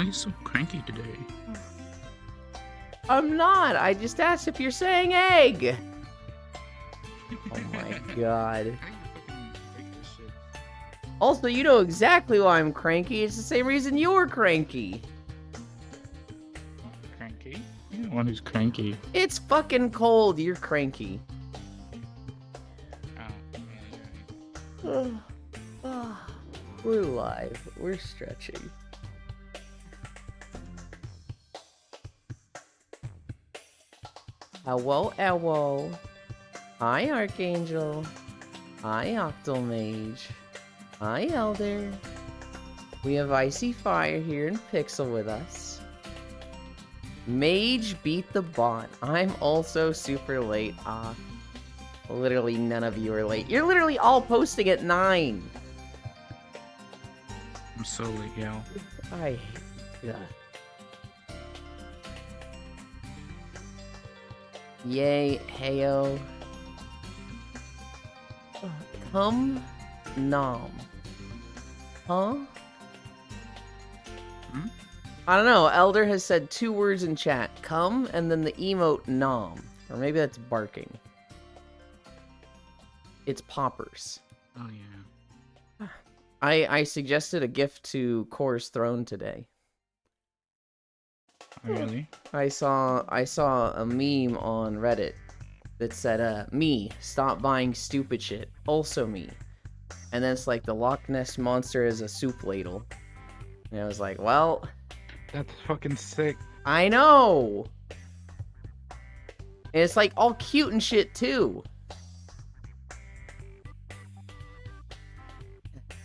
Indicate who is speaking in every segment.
Speaker 1: Why are you so cranky today?
Speaker 2: I'm not. I just asked if you're saying egg. Oh my god.
Speaker 1: How you fucking fake this shit?
Speaker 2: Also, you know exactly why I'm cranky. It's the same reason you're cranky.
Speaker 1: Cranky? You're the one who's cranky.
Speaker 2: It's fucking cold. You're cranky.
Speaker 1: Oh, yeah, you're right.
Speaker 2: We're live. We're stretching. Hello, Elwo. Hi, Archangel. Hi, Octomage. Hi, Elder. We have Icy Fire here in Pixel with us. Mage beat the bot. I'm also super late. Literally none of you are late. You're literally all posting at 9.
Speaker 1: I'm so late, yo.
Speaker 2: I hate that. Yay, heyo. Come, nom. Huh?
Speaker 1: Hmm?
Speaker 2: I don't know. Elder has said 2 words in chat. Come, and then the emote nom. Or maybe that's barking. It's poppers.
Speaker 1: Oh, yeah.
Speaker 2: I suggested a gift to Core's Throne today.
Speaker 1: Oh, really?
Speaker 2: I saw a meme on Reddit that said, me, stop buying stupid shit. Also me. And then it's like the Loch Ness Monster is a soup ladle. And I was like, well...
Speaker 1: That's fucking sick.
Speaker 2: I know! And it's like all cute and shit too.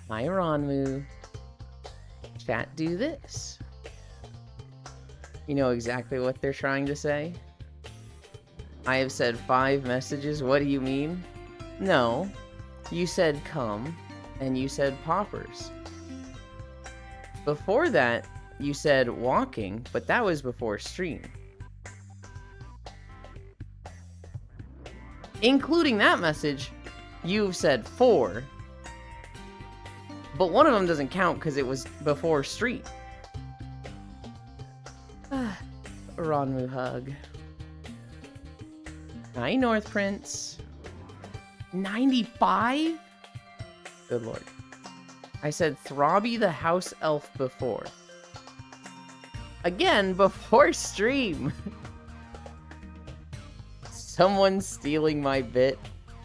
Speaker 2: Hi, Ronmu. Chat, do this. You know exactly what they're trying to say? I have said 5 messages, what do you mean? No. You said come, and you said poppers. Before that, you said walking, but that was before stream. Including that message, you've said 4. But one of them doesn't count because it was before stream. Ronmu hug. Hi, North Prince. 95? Good lord. I said Throbby the house elf before. Again, before stream. Someone's stealing my bit.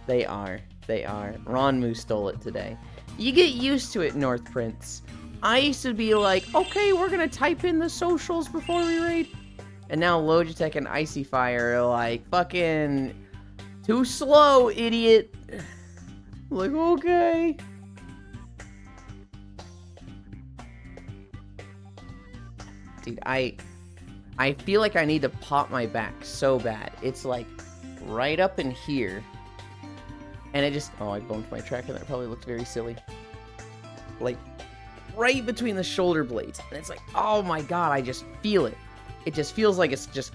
Speaker 2: They are. They are. Ronmu stole it today. You get used to it, North Prince. I used to be like, okay, we're gonna type in the socials before we raid. And now Logitech and Icy Fire are like, fucking too slow, idiot. I'm like, okay. Dude, I feel like I need to pop my back so bad. It's like right up in here. And it just, oh, I bumped my tracker. That probably looked very silly. Like, right between the shoulder blades. And it's like, oh my god, I just feel it. It just feels like it's just...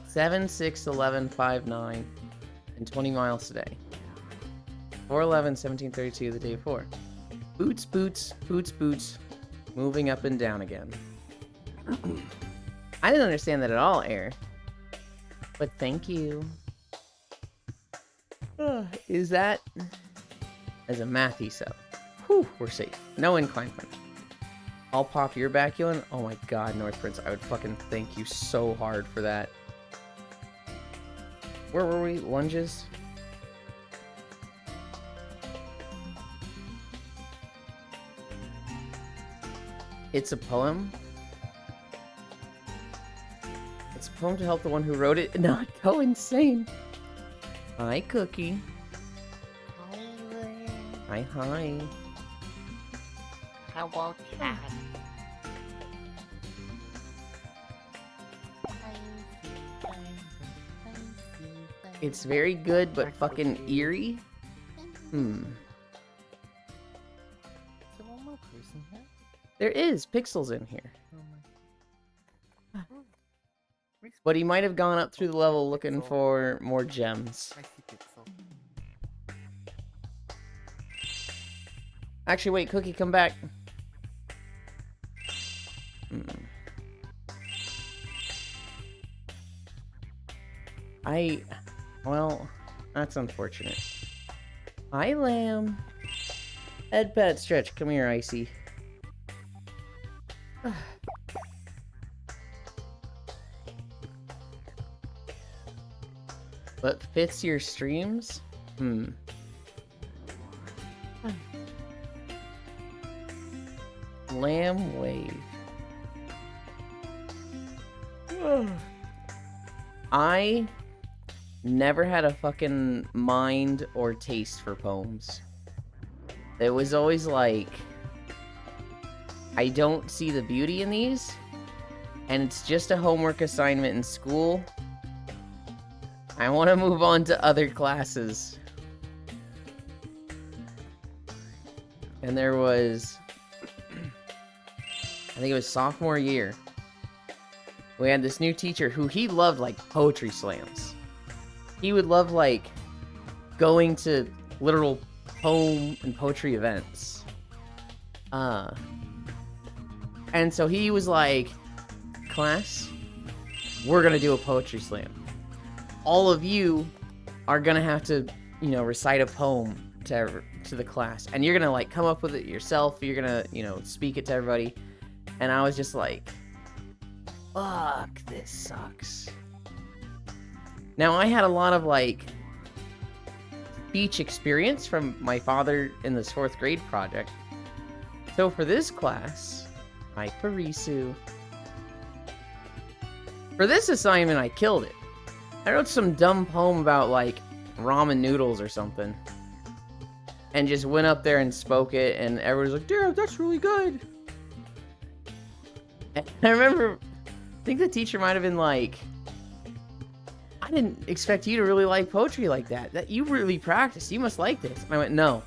Speaker 2: 7, 6, 11, 5, 9, and 20 miles today. 4, 11, 17, 32 the day before. Boots, boots, boots, boots. Moving up and down again. I didn't understand that at all, Air. But thank you. Is that as a mathy sub? Whew, we're safe. No incline punch. I'll pop your baculin. Oh my god, North Prince, I would fucking thank you so hard for that. Where were we? Lunges? It's a poem. It's a poem to help the one who wrote it not go insane. Hi, Cookie. Hi, hi.
Speaker 3: How about cat?
Speaker 2: It's very good, but fucking eerie. There is pixels in here. But he might have gone up through the level looking for more gems. Actually, wait, Cookie, come back. Well, that's unfortunate. Hi, Lamb. Head pat stretch. Come here, Icy. What fits your streams? Lamb wave. I never had a fucking mind or taste for poems. It was always like, I don't see the beauty in these, and it's just a homework assignment in school. I want to move on to other classes. And there was, I think it was sophomore year, we had this new teacher who he loved like poetry slams. He would love like going to literal poem and poetry events. And so he was like, class, we're gonna do a poetry slam. All of you are gonna have to, you know, recite a poem to the class, and you're gonna like come up with it yourself. You're gonna, you know, speak it to everybody. And I was just like, fuck, this sucks. Now, I had a lot of like speech experience from my father in this 4th grade project. So for this class, hi Parisu. For this assignment, I killed it. I wrote some dumb poem about like ramen noodles or something. And just went up there and spoke it, and everyone was like, dude, that's really good. And I remember, I think the teacher might have been like, I didn't expect you to really like poetry like that. That you really practice. You must like this. And I went, no.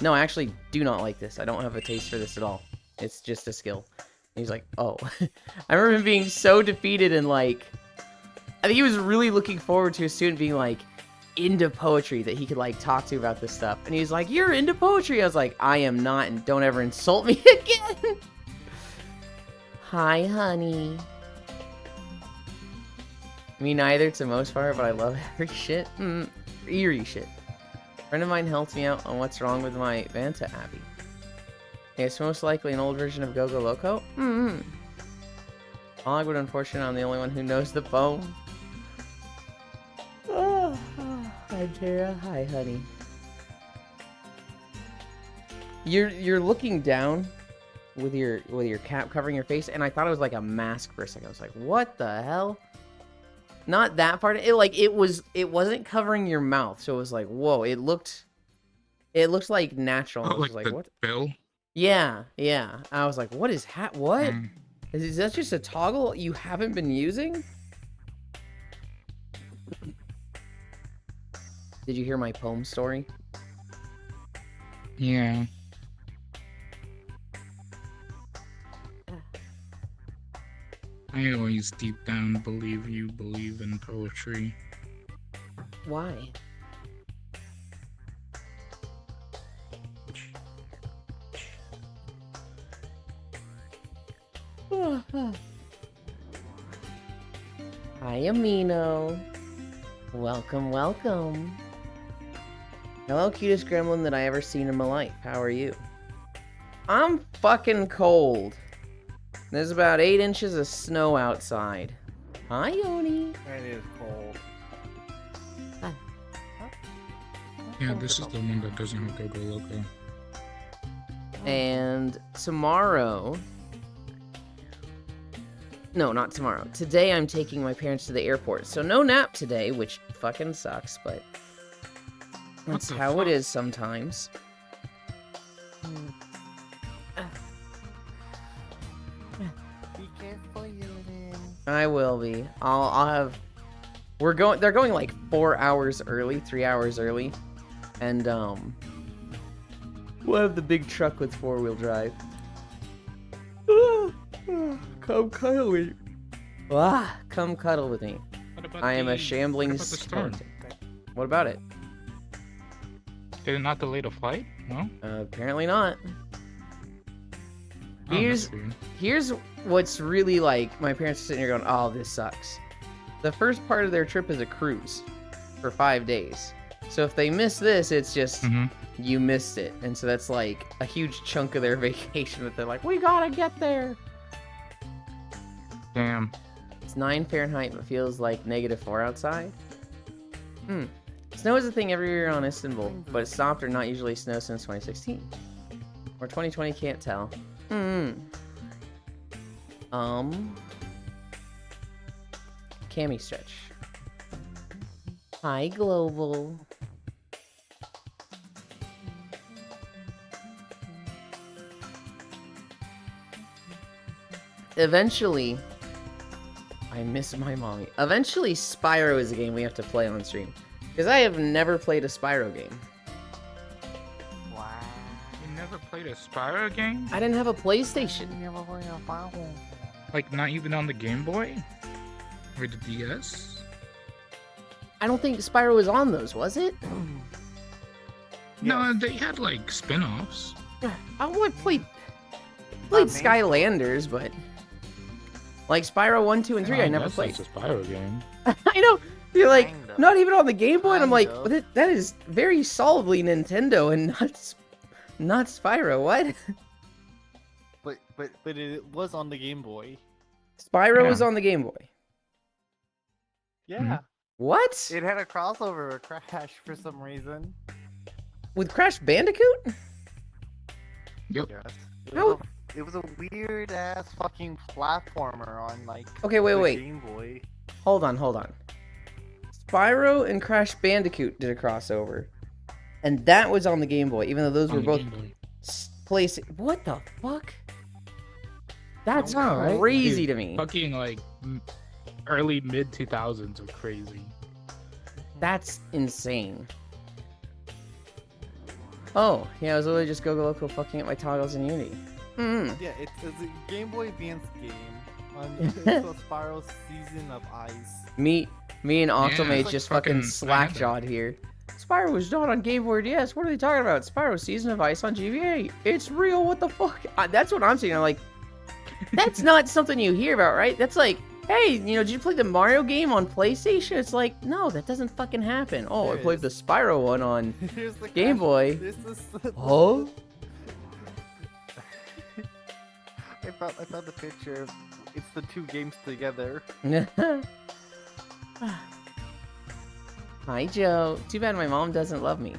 Speaker 2: No, I actually do not like this. I don't have a taste for this at all. It's just a skill. And he's like, oh. I remember him being so defeated and like, I think he was really looking forward to a student being like into poetry that he could like talk to about this stuff. And he was like, you're into poetry. I was like, I am not, and don't ever insult me again. Hi, honey. Me neither, to most part, but I love every shit. Eerie shit. A friend of mine helped me out on what's wrong with my Vanta Abbey. It's most likely an old version of Go-Go Loco. Awkward, unfortunate, I'm the only one who knows the poem. Hi, Tara. Hi, honey. You're looking down with your cap covering your face, and I thought it was like a mask for a second. I was like, what the hell? Not that part. It wasn't covering your mouth, so it was like, whoa. It looked like natural.
Speaker 1: Oh,
Speaker 2: I was
Speaker 1: like
Speaker 2: like,
Speaker 1: the
Speaker 2: what?
Speaker 1: bill?
Speaker 2: Yeah. I was like, what is what? Is that just a toggle you haven't been using? Did you hear my poem story?
Speaker 1: Yeah. I always deep down believe you believe in poetry.
Speaker 2: Why? Hi, Amino. Welcome, welcome. Hello, cutest gremlin that I ever seen in my life. How are you? I'm fucking cold. There's about 8 inches of snow outside. Hi, Yoni.
Speaker 3: It is cold.
Speaker 1: Yeah, this is the one that doesn't have Go-Go Loco.
Speaker 2: And tomorrow... No, not tomorrow. Today I'm taking my parents to the airport. So no nap today, which fucking sucks, but... That's how it is sometimes.
Speaker 3: Be careful, Yunin.
Speaker 2: I will be. I'll have... They're going like 4 hours early, 3 hours early. And, we'll have the big truck with 4-wheel drive. Come cuddle with me. Come cuddle with me. I am a shambling skeleton. What about it?
Speaker 1: Did it not delay the flight? No.
Speaker 2: Apparently not.
Speaker 1: Oh,
Speaker 2: Here's
Speaker 1: that's weird.
Speaker 2: here's what's really like. My parents are sitting here going, "Oh, this sucks." The first part of their trip is a cruise for 5 days. So if they miss this, it's just
Speaker 1: Mhm.
Speaker 2: you missed it, and so that's like a huge chunk of their vacation. That they're like, "We gotta get there."
Speaker 1: Damn.
Speaker 2: It's 9 Fahrenheit, but feels like -4 outside. Snow is a thing every year on Istanbul, but it stopped or not usually snow since 2016. Or 2020, can't tell. Cami stretch. Hi, Global. Eventually, I miss my mommy. Eventually, Spyro is a game we have to play on stream. Because I have never played a Spyro game.
Speaker 3: Wow.
Speaker 1: You never played a Spyro game?
Speaker 2: I didn't have a PlayStation.
Speaker 3: Never played a Bible.
Speaker 1: Like, not even on the Game Boy? Or the DS?
Speaker 2: I don't think Spyro was on those, was it?
Speaker 1: No, they had, like, spin-offs.
Speaker 2: I would play
Speaker 3: Not me.
Speaker 2: Skylanders, but like Spyro 1, 2, and 3, I never played.
Speaker 1: It's a Spyro game.
Speaker 2: I know. You're like,
Speaker 3: Kind of.
Speaker 2: not even on the Game Boy, and I'm like,
Speaker 3: Kind of.
Speaker 2: that is very solidly Nintendo and not Spyro. What?
Speaker 3: But it was on the Game Boy.
Speaker 2: Spyro
Speaker 1: Yeah.
Speaker 2: was on the Game Boy.
Speaker 3: Yeah.
Speaker 2: What?
Speaker 3: It had a crossover with Crash for some reason.
Speaker 2: With Crash Bandicoot?
Speaker 1: Yep.
Speaker 3: Yes.
Speaker 2: How-
Speaker 3: It was a weird ass fucking platformer on like
Speaker 2: Okay,
Speaker 3: the
Speaker 2: wait.
Speaker 3: Game Boy.
Speaker 2: Hold on. Spyro and Crash Bandicoot did a crossover, and that was on the Game Boy, even though those
Speaker 1: On
Speaker 2: were
Speaker 1: the
Speaker 2: both
Speaker 1: Game Boy.
Speaker 2: place. What the fuck? That's
Speaker 1: No, right?
Speaker 2: crazy
Speaker 1: Dude,
Speaker 2: to me.
Speaker 1: Fucking, like, early mid-2000s are crazy.
Speaker 2: That's insane. Oh, yeah, I was literally just Go Loco fucking at my toggles in Unity.
Speaker 3: Yeah, it's a Game Boy Advance game. It's the Spyro Season of Ice.
Speaker 2: Me and Octomate
Speaker 1: it's like
Speaker 2: just fucking
Speaker 1: fucking
Speaker 2: slack-jawed here. Spyro was not on Game Boy DS. What are they talking about? Spyro Season of Ice on GBA. It's real. What the fuck? That's what I'm saying. I'm like, that's not something you hear about, right? That's like, hey, did you play the Mario game on PlayStation? It's like, no, that doesn't fucking happen. Oh, I
Speaker 3: There
Speaker 2: played the
Speaker 3: is.
Speaker 2: Spyro one on
Speaker 3: Here's the
Speaker 2: Game
Speaker 3: Crash-
Speaker 2: Boy.
Speaker 3: This is
Speaker 2: Huh?
Speaker 3: I found the picture. It's the two games together.
Speaker 2: Hi, Joe. Too bad my mom doesn't love me.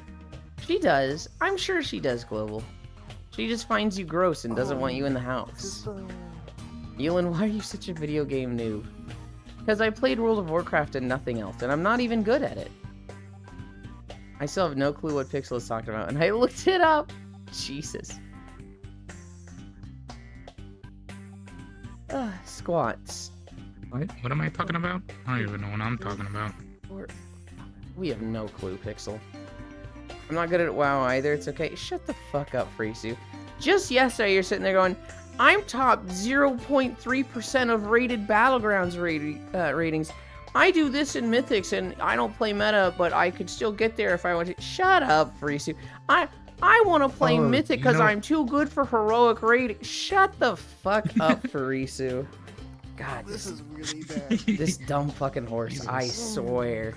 Speaker 2: She does. I'm sure she does, Global. She just finds you gross and doesn't want you in the house. Elin, why are you such a video game noob? Because I played World of Warcraft and nothing else, and I'm not even good at it. I still have no clue what Pixel is talking about, and I looked it up. Jesus. Squats.
Speaker 1: What am I talking about? I don't even know what I'm talking about.
Speaker 2: We have no clue, Pixel. I'm not good at WoW either. It's okay. Shut the fuck up, Frisu. Just yesterday, you're sitting there going, I'm top 0.3% of rated Battlegrounds ratings. I do this in Mythics, and I don't play meta, but I could still get there if I want to. Shut up, Frisu. I want to play
Speaker 1: Oh,
Speaker 2: Mythic
Speaker 1: you
Speaker 2: because
Speaker 1: know-
Speaker 2: I'm too good for heroic rating. Shut the fuck up, Frisu. God,
Speaker 3: This
Speaker 2: this,
Speaker 3: is really bad.
Speaker 2: this dumb fucking horse. I
Speaker 1: Jesus.
Speaker 2: swear.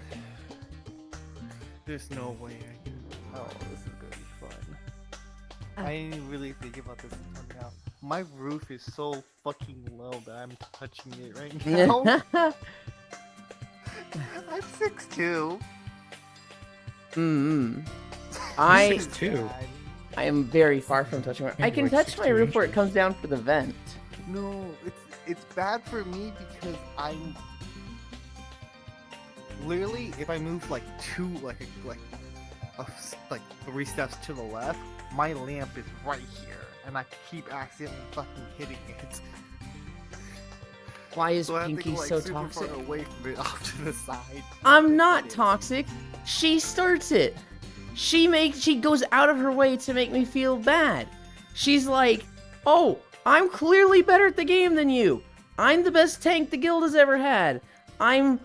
Speaker 3: There's no way I can. Oh, this is gonna be fun. I didn't really think about this until now. My roof is so fucking low that I'm touching it right now. I'm 6'2".
Speaker 2: I
Speaker 3: This is
Speaker 1: 6'2".
Speaker 3: bad.
Speaker 2: I am very far from touching my. I
Speaker 1: Maybe
Speaker 2: can
Speaker 1: like
Speaker 2: touch my
Speaker 1: 16
Speaker 2: roof where it
Speaker 1: inches.
Speaker 2: comes down for the vent.
Speaker 3: No, it's bad for me because I'm literally if I move like like 3 steps to the left, my lamp is right here, and I keep accidentally fucking hitting it.
Speaker 2: Why is
Speaker 3: So I have to
Speaker 2: Pinky
Speaker 3: go, like,
Speaker 2: so
Speaker 3: super
Speaker 2: toxic?
Speaker 3: far away from it off to the side.
Speaker 2: I'm not
Speaker 3: It is.
Speaker 2: toxic. She starts it. She goes out of her way to make me feel bad. She's like, "Oh, I'm clearly better at the game than you. I'm the best tank the guild has ever had. I'm,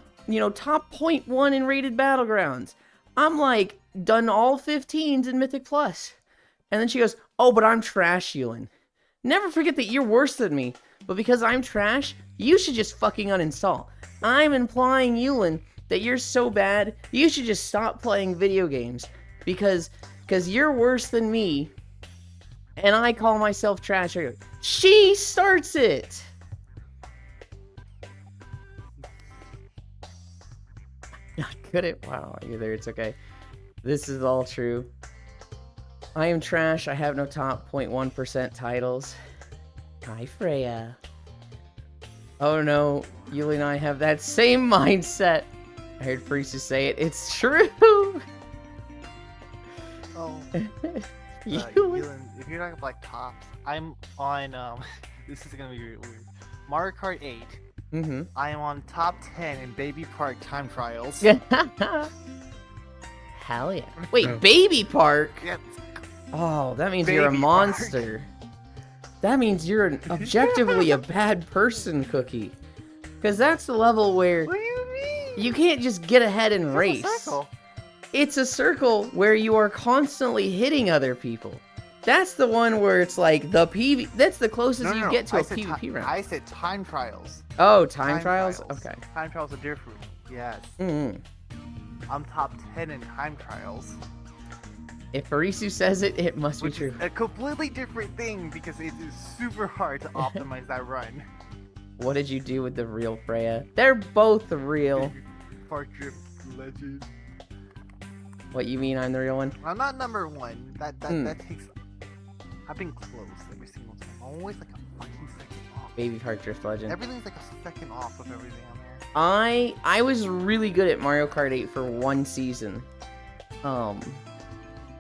Speaker 2: top 0.1 in rated Battlegrounds." I'm like, done all 15s in Mythic Plus. And then she goes, oh, but I'm trash, Yulin. Never forget that you're worse than me. But because I'm trash, you should just fucking uninstall. I'm implying, Yulin, that you're so bad, you should just stop playing video games. Because you're worse than me. And I call myself trash. She starts it. Not good at wow either. It's okay. This is all true. I am trash. I have no top 0.1% titles. Hi, Freya. Oh no, Yuli and I have that same mindset. I heard Priestess say it. It's true.
Speaker 3: Oh.
Speaker 2: Yuli.
Speaker 3: Yulin, if you're talking like tops, I'm on this is gonna be weird. Mario Kart 8.
Speaker 2: Mm-hmm.
Speaker 3: I am on top 10 in Baby Park time trials.
Speaker 2: Hell yeah. Wait,
Speaker 1: Oh.
Speaker 2: Baby Park?
Speaker 3: Yep.
Speaker 2: Oh, that means you're a
Speaker 3: Baby
Speaker 2: monster. That means you're an objectively a bad person, Cookie. Because that's the level where
Speaker 3: What do you mean?
Speaker 2: you can't just get ahead and
Speaker 3: It's a
Speaker 2: race.
Speaker 3: circle.
Speaker 2: It's a circle where you are constantly hitting other people. That's the one where it's like the PV. That's the closest you get to
Speaker 3: I
Speaker 2: a
Speaker 3: said
Speaker 2: PvP round.
Speaker 3: I said time trials.
Speaker 2: Oh, time trials? Okay.
Speaker 3: Time trials are different. Yes.
Speaker 2: Mm.
Speaker 3: I'm top 10 in time trials.
Speaker 2: If Arisu says it, it must be
Speaker 3: Which
Speaker 2: true.
Speaker 3: is a completely different thing because it is super hard to optimize that run.
Speaker 2: What did you do with the real Freya? They're both real.
Speaker 3: Park Drift Legend.
Speaker 2: What, you mean I'm the real one?
Speaker 3: I'm not number one. That
Speaker 2: Hmm.
Speaker 3: takes. I've been close every single time. I'm always like a fucking second off.
Speaker 2: Baby Park Drift Legend.
Speaker 3: Everything's like a second off of everything on there.
Speaker 2: I was really good at Mario Kart 8 for one season.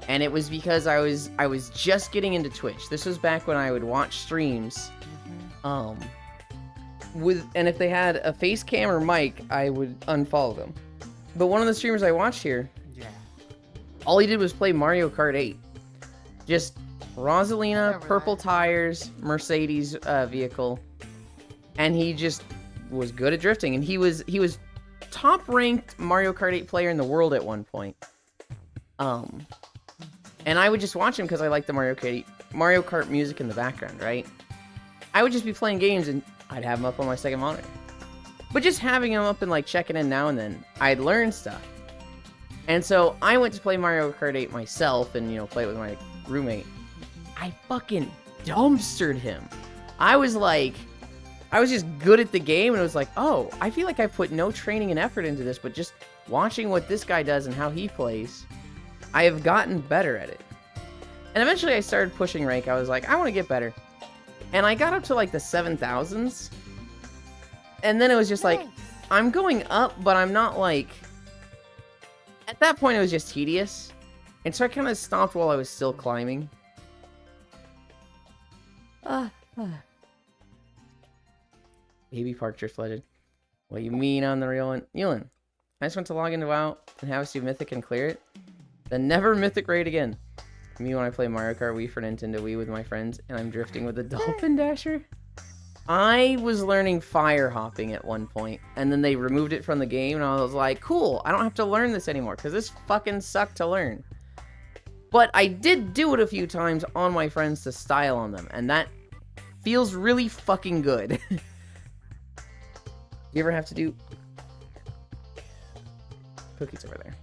Speaker 2: And it was because I was just getting into Twitch. This was back when I would watch streams. And if they had a face cam or mic, I would unfollow them. But one of the streamers I watched here,
Speaker 3: Yeah.
Speaker 2: all he did was play Mario Kart 8. Just Rosalina,
Speaker 3: Never
Speaker 2: purple
Speaker 3: that.
Speaker 2: tires, Mercedes vehicle, and he just was good at drifting. And he was top ranked Mario Kart 8 player in the world at one point. And I would just watch him because I liked the Mario Kart music in the background, right? I would just be playing games and I'd have him up on my second monitor. But just having him up and like checking in now and then, I'd learn stuff. And so I went to play Mario Kart 8 myself and, play it with my roommate. I fucking dumpstered him. I was just good at the game and it was like, oh, I feel like I put no training and effort into this, but just watching what this guy does and how he plays, I have gotten better at it. And eventually I started pushing rank. I was like, I want to get better. And I got up to like the 7,000s. And then it was just like,
Speaker 3: Nice.
Speaker 2: I'm going up, but I'm not like... At that point, it was just tedious. And so I kind of stopped while I was still climbing. Baby Park Drift Legend. What you mean on the real one? Yulin, I just went to log into WoW and have us do Mythic and clear it. Then never Mythic raid again. Me when I play Mario Kart Wii for Nintendo Wii with my friends and I'm drifting with a Dolphin Dasher. I was learning fire hopping at one point, and then they removed it from the game, and I was like, cool, I don't have to learn this anymore, because this fucking sucked to learn. But I did do it a few times on my friends to style on them, and that feels really fucking good. You ever have to do... Cookies over there.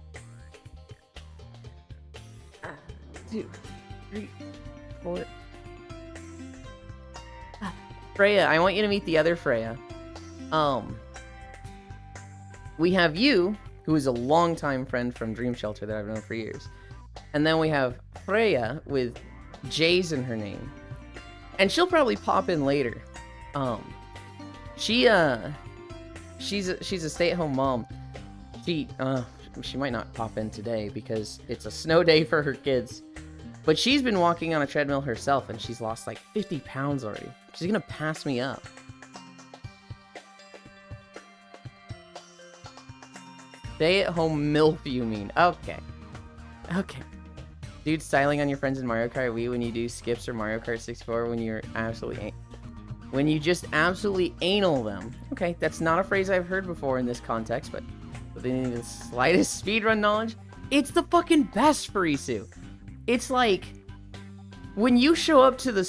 Speaker 2: 2, 3, 4... Freya, I want you to meet the other Freya. We have you, who is a longtime friend from Dream Shelter that I've known for years. And then we have Freya with J's in her name. And she'll probably pop in later. She's a stay-at-home mom. She might not pop in today because it's a snow day for her kids. But she's been walking on a treadmill herself, and she's lost like 50 pounds already. She's gonna pass me up. Stay-at-home MILF, you mean? Okay. Okay. Dude, styling on your friends in Mario Kart Wii when you do skips or Mario Kart 64 when you're absolutely... when you just absolutely anal them. Okay, that's not a phrase I've heard before in this context, but within the slightest speedrun knowledge, It's the fucking best, Furisu. It's like when you show up to the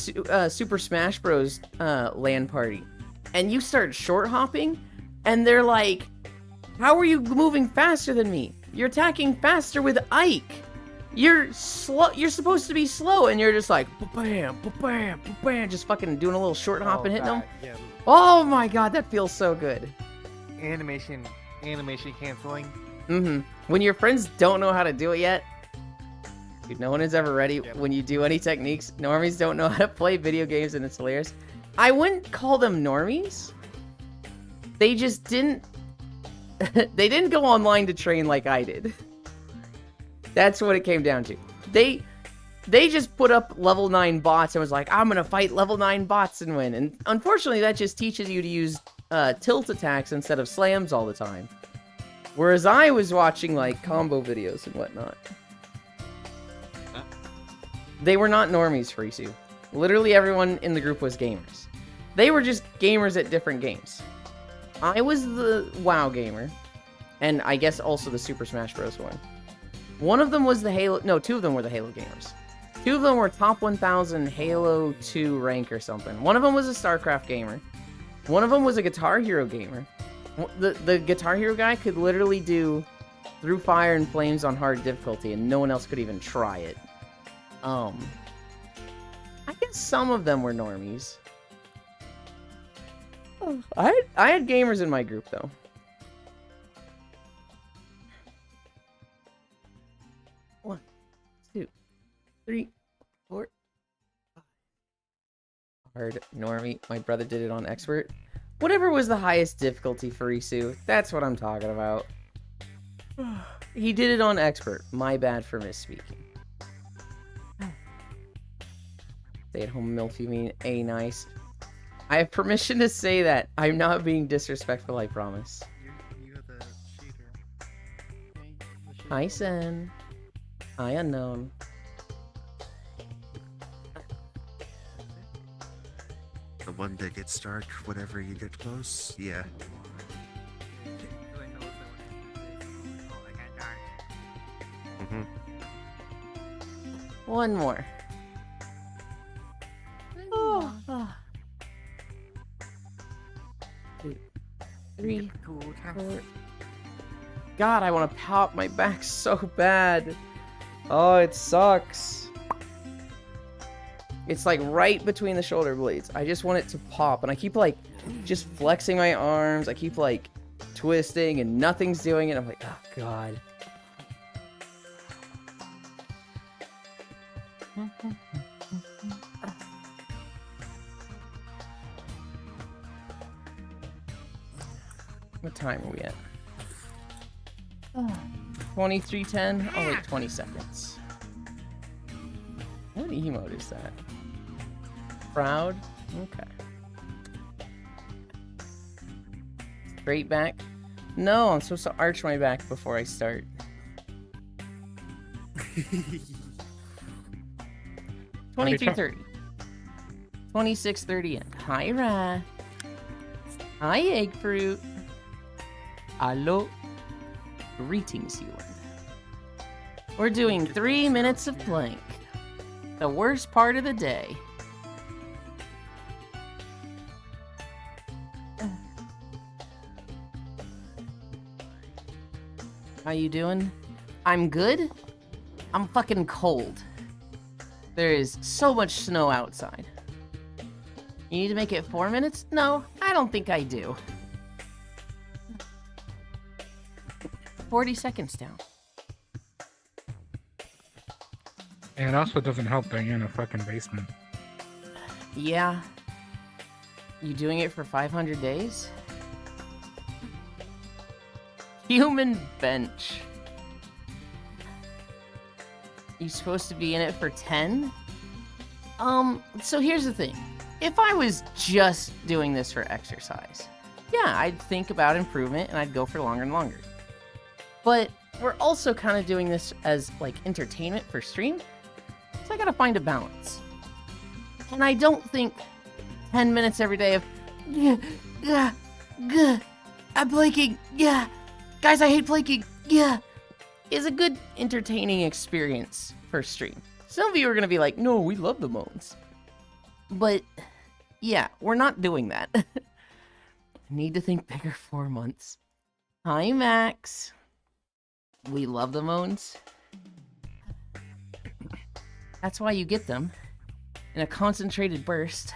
Speaker 2: Super Smash Bros. LAN party and you start short hopping, and they're like, "How are you moving faster than me? You're attacking faster with Ike. You're slow. You're supposed to be slow," and you're just like, "Bam, bam, bam," just fucking doing a little short hop and hitting them.
Speaker 3: Yeah.
Speaker 2: Oh my god, that feels so good.
Speaker 3: Animation canceling.
Speaker 2: When your friends don't know how to do it yet, dude, no one is ever ready
Speaker 3: Yep.
Speaker 2: when you do any techniques. Normies don't know how to play video games, and it's hilarious. I wouldn't call them normies. They just didn't. They didn't go online to train like I did. That's what it came down to. They just put up level 9 bots and was like, "I'm gonna fight level 9 bots and win." And unfortunately, that just teaches you to use tilt attacks instead of slams all the time. Whereas I was watching like combo videos and whatnot. They were not normies, Furisu. Literally everyone in the group was gamers. They were just gamers at different games. I was the WoW gamer, and I guess also the Super Smash Bros. One. One of them was the Halo... No, two of them were the Halo gamers. Two of them were top 1000 Halo 2 rank or something. One of them was a StarCraft gamer. One of them was a Guitar Hero gamer. The Guitar Hero guy could literally do Through Fire and Flames on hard difficulty, and no one else could even try it. I guess some of them were normies. I had gamers in my group, though. One, two, three, four, five. Hard normie. My brother did it on expert. Whatever was the highest difficulty for Isu, that's what I'm talking about. He did it on expert. My bad for misspeaking. Stay-at-home MILF, you mean A nice. I have permission to say that. I'm not being disrespectful, I promise.
Speaker 3: You're the cheater. Okay, the cheater.
Speaker 2: Hi, Sen. Hi, Unknown.
Speaker 4: The one that gets dark whenever you get close? Yeah.
Speaker 3: Because I know that when I got dark.
Speaker 4: Mm-hmm.
Speaker 2: One more. Two, three,
Speaker 3: Cool.
Speaker 2: four. God, I want to pop my back so bad. Oh, it sucks. It's like right between the shoulder blades. I just want it to pop, and I keep like just flexing my arms. I keep like twisting, and nothing's doing it. I'm like, oh god. What time are we at? 23:10. Oh wait, 20 seconds. What emote is that? Proud? Okay. Straight back? No, I'm supposed to arch my back before I start. 23:30. 26:30 in. Hi, Ra. Hi, Egg Fruit. Hello. Greetings, you. We're doing 3 minutes of plank. The worst part of the day. How you doing? I'm good. I'm fucking cold. There is so much snow outside. You need to make it 4 minutes? No, I don't think I do. 40 seconds down.
Speaker 1: And it also doesn't help that you're in a fucking basement.
Speaker 2: Yeah. You doing it for 500 days? Human bench. You supposed to be in it for 10? So here's the thing. If I was just doing this for exercise, yeah, I'd think about improvement and I'd go for longer and longer. But we're also kind of doing this as like entertainment for stream, so I gotta find a balance. And I don't think 10 minutes every day of I'm planking, yeah. Guys, I hate planking, yeah. is a good entertaining experience for stream. Some of you are gonna be like, no, we love the moans. But yeah, we're not doing that. Need to think bigger 4 months. Hi, Max. We love the moans. That's why you get them in a concentrated burst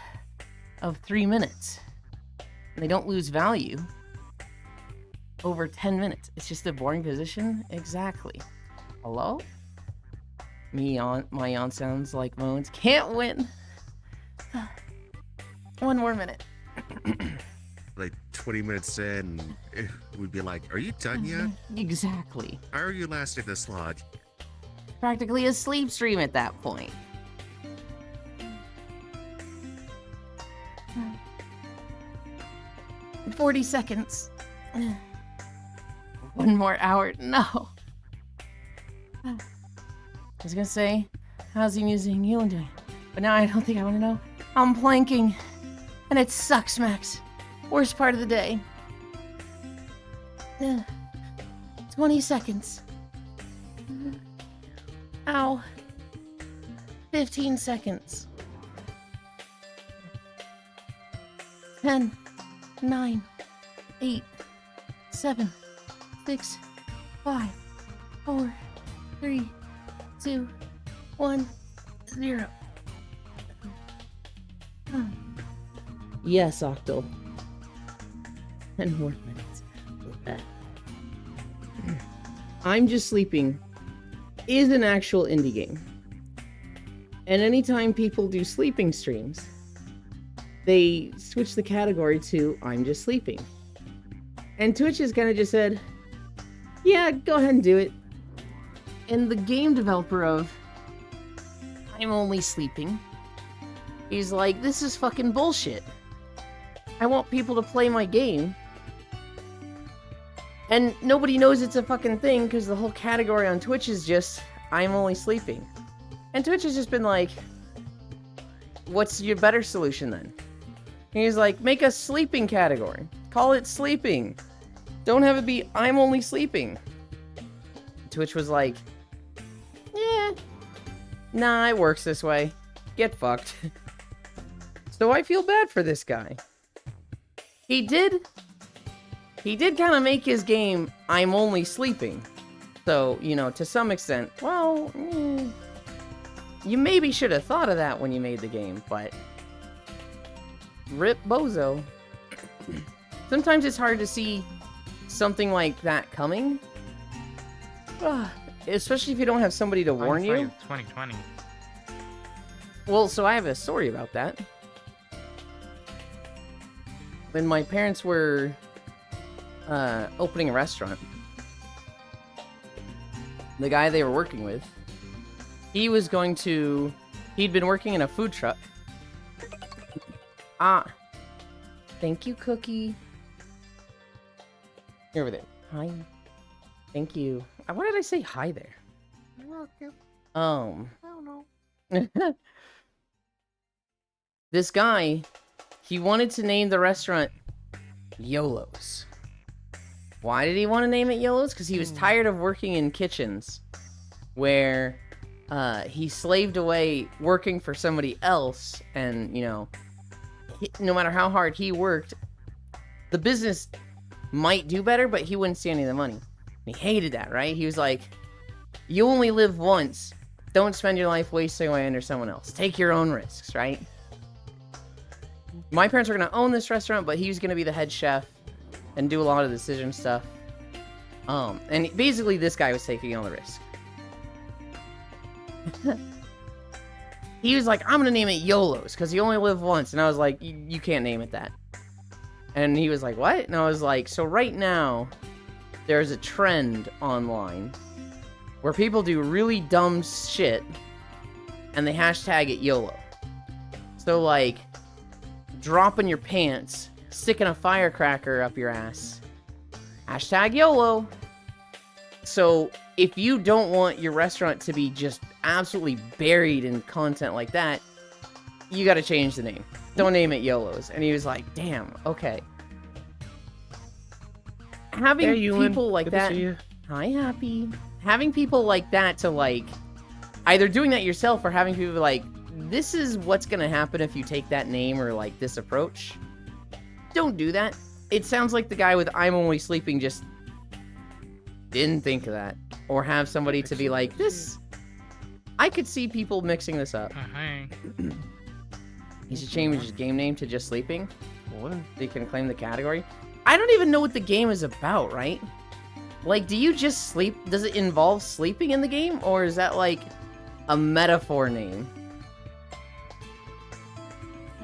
Speaker 2: of 3 minutes. And they don't lose value over 10 minutes. It's just a boring position. Exactly. Hello? My yawn sounds like moans. Can't win. 1 more minute.
Speaker 4: Like 20 minutes in, we'd be like, "Are you done yet?
Speaker 2: Exactly.
Speaker 4: How are you lasting this long?"
Speaker 2: Practically a sleep stream at that point. In 40 seconds. 1 more hour. No. I was gonna say, how's the music you doing? But now I don't think I want to know. I'm planking. And it sucks, Max. Worst part of the day. 20 seconds. Ow. 15 seconds. 10, 9, 8, 7, 6, 5, 4, 3, 2, 1, 0. Yes, Octal. 10 more minutes. I'm Just Sleeping is an actual indie game. And anytime people do sleeping streams, they switch the category to I'm Just Sleeping. And Twitch has kind of just said, yeah, go ahead and do it. And the game developer of I'm Only Sleeping, he's like, this is fucking bullshit. I want people to play my game. And nobody knows it's a fucking thing because the whole category on Twitch is just I'm Only Sleeping. And Twitch has just been like, what's your better solution then? And he's like, make a sleeping category. Call it sleeping. Don't have it be I'm Only Sleeping. Twitch was like, yeah, nah, it works this way. Get fucked. So I feel bad for this guy. He did kind of make his game I'm Only Sleeping. So, you know, to some extent, well, you maybe should have thought of that when you made the game, but rip bozo. Sometimes it's hard to see something like that coming. Especially if you don't have somebody to warn you.
Speaker 1: 2020.
Speaker 2: Well, so I have a story about that. When my parents were opening a restaurant, the guy they were working with, he'd been working in a food truck. Thank you, Cookie. You're over there. Hi. Thank you. Why did I say hi there?
Speaker 3: You're welcome. I don't know.
Speaker 2: This guy, he wanted to name the restaurant YOLO's. Why did he want to name it YOLO's? Because he was tired of working in kitchens where he slaved away working for somebody else, and, you know, no matter how hard he worked, the business might do better, but he wouldn't see any of the money. He hated that, right? He was like, you only live once. Don't spend your life wasting away under someone else. Take your own risks, right? My parents were going to own this restaurant, but he was going to be the head chef and do a lot of decision stuff. And basically this guy was taking all the risk. He was like, I'm going to name it YOLO's because you only live once. And I was like, you can't name it that. And he was like, what? And I was like, so right now, there's a trend online where people do really dumb shit and they hashtag it YOLO. So, like, dropping your pants, sticking a firecracker up your ass. Hashtag YOLO. So, if you don't want your restaurant to be just absolutely buried in content like that, you gotta change the name. Don't name it YOLO's. And he was like, damn, okay. Having people like that. Hi, Happy. having people like that to like either doing that yourself or having people like, this is what's gonna happen if you take that name or like this approach. Don't do that. It sounds like the guy with I'm only sleeping just didn't think of that. Or have somebody to be like, this, I could see people mixing this up.
Speaker 1: Hey.
Speaker 2: He should change his game name to just sleeping.
Speaker 3: What?
Speaker 2: So you can claim the category. I don't even know what the game is about, right? Like, do you just sleep? Does it involve sleeping in the game? Or is that like a metaphor name?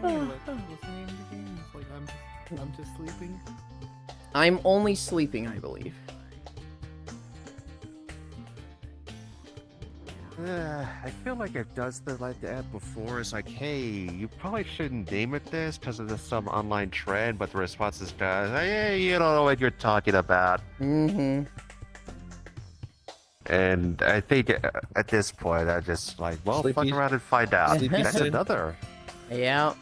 Speaker 3: What's the name of the game? It's like I'm just sleeping.
Speaker 2: I'm only sleeping, I believe.
Speaker 4: I feel like it does the like the app before. It's like, hey, you probably shouldn't name it this because of some online trend, but the response is hey, you don't know what you're talking about.
Speaker 2: Mm-hmm.
Speaker 4: And I think at this point, I just like, well, fuck
Speaker 5: Sleepy-
Speaker 4: around and find out.
Speaker 5: Sleepy
Speaker 4: That's
Speaker 5: Sin.
Speaker 4: another.
Speaker 2: Yeah.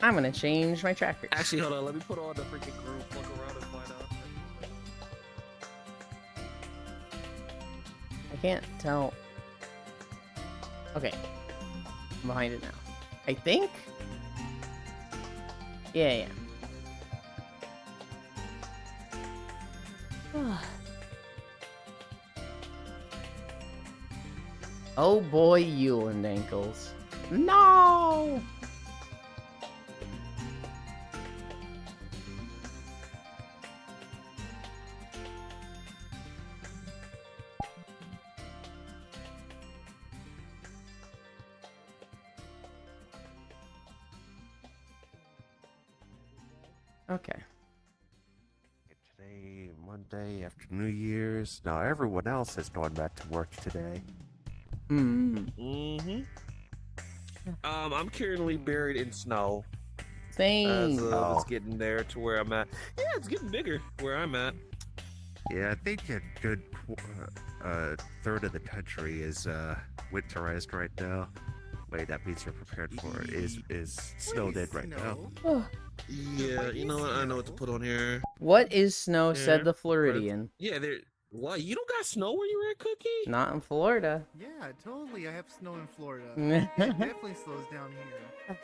Speaker 2: I'm gonna change my tracker.
Speaker 5: Actually, hold on. Let me put on the freaking group. Look around and find out.
Speaker 2: I can't tell. Okay. I'm behind it now. I think? Yeah. Oh boy, Yuland ankles. No! Okay.
Speaker 4: Today, Monday after New Year's. Now everyone else is going back to work today.
Speaker 5: Mm-hmm. I'm currently buried in snow.
Speaker 2: Same.
Speaker 5: It's getting there to where I'm at. Yeah, it's getting bigger where I'm at.
Speaker 4: Yeah, I think a good third of the country is winterized right now. Wait, that means you're prepared for it. Is snowed in right now.
Speaker 5: Yeah, you know what? I know what to put on here.
Speaker 2: What is snow, said
Speaker 5: Yeah,
Speaker 2: the Floridian.
Speaker 5: Yeah, there. Why you don't got snow where you at, Cookie?
Speaker 2: Not in Florida.
Speaker 3: Yeah, totally. I have snow in Florida. It definitely slows down here.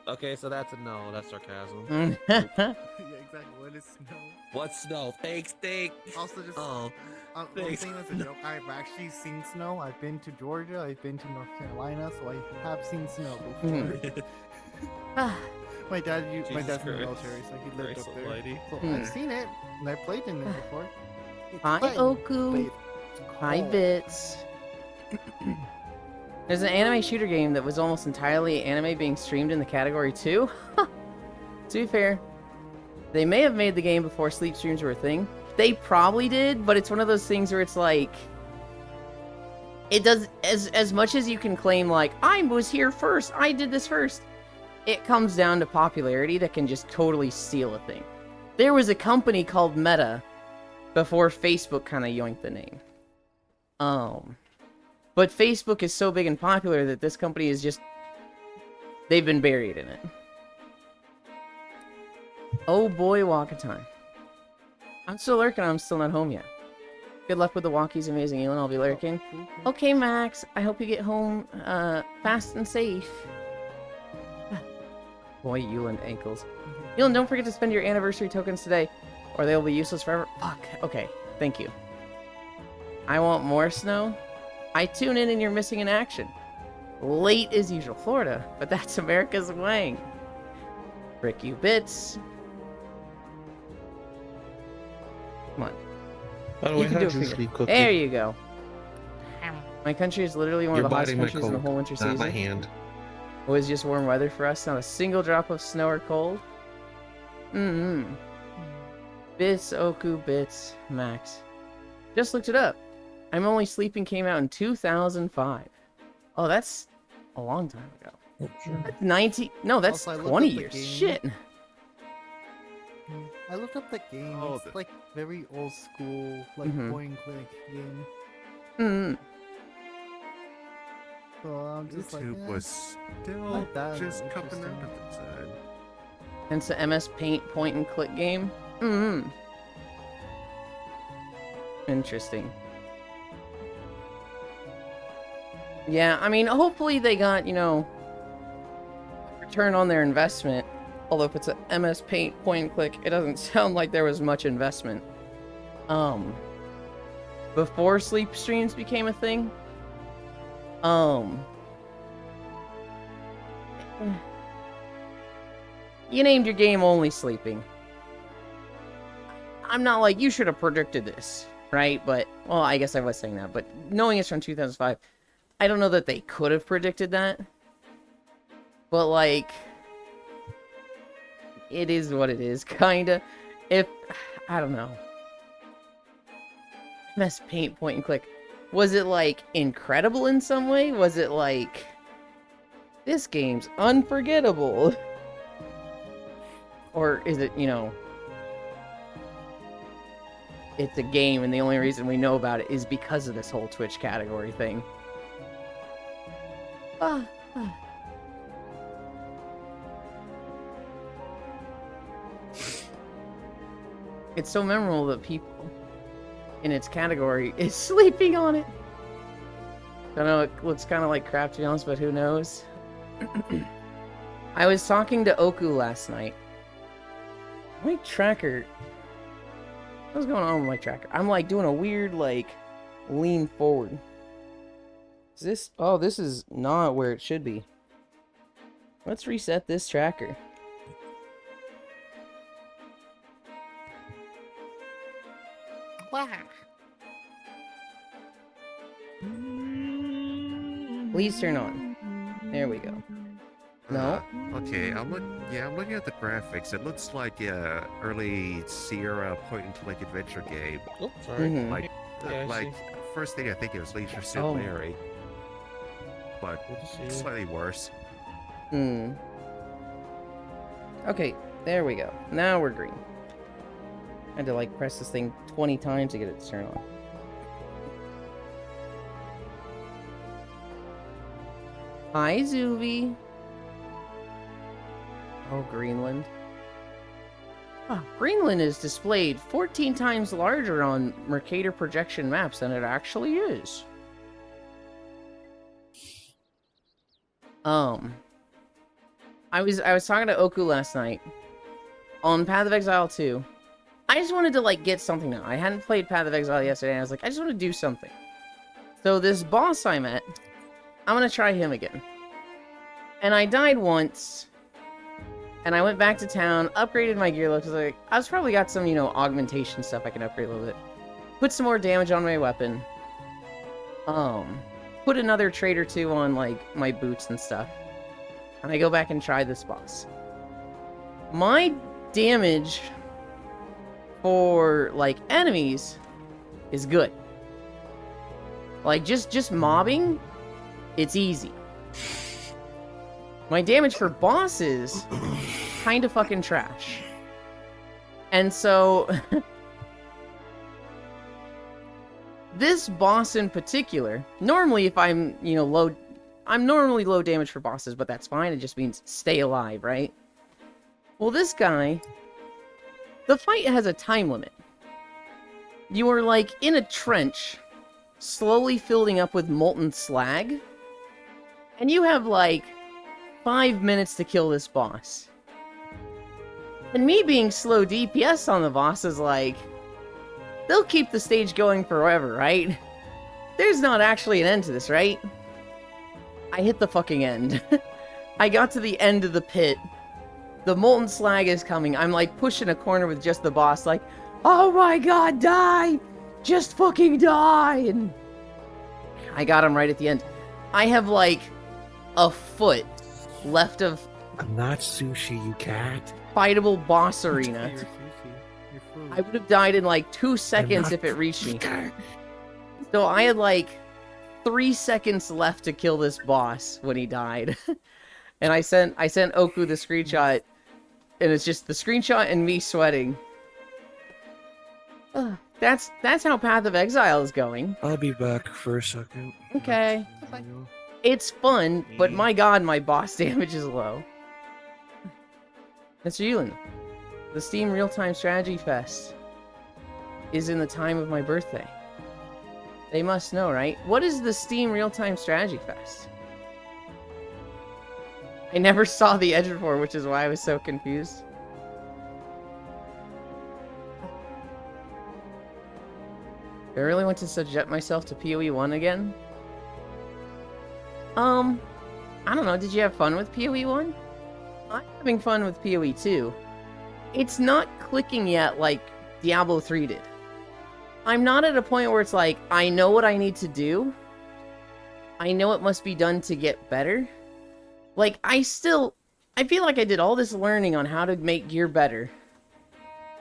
Speaker 5: Okay, so that's a no. That's sarcasm.
Speaker 3: Yeah, exactly. What is snow?
Speaker 5: What's snow? Fake steak.
Speaker 3: Also, just
Speaker 5: Oh,
Speaker 3: I'm
Speaker 5: thanks.
Speaker 3: saying that's a joke. I've actually seen snow. I've been to Georgia. I've been to North Carolina, so I have seen snow before. my dad's in the
Speaker 5: Jesus
Speaker 3: military,
Speaker 5: Christ.
Speaker 3: so he lived
Speaker 5: Christ
Speaker 3: up there.
Speaker 5: almighty.
Speaker 3: So
Speaker 2: Hmm.
Speaker 3: I've seen it, and I played in it before. It's
Speaker 2: Hi,
Speaker 3: fun,
Speaker 2: Oku.
Speaker 3: but it's
Speaker 2: Hi,
Speaker 3: cold.
Speaker 2: Bits. There's an anime shooter game that was almost entirely anime being streamed in the category too. To be fair, they may have made the game before sleep streams were a thing. They probably did, but it's one of those things where it's like, it does as much as you can claim like I was here first, I did this first. It comes down to popularity that can just totally steal a thing. There was a company called Meta before Facebook kind of yoinked the name. But Facebook is so big and popular that this company is just, they've been buried in it. Oh boy, walk time. I'm still lurking, I'm still not home yet. Good luck with the walkies, amazing Elon, I'll be lurking. Okay, Max, I hope you get home fast and safe. Boy, Euland ankles. Euland, don't forget to spend your anniversary tokens today, or they'll be useless forever. Fuck. Okay, thank you. I want more snow. I tune in and you're missing in action. Late as usual, Florida, but that's America's way. Frick you bits. Come on.
Speaker 5: By the
Speaker 2: You
Speaker 5: way,
Speaker 2: can do
Speaker 5: how'd
Speaker 2: it
Speaker 5: you
Speaker 2: for
Speaker 5: sleep, Cookie?
Speaker 2: There you go. My country is literally one
Speaker 5: You're
Speaker 2: of the hottest
Speaker 5: biting my
Speaker 2: countries in the
Speaker 5: coat,
Speaker 2: whole winter
Speaker 5: not
Speaker 2: season.
Speaker 5: my hand.
Speaker 2: It was just warm weather for us, not a single drop of snow or cold. Bits, Oku, Bits, Max. Just looked it up. I'm Only Sleeping came out in 2005. Oh, that's a long time ago. That's 19... No, that's
Speaker 3: Also, I looked
Speaker 2: 20
Speaker 3: up the
Speaker 2: years.
Speaker 3: game.
Speaker 2: Shit.
Speaker 3: I looked up the game.
Speaker 4: Oh,
Speaker 3: It's like very old school, like
Speaker 2: Mhm.
Speaker 3: point click game.
Speaker 2: Mm.
Speaker 3: So I'm just
Speaker 4: YouTube
Speaker 3: like,
Speaker 4: was still
Speaker 3: not that
Speaker 4: just coming
Speaker 3: interesting.
Speaker 4: out at the time.
Speaker 2: Hence the MS Paint point and click game. Interesting. Yeah, I mean, hopefully they got, you know, return on their investment. Although if it's a MS Paint point and click, it doesn't sound like there was much investment. Before sleep streams became a thing. You named your game Only Sleeping. I'm not like, you should have predicted this, right? But, well, I guess I was saying that. But knowing it's from 2005, I don't know that they could have predicted that. But, like, it is what it is, kinda. If, I don't know. MS Paint point and click. Was it, like, incredible in some way? Was it, like, this game's unforgettable? Or is it, you know, it's a game and the only reason we know about it is because of this whole Twitch category thing? It's so memorable that people in its category is sleeping on it. I know it looks kind of like crap to be honest, but who knows? I was talking to Oku last night. My tracker... What's going on with my tracker? I'm like doing a weird like lean forward. Is this... Oh, this is not where it should be. Let's reset this tracker.
Speaker 3: Wow.
Speaker 2: Please turn on. There we go. No.
Speaker 4: Okay, I'm looking at the graphics. It looks like early Sierra point-and-click adventure game.
Speaker 5: Oh, sorry.
Speaker 2: Mhm.
Speaker 4: Like,
Speaker 5: Yeah, I
Speaker 4: like first thing I think it was Leisure Suit
Speaker 2: Oh.
Speaker 4: Larry, but
Speaker 5: Good to see you.
Speaker 4: slightly worse.
Speaker 2: Hmm. Okay, there we go. Now we're green. I had to like press this thing 20 times to get it to turn on. Hi, Zuvi. Oh, Greenland. Oh, Greenland is displayed 14 times larger on Mercator projection maps than it actually is. I was talking to Oku last night on Path of Exile 2. I just wanted to like get something now. I hadn't played Path of Exile yesterday, and I was like, I just want to do something. So this boss I met, I'm gonna try him again. And I died once, and I went back to town, upgraded my gear, because like I was probably got some, you know, augmentation stuff I can upgrade a little bit. Put some more damage on my weapon. Put another trait or two on like my boots and stuff. And I go back and try this boss. My damage for like enemies is good. Like just mobbing, it's easy. My damage for bosses, kind of fucking trash. And so this boss in particular, normally if I'm, you know, I'm normally low damage for bosses, but that's fine. It just means stay alive, right? Well, this guy, the fight has a time limit. You are like in a trench, slowly filling up with molten slag, and you have like 5 minutes to kill this boss. And me being slow DPS on the boss is like, they'll keep the stage going forever, right? There's not actually an end to this, right? I hit the fucking end. I got to the end of the pit. The molten slag is coming. I'm like pushing a corner with just the boss, like, oh my god, die! Just fucking die! And I got him right at the end. I have like a foot left of
Speaker 5: I'm not sushi, you cat.
Speaker 2: fightable boss arena.
Speaker 3: Your sushi. Your food.
Speaker 2: I would have died in like 2 seconds if it reached me. So I had like 3 seconds left to kill this boss when he died. And I sent Oku the screenshot, and it's just the screenshot and me sweating. That's how Path of Exile is going.
Speaker 5: I'll be back for a second.
Speaker 2: Okay. It's fun, but my god, my boss damage is low. Mr. Yulin, the Steam Real-Time Strategy Fest is in the time of my birthday. They must know, right? What is the Steam Real-Time Strategy Fest? I never saw the edge before, which is why I was so confused. Do I really want to subject myself to PoE 1 again? I don't know. Did you have fun with PoE 1? I'm having fun with PoE 2. It's not clicking yet like Diablo 3 did. I'm not at a point where it's like, I know what I need to do. I know it must be done to get better. Like, I feel like I did all this learning on how to make gear better.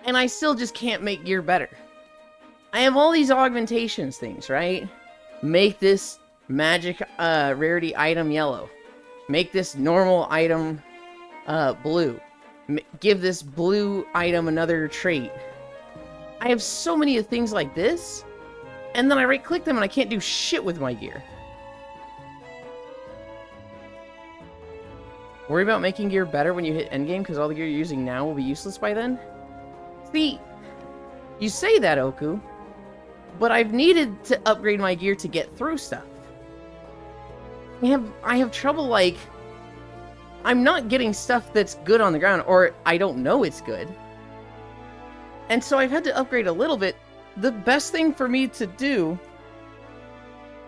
Speaker 2: And I still just can't make gear better. I have all these augmentations things, right? Make this magic rarity item yellow. Make this normal item blue. Give this blue item another trait. I have so many of things like this, and then I right-click them and I can't do shit with my gear. Worry about making gear better when you hit endgame because all the gear you're using now will be useless by then? See, you say that, Oku, but I've needed to upgrade my gear to get through stuff. I have trouble, like, I'm not getting stuff that's good on the ground, or I don't know it's good. And so I've had to upgrade a little bit. The best thing for me to do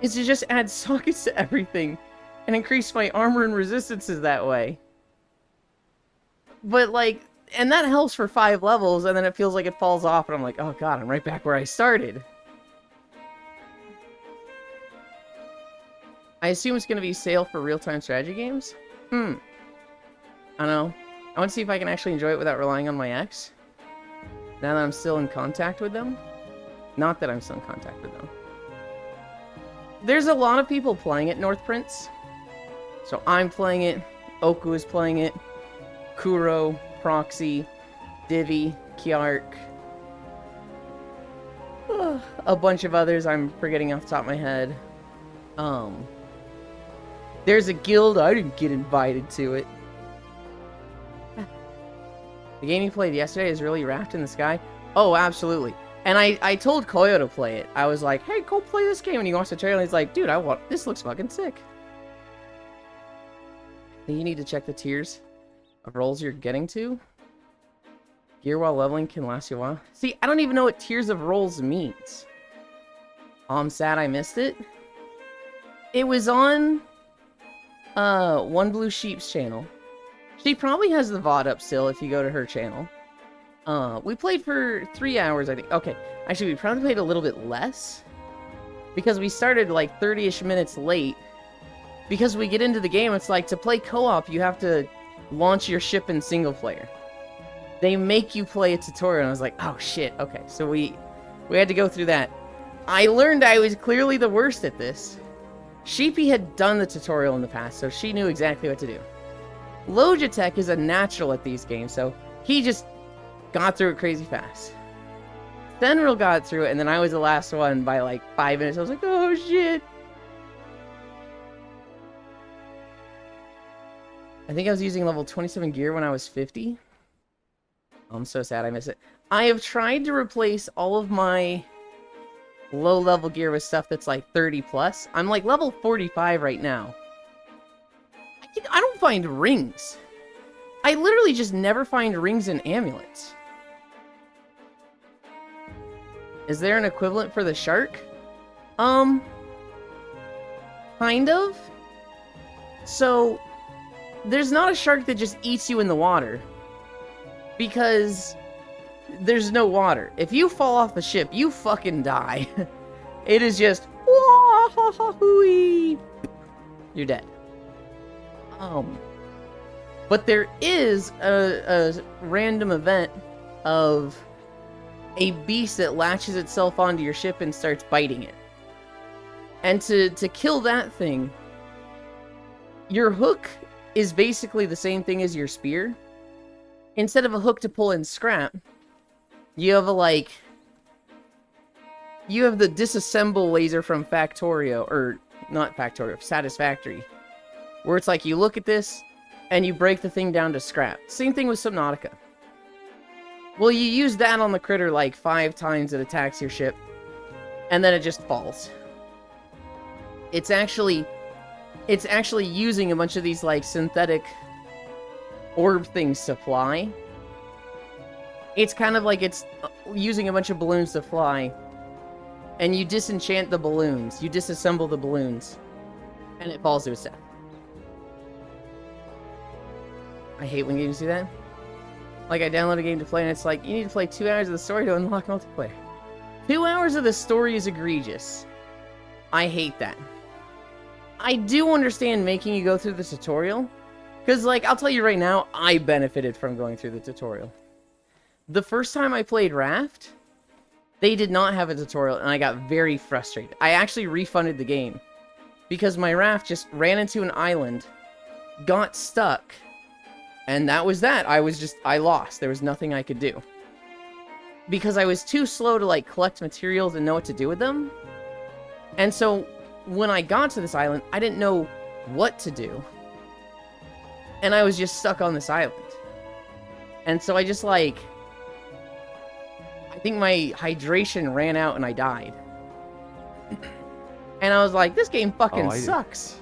Speaker 2: is to just add sockets to everything and increase my armor and resistances that way. But, like, and that helps for 5 levels, and then it feels like it falls off, and I'm like, oh god, I'm right back where I started. I assume it's going to be sale for real-time strategy games? I don't know. I want to see if I can actually enjoy it without relying on my ex. Now that I'm still in contact with them. Not that I'm still in contact with them. There's a lot of people playing it, North Prince. So I'm playing it. Oku is playing it. Kuro, Proxy, Divi, Kiark. A bunch of others I'm forgetting off the top of my head. There's a guild. I didn't get invited to it. The game you played yesterday is really wrapped in the sky? Oh, absolutely. And I told Koyo to play it. I was like, hey, go play this game. And he wants to trailer, and he's like, dude, this looks fucking sick. I think you need to check the tiers of roles you're getting to. Gear while leveling can last you a while. See, I don't even know what tiers of roles means. Oh, I'm sad I missed it. It was on One Blue Sheep's channel. She probably has the VOD up still if you go to her channel. We played for 3 hours, I think. Okay, actually, we probably played a little bit less. Because we started like 30-ish minutes late. Because we get into the game, it's like, to play co-op, you have to launch your ship in single player. They make you play a tutorial, and I was like, oh shit, okay. So we had to go through that. I learned I was clearly the worst at this. Sheepy had done the tutorial in the past, so she knew exactly what to do. Logitech is a natural at these games, so he just got through it crazy fast. Senril got through it, and then I was the last one by like 5 minutes. I was like, oh shit. I think I was using level 27 gear when I was 50. I'm so sad I miss it. I have tried to replace all of my low-level gear with stuff that's like 30 plus. I'm like level 45 right now. I don't find rings. I literally just never find rings and amulets. Is there an equivalent for the shark? Kind of. So, there's not a shark that just eats you in the water. Because there's no water. If you fall off the ship, you fucking die. It is just... You're dead. But there is a random event of a beast that latches itself onto your ship and starts biting it. And to kill that thing, your hook is basically the same thing as your spear. Instead of a hook to pull in scrap, you have you have the disassemble laser from Factorio, or not Factorio, Satisfactory. Where it's like, you look at this, and you break the thing down to scrap. Same thing with Subnautica. Well, you use that on the critter like 5 times it attacks your ship, and then it just falls. it's actually using a bunch of these like synthetic orb things to fly. It's kind of like it's using a bunch of balloons to fly, and you disenchant the balloons, you disassemble the balloons, and it falls to its death. I hate when games do that. Like, I download a game to play, and it's like, you need to play 2 hours of the story to unlock multiplayer. 2 hours of the story is egregious. I hate that. I do understand making you go through the tutorial, because, like, I'll tell you right now, I benefited from going through the tutorial. The first time I played Raft, they did not have a tutorial, and I got very frustrated. I actually refunded the game, because my Raft just ran into an island, got stuck, and that was that. I lost. There was nothing I could do. Because I was too slow to, like, collect materials and know what to do with them. And so, when I got to this island, I didn't know what to do. And I was just stuck on this island. And so I just, like... I think my hydration ran out and I died. And I was like, this game fucking sucks.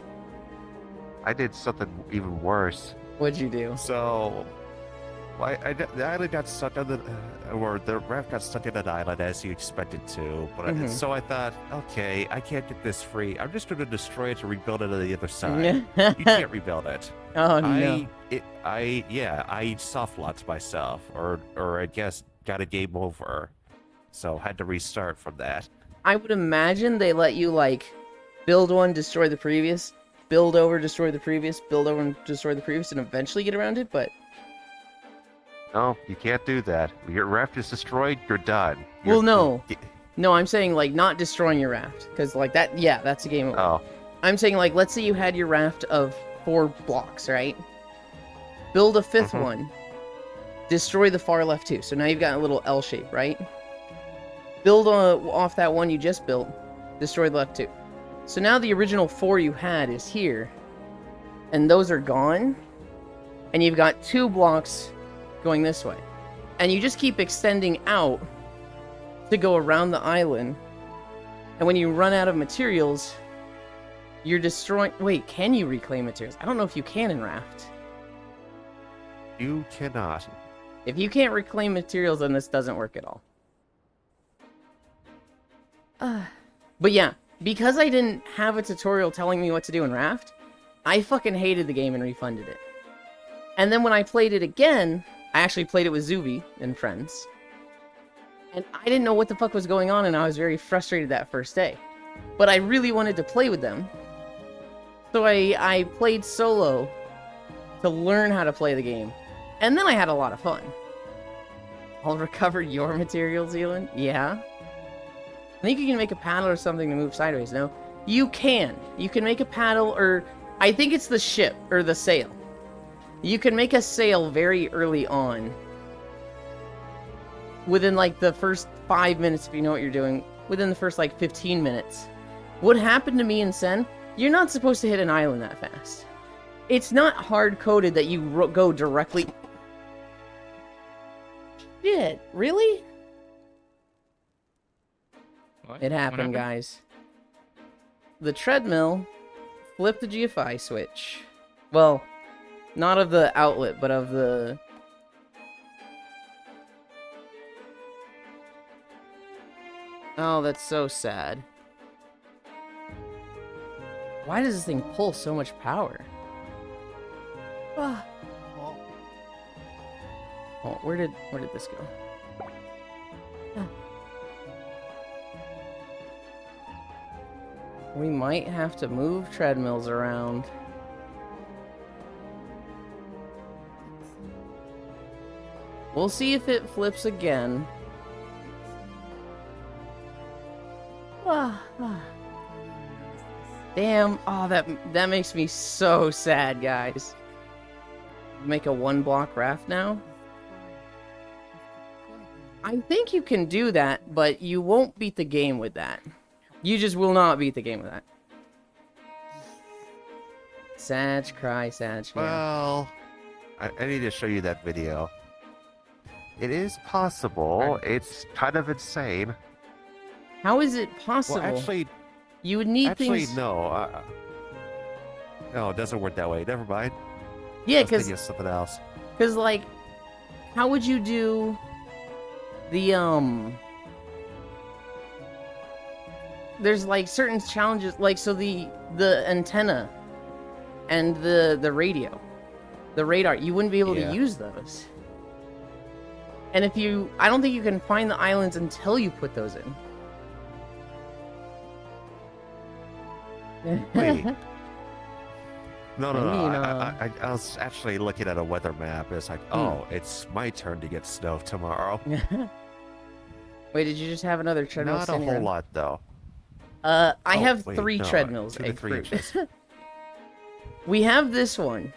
Speaker 4: I did something even worse.
Speaker 2: What'd you do?
Speaker 4: So, the island got stuck on or the raft got stuck in an island as you expected to. But so I thought, okay, I can't get this free. I'm just going to destroy it to rebuild it on the other side. You can't rebuild it.
Speaker 2: Oh no.
Speaker 4: I soft locked myself, or I guess got a game over, so had to restart from that.
Speaker 2: I would imagine they let you like build one, destroy the previous, build over, destroy the previous, build over and destroy the previous, and eventually get around it, but...
Speaker 4: No, you can't do that. Your raft is destroyed, you're done.
Speaker 2: Well, no. No, I'm saying, like, not destroying your raft. Because, like, that, yeah, that's a game over.
Speaker 4: Oh.
Speaker 2: I'm saying, like, let's say you had your raft of 4 blocks, right? Build a 5th one. Destroy the far left 2. So now you've got a little L shape, right? Build off that one you just built. Destroy the left 2. So now the original 4 you had is here. And those are gone. And you've got 2 blocks going this way. And you just keep extending out to go around the island. And when you run out of materials, you're destroying... Wait, can you reclaim materials? I don't know if you can in Raft.
Speaker 4: You cannot.
Speaker 2: If you can't reclaim materials, then this doesn't work at all. But yeah, because I didn't have a tutorial telling me what to do in Raft, I fucking hated the game and refunded it. And then when I played it again, I actually played it with Zuby and friends. And I didn't know what the fuck was going on, and I was very frustrated that first day. But I really wanted to play with them. So I played solo to learn how to play the game. And then I had a lot of fun. I'll recover your materials, Elon? Yeah. I think you can make a paddle or something to move sideways, no? You can. You can make a paddle, or... I think it's the ship, or the sail. You can make a sail very early on. Within, like, the first 5 minutes, if you know what you're doing. Within the first, like, 15 minutes. What happened to me and Sen, you're not supposed to hit an island that fast. It's not hard-coded that you go directly... Shit, really?
Speaker 1: What?
Speaker 2: It
Speaker 1: What
Speaker 2: happened, guys. The treadmill flipped the GFI switch. Well, not of the outlet, but of the... Oh, that's so sad. Why does this thing pull so much power? Ah.
Speaker 3: Well,
Speaker 2: Oh, where did this go? Ah. We might have to move treadmills around. We'll see if it flips again. Ah, ah. Damn. Oh, that makes me so sad, guys. Make a 1-block raft now? I think you can do that, but you won't beat the game with that. You just will not beat the game with that. Sag, cry, Sag. Yeah.
Speaker 4: Well, I need to show you that video. It is possible. It's kind of insane.
Speaker 2: How is it possible?
Speaker 4: Well, actually,
Speaker 2: You would need
Speaker 4: Actually,
Speaker 2: things.
Speaker 4: no. No, it doesn't work that way. Never mind.
Speaker 2: Yeah,
Speaker 4: I was
Speaker 2: because
Speaker 4: thinking of something else.
Speaker 2: like, how would you do the There's like certain challenges, like so the antenna and the radio, the radar. You wouldn't be able
Speaker 4: Yeah.
Speaker 2: to use those. And I don't think you can find the islands until you put those in.
Speaker 4: Wait. No.
Speaker 2: mean,
Speaker 4: I was actually looking at a weather map. It's like, oh, it's my turn to get snow tomorrow.
Speaker 2: Wait, did you just have another treadmill?
Speaker 4: Not a
Speaker 2: standing
Speaker 4: whole
Speaker 2: around?
Speaker 4: lot, though.
Speaker 2: I
Speaker 4: Oh,
Speaker 2: have
Speaker 4: wait,
Speaker 2: 3
Speaker 4: no,
Speaker 2: treadmills.
Speaker 4: 2 to 3
Speaker 2: Egg fruit.
Speaker 4: inches.
Speaker 2: We have this one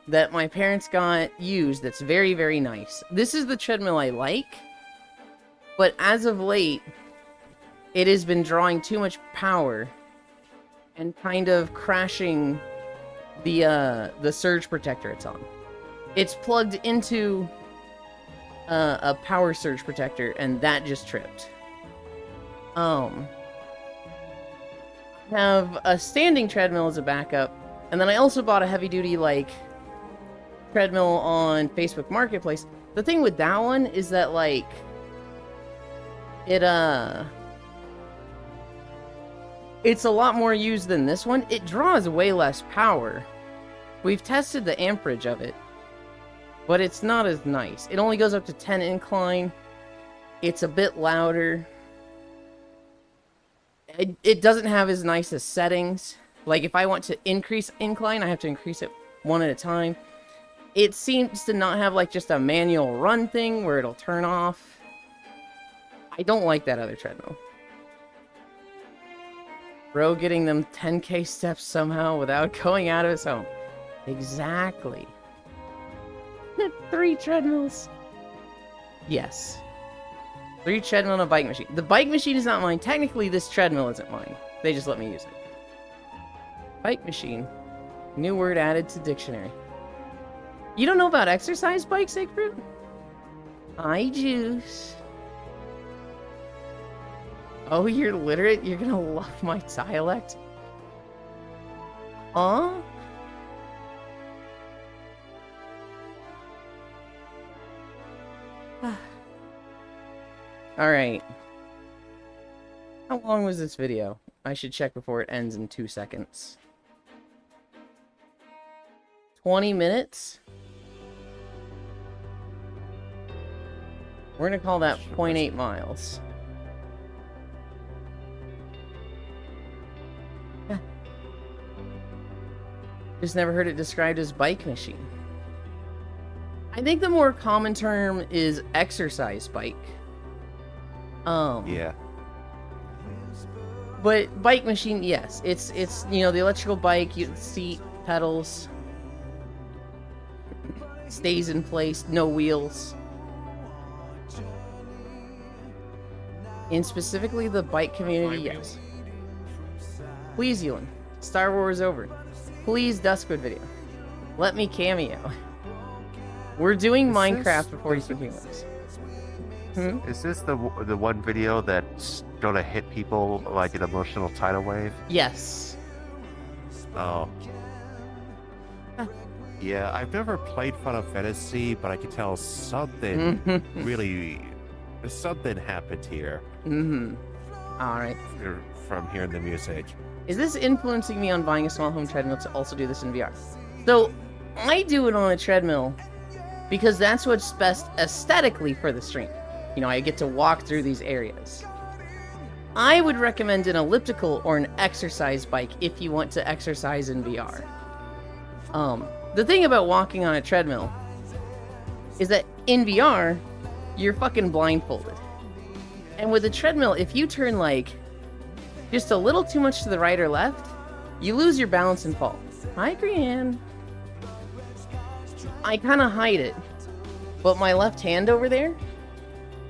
Speaker 2: that my parents got used that's very, very nice. This is the treadmill I like, but as of late, it has been drawing too much power and kind of crashing the surge protector it's on. It's plugged into a power surge protector, and that just tripped. Have a standing treadmill as a backup, and then I also bought a heavy-duty like treadmill on Facebook Marketplace. The thing with that one is that like it's a lot more used than this one. It draws way less power. We've tested the amperage of it, but it's not as nice. It only goes up to 10 incline. It's a bit louder. It doesn't have as nice as settings. Like if I want to increase incline, I have to increase it one at a time. It seems to not have like just a manual run thing where it'll turn off. I don't like that other treadmill. Bro getting them 10k steps somehow without going out of his home. Exactly. 3 treadmills. Yes. 3 treadmill and a bike machine. The bike machine is not mine. Technically, this treadmill isn't mine. They just let me use it. Bike machine. New word added to dictionary. You don't know about exercise bikes, Eggfruit? I juice. Oh, you're literate? You're gonna love my dialect? Huh? Alright. How long was this video? I should check before it ends in 2 seconds. 20 minutes? We're gonna call that 0.8 miles. Just never heard it described as bike machine. I think the more common term is exercise bike.
Speaker 4: Yeah.
Speaker 2: But bike machine, yes. It's you know, the electrical bike, seat, pedals, stays in place, no wheels. In specifically the bike community, yes. Please, Ewan. Star Wars over. Please, Duskwood video. Let me cameo. We're doing Minecraft before you speak English.
Speaker 4: Is this the one video that's gonna hit people like an emotional tidal wave?
Speaker 2: Yes.
Speaker 4: Oh. Yeah, I've never played Final Fantasy, but I can tell something something happened here
Speaker 2: Alright.
Speaker 4: from hearing the music.
Speaker 2: Is this influencing me on buying a small home treadmill to also do this in VR? So, I do it on a treadmill because that's what's best aesthetically for the stream. You know, I get to walk through these areas. I would recommend an elliptical or an exercise bike if you want to exercise in VR. The thing about walking on a treadmill is that in VR, you're fucking blindfolded. And with a treadmill, if you turn like just a little too much to the right or left, you lose your balance and fall. Hi, Grianne. I kind of hide it, but my left hand over there,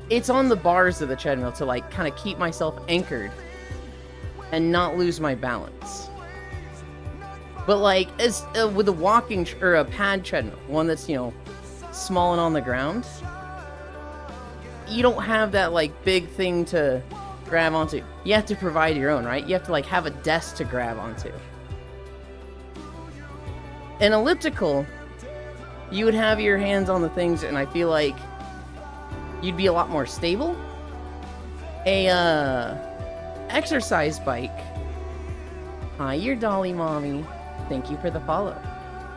Speaker 2: it's on the bars of the treadmill to like kind of keep myself anchored and not lose my balance. But like as with a walking or a pad treadmill, one that's, you know, small and on the ground, you don't have that like big thing to grab onto. You have to provide your own, right? You have to like have a desk to grab onto. An elliptical, you would have your hands on the things, and I feel like you'd be a lot more stable. A exercise bike. Hi, you're Dolly Mommy. Thank you for the follow.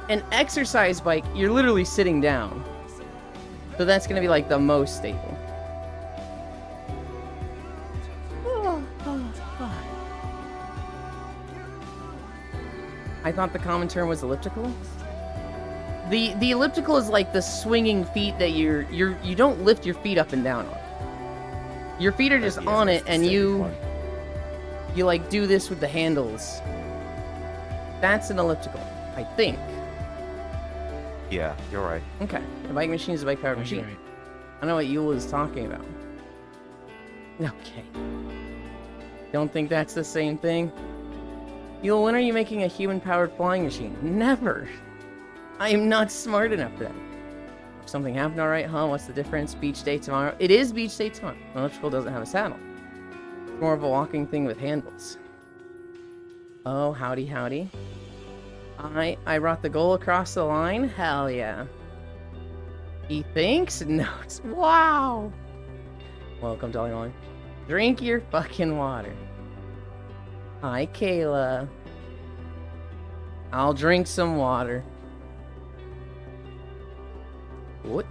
Speaker 2: An exercise bike, you're literally sitting down. So that's gonna be like the most stable. I thought the common term was elliptical. The elliptical is like the swinging feet that you don't lift your feet up and down on. Your feet are just on it, and you like do this with the handles. That's an elliptical, I think.
Speaker 4: Yeah, you're right.
Speaker 2: Okay, the bike machine is a bike-powered
Speaker 1: You're
Speaker 2: machine.
Speaker 1: right.
Speaker 2: I know what Yule is talking about. Okay. Don't think that's the same thing? Yule, when are you making a human-powered flying machine? Never! I am not smart enough for that. If something happened alright, huh? What's the difference? Beach day tomorrow? It is beach day tomorrow. Electrical doesn't have a saddle. It's more of a walking thing with handles. Oh, howdy, howdy. I brought the goal across the line? Hell yeah. He thinks? No, it's... Wow! Welcome, Dolly Molly. Drink your fucking water. Hi, Kayla. I'll drink some water. What?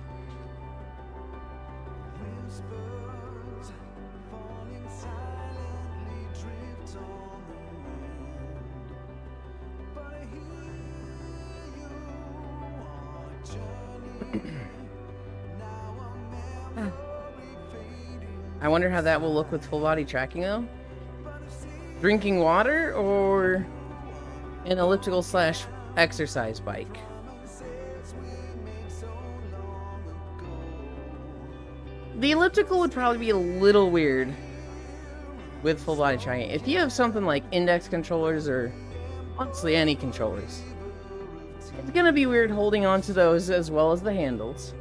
Speaker 2: I wonder how that will look with full body tracking though. Drinking water or an elliptical slash exercise bike? The elliptical would probably be a little weird with full body tracking. If you have something like index controllers or honestly any controllers, it's gonna be weird holding on to those as well as the handles.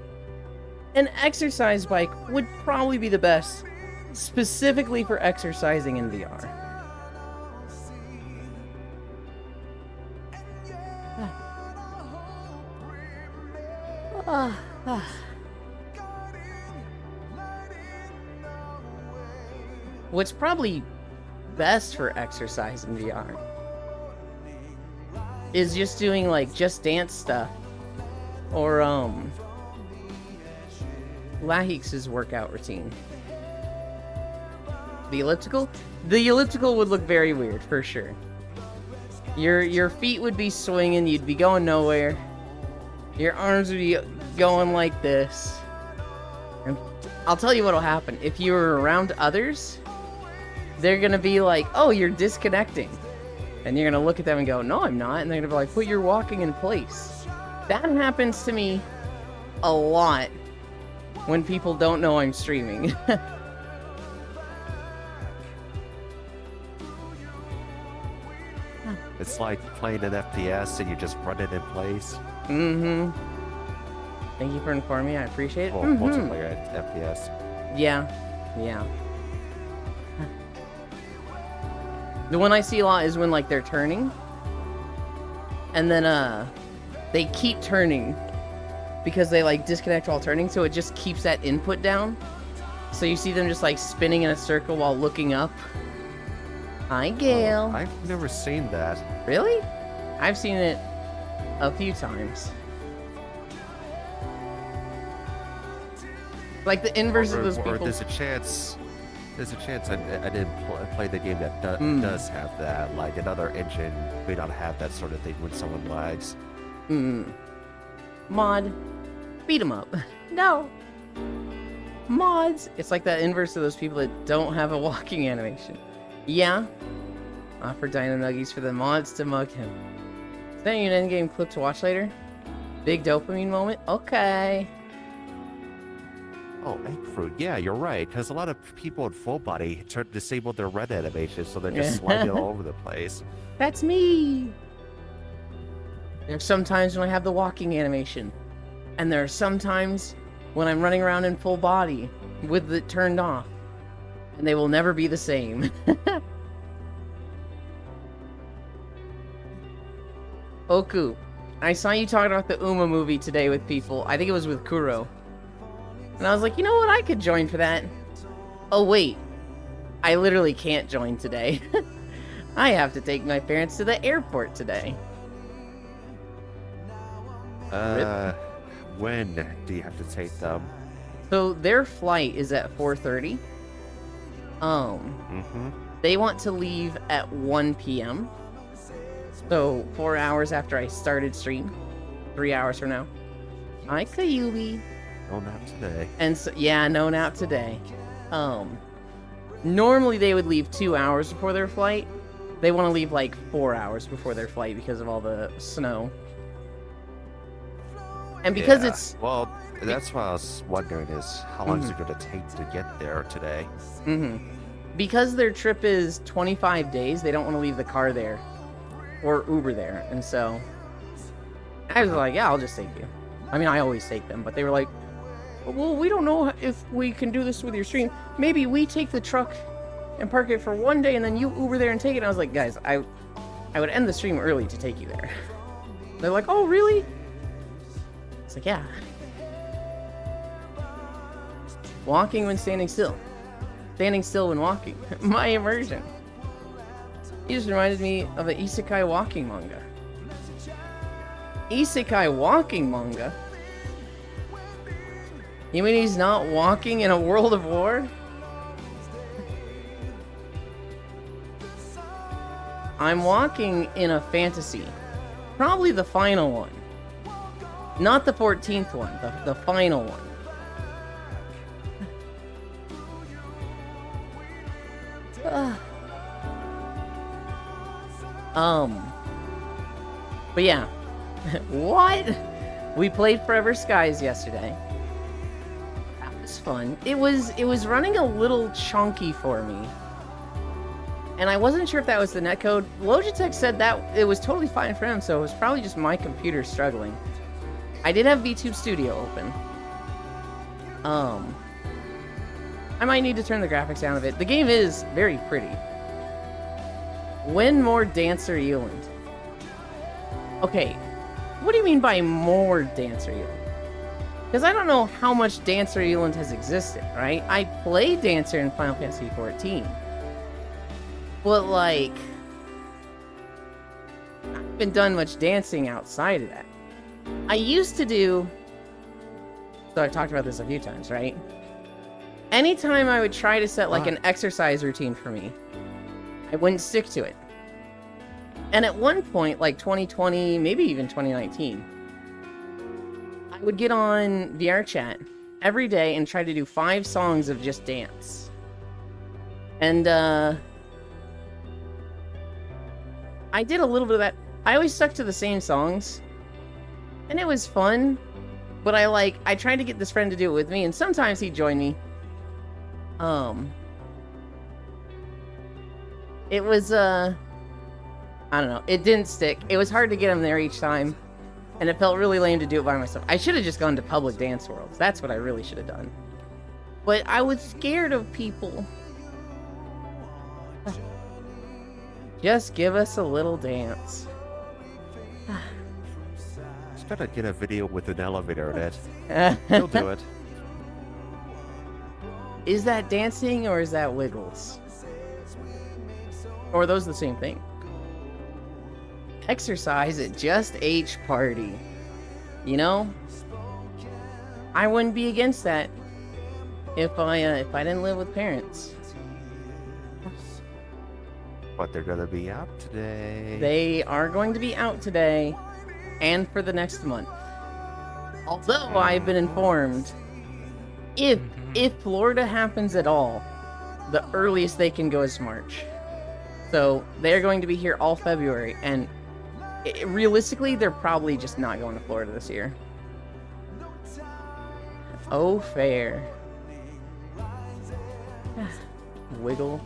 Speaker 2: An exercise bike would probably be the best, specifically for exercising in VR. What's probably best for exercise in VR is just doing like Just Dance stuff or Lahix's workout routine. The elliptical would look very weird for sure. Your feet would be swinging, you'd be going nowhere. Your arms would be going like this. And I'll tell you what'll happen. If you're around others, they're gonna be like, oh, you're disconnecting. And you're gonna look at them and go, no, I'm not. And they're gonna be like, but you're walking in place. That happens to me a lot when people don't know I'm streaming.
Speaker 4: It's like playing an FPS and you just run it in place.
Speaker 2: Mm-hmm. Thank you for informing me. I appreciate it.
Speaker 4: Well, multiplayer FPS.
Speaker 2: Yeah. Yeah. The one I see a lot is when, like, they're turning. And then, they keep turning. Because they, like, disconnect while turning, so it just keeps that input down. So you see them just, like, spinning in a circle while looking up. Hi, Gail.
Speaker 4: Oh, I've never seen that.
Speaker 2: Really? I've seen it a few times. Like the inverse of those people.
Speaker 4: Or there's a chance I didn't play the game that does have that. Like another engine may not have that sort of thing when someone lags.
Speaker 2: Mod. Beat 'em up. No. Mods. It's like that inverse of those people that don't have a walking animation. Yeah. Offer Dino Nuggies for the mods to mug him. Sending you an endgame clip to watch later. Big dopamine moment. Okay.
Speaker 4: Oh, egg fruit. Yeah, you're right. Because a lot of people in full body disabled their red animation, so they're just sliding all over the place.
Speaker 2: That's me. There's sometimes when I have the walking animation, and there are sometimes when I'm running around in full body with it turned off. And they will never be the same. Oku, I saw you talking about the Uma movie today with people. I think it was with Kuro. And I was like, you know what? I could join for that. Oh, wait. I literally can't join today. I have to take my parents to the airport today.
Speaker 4: When do you have to take them?
Speaker 2: So their flight is at 4:30. They want to leave at 1 p.m. So 4 hours after I started stream. 3 hours from now. Hi, Kayubi.
Speaker 4: No nap today.
Speaker 2: And so, yeah, no nap today. Normally they would leave 2 hours before their flight. They want to leave like 4 hours before their flight because of all the snow. And because
Speaker 4: Yeah,
Speaker 2: it's...
Speaker 4: well, that's what I was wondering is how long is it going to take to get there today?
Speaker 2: Because their trip is 25 days, they don't want to leave the car there. Or Uber there. And so... I was like, yeah, I'll just take you. I mean, I always take them. But they were like, well, we don't know if we can do this with your stream. Maybe we take the truck and park it for one day and then you Uber there and take it. And I was like, guys, I would end the stream early to take you there. They're like, oh, really? It's like, yeah. Walking when standing still. Standing still when walking. My immersion. He just reminded me of an isekai walking manga. Isekai walking manga? You mean he's not walking in a world of war? I'm walking in a fantasy. Probably the final one. Not the 14th one, the final one. But yeah. What? We played Forever Skies yesterday. That was fun. It was running a little chunky for me. And I wasn't sure if that was the netcode. Logitech said that it was totally fine for him, so it was probably just my computer struggling. I did have VTube Studio open. I might need to turn the graphics down a bit. The game is very pretty. When more Dancer Eland? Okay, what do you mean by more Dancer Eland? Because I don't know how much Dancer Eland has existed, right? I played Dancer in Final Fantasy XIV. But, like, I haven't been done much dancing outside of that. I used to do... So I've talked about this a few times, right? Anytime I would try to set, like, an exercise routine for me, I wouldn't stick to it. And at one point, like 2020, maybe even 2019, I would get on VR chat every day and try to do 5 songs of just dance. And, I did a little bit of that. I always stuck to the same songs. And it was fun. But I tried to get this friend to do it with me, and sometimes he'd join me. It was, I don't know. It didn't stick. It was hard to get him there each time. And it felt really lame to do it by myself. I should have just gone to public dance worlds. That's what I really should have done. But I was scared of people. Just give us a little dance.
Speaker 4: Just gotta get a video with an elevator in it. He'll do it.
Speaker 2: Is that dancing or is that wiggles? Or are those the same thing? Exercise at Just H Party. You know? I wouldn't be against that if I didn't live with parents.
Speaker 4: But they're gonna be out today.
Speaker 2: They are going to be out today and for the next month. Although I've been informed, if Florida happens at all, the earliest they can go is March. So they're going to be here all February, and realistically, they're probably just not going to Florida this year. Oh, fair. Wiggle.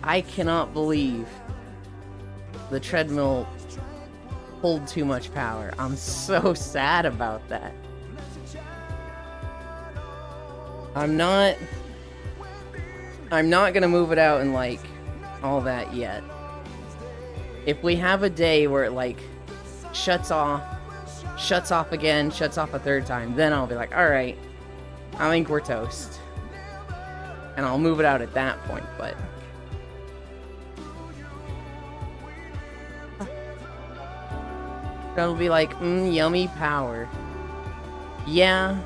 Speaker 2: I cannot believe the treadmill pulled too much power. I'm so sad about that. I'm not gonna move it out and like all that yet. If we have a day where it like shuts off again, shuts off a third time, then I'll be like, all right, I think we're toast. And I'll move it out at that point, but that'll be like, yummy power. Yeah.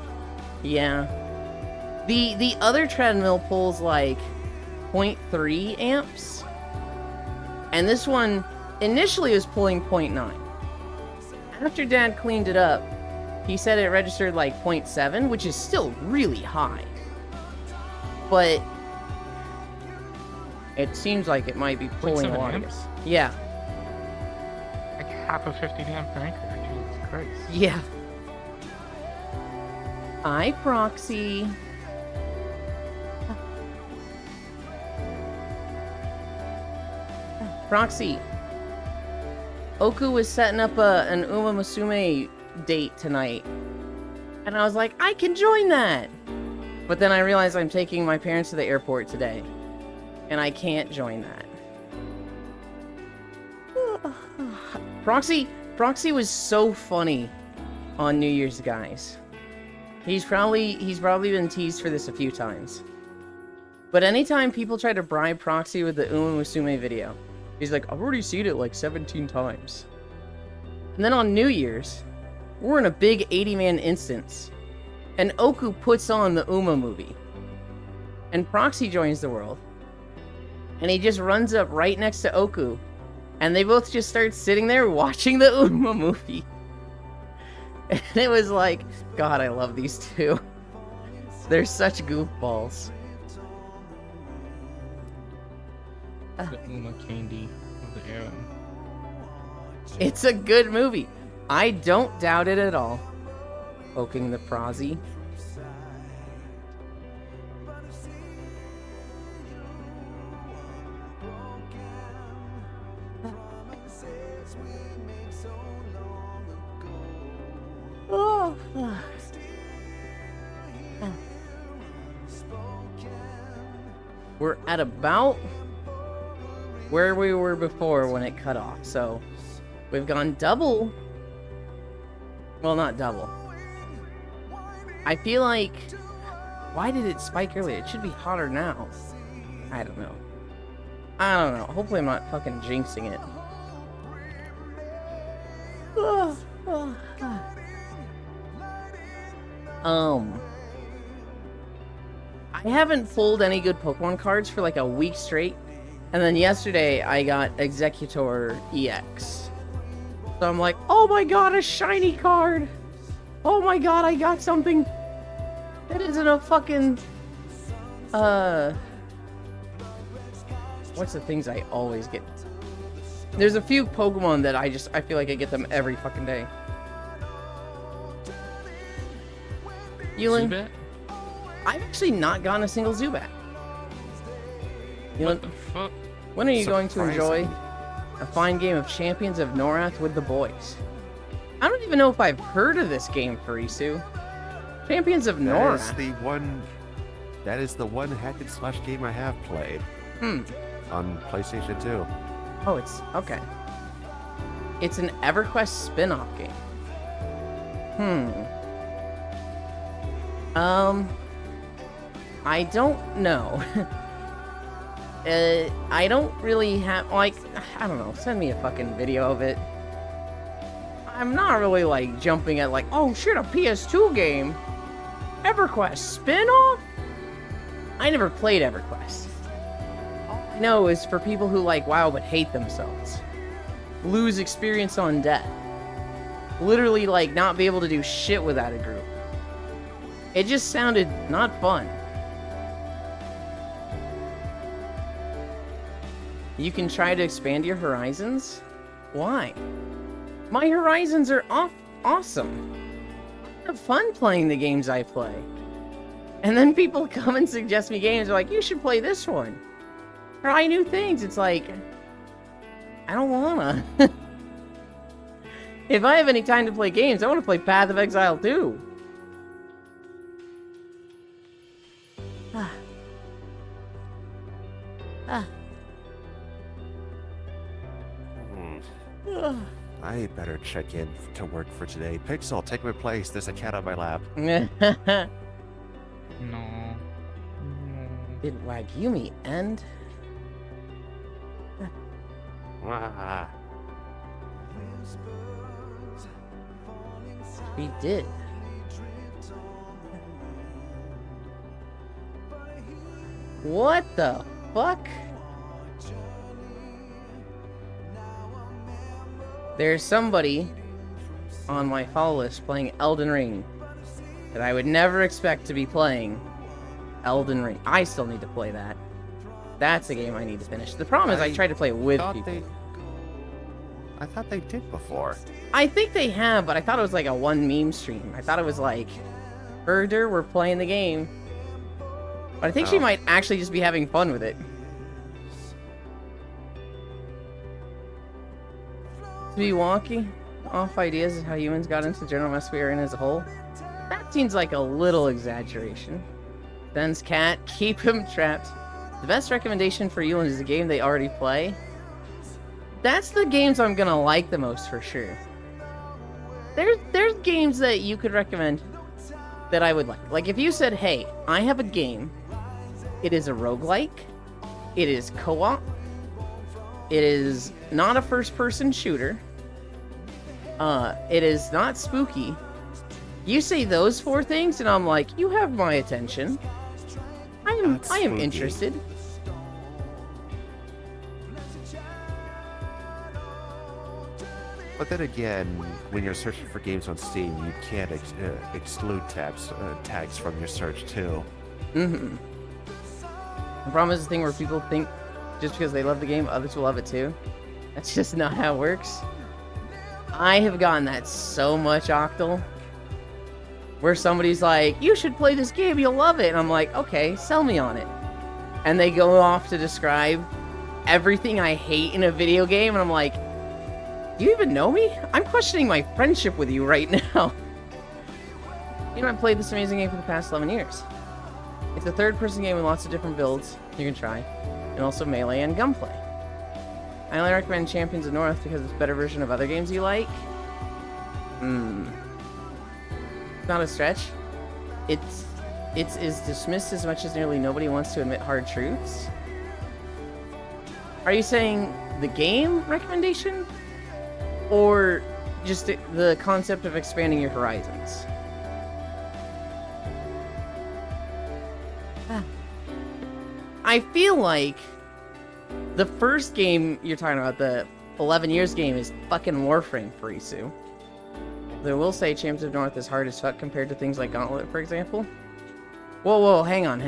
Speaker 2: The other treadmill pulls like 0.3 amps. And this one initially was pulling 0.9. After Dad cleaned it up, he said it registered like 0.7, which is still really high. But it seems like it might be pulling a
Speaker 6: 0.7
Speaker 2: lot.
Speaker 6: amps?
Speaker 2: Yeah.
Speaker 6: Like half a 50 amp anchor. Jesus Christ.
Speaker 2: Yeah. Hi, Proxy. Proxy. Oku was setting up an Uma Musume date tonight. And I was like, I can join that! But then I realized I'm taking my parents to the airport today. And I can't join that. Proxy was so funny on New Year's, guys. He's probably been teased for this a few times. But anytime people try to bribe Proxy with the Uma Musume video, he's like, I've already seen it like 17 times. And then on New Year's, we're in a big 80-man instance. And Oku puts on the Uma movie. And Proxy joins the world. And he just runs up right next to Oku. And they both just start sitting there watching the Uma movie. And it was like, God, I love these two. They're such goofballs.
Speaker 1: The Uma candy of the era.
Speaker 2: It's a good movie. I don't doubt it at all. Poking the prosy. Oh. We're at about where we were before when it cut off, so we've gone double. Well, not double. I feel like, why did it spike earlier? It should be hotter now. I don't know. Hopefully I'm not fucking jinxing it. I haven't pulled any good Pokemon cards for like a week straight. And then yesterday I got Executor EX. So I'm like, oh my god, a shiny card! Oh my god, I got something that isn't a fucking... What's the things I always get? There's a few Pokemon that I feel like I get them every fucking day. Yulin,
Speaker 1: Zubat?
Speaker 2: I've actually not gotten a single Zubat.
Speaker 1: What the fuck?
Speaker 2: When are you going to enjoy
Speaker 4: Surprising.
Speaker 2: a fine game of Champions of Norath with the boys? I don't even know if I've heard of this game, Farisu. Champions of Norath.
Speaker 4: That is the one hack and slash game I have played. On PlayStation 2.
Speaker 2: Oh, it's okay. It's an EverQuest spin-off game. I don't know. I don't really have, like, I don't know, send me a fucking video of it. I'm not really, like, jumping at, like, oh shit, a PS2 game? EverQuest spin-off? I never played EverQuest. All I know is for people who like WoW but hate themselves. Lose experience on death. Literally, like, not be able to do shit without a group. It just sounded not fun. You can try to expand your horizons? Why? My horizons are awesome. I have fun playing the games I play. And then people come and suggest me games, they're like, you should play this one. Try new things. It's like, I don't wanna. If I have any time to play games, I want to play Path of Exile 2. Ah. Ah.
Speaker 4: Hmm. I better check in to work for today. Pixel, take my place. There's a cat on my lap.
Speaker 1: No.
Speaker 2: Did Wagumi end?
Speaker 4: Ah.
Speaker 2: He did. What the fuck? There's somebody on my follow list playing Elden Ring that I would never expect to be playing Elden Ring. I still need to play that. That's a game I need to finish. The problem is I tried to play it with people.
Speaker 4: I thought they did before.
Speaker 2: I think they have, but I thought it was like a one meme stream. I thought it was like, Herder, we're playing the game. But I think she might actually just be having fun with it. To be walking off ideas of how humans got into the general mess we are in as a whole, that seems like a little exaggeration. Ben's cat, keep him trapped. The best recommendation for you is a game they already play. That's the games I'm gonna like the most for sure. There's games that you could recommend that I would like. Like if you said, hey, I have a game. It is a roguelike. It is co-op. It is not a first-person shooter. It is not spooky. You say those 4 things, and I'm like, you have my attention. I am
Speaker 4: spooky.
Speaker 2: interested.
Speaker 4: But then again, when you're searching for games on Steam, you can't exclude tags from your search too.
Speaker 2: Mm-hmm. The problem is the thing where people think just because they love the game, others will love it too. That's just not how it works. I have gotten that so much, Octal. Where somebody's like, you should play this game, you'll love it. And I'm like, okay, sell me on it. And they go off to describe everything I hate in a video game, and I'm like, do you even know me? I'm questioning my friendship with you right now. You know, I've played this amazing game for the past 11 years. It's a third-person game with lots of different builds you can try, and also melee and gunplay. I only recommend Champions of North because it's a better version of other games you like. It's not a stretch. It's is dismissed as much as nearly nobody wants to admit hard truths. Are you saying the game recommendation? Or just the concept of expanding your horizons? I feel like the first game you're talking about, the 11 years game, is fucking Warframe for Isu. Though I will say Champions of North is hard as fuck compared to things like Gauntlet, for example. Whoa, hang on.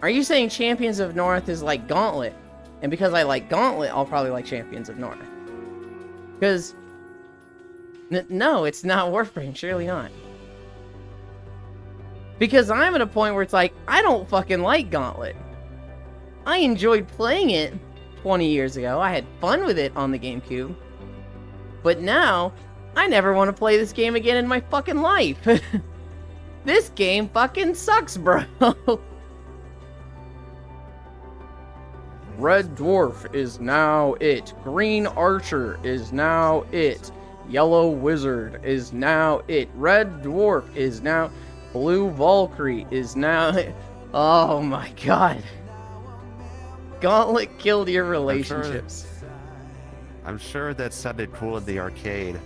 Speaker 2: Are you saying Champions of North is like Gauntlet? And because I like Gauntlet, I'll probably like Champions of North. Because, no, it's not Warframe, surely not. Because I'm at a point where it's like, I don't fucking like Gauntlet. I enjoyed playing it 20 years ago. I had fun with it on the GameCube. But now, I never want to play this game again in my fucking life. This game fucking sucks, bro. Red Dwarf is now it. Green Archer is now it. Yellow Wizard is now it. Red Dwarf is now... Blue Valkyrie is now... Oh my god. Gauntlet killed your relationships.
Speaker 4: I'm sure that sounded cool in the arcade.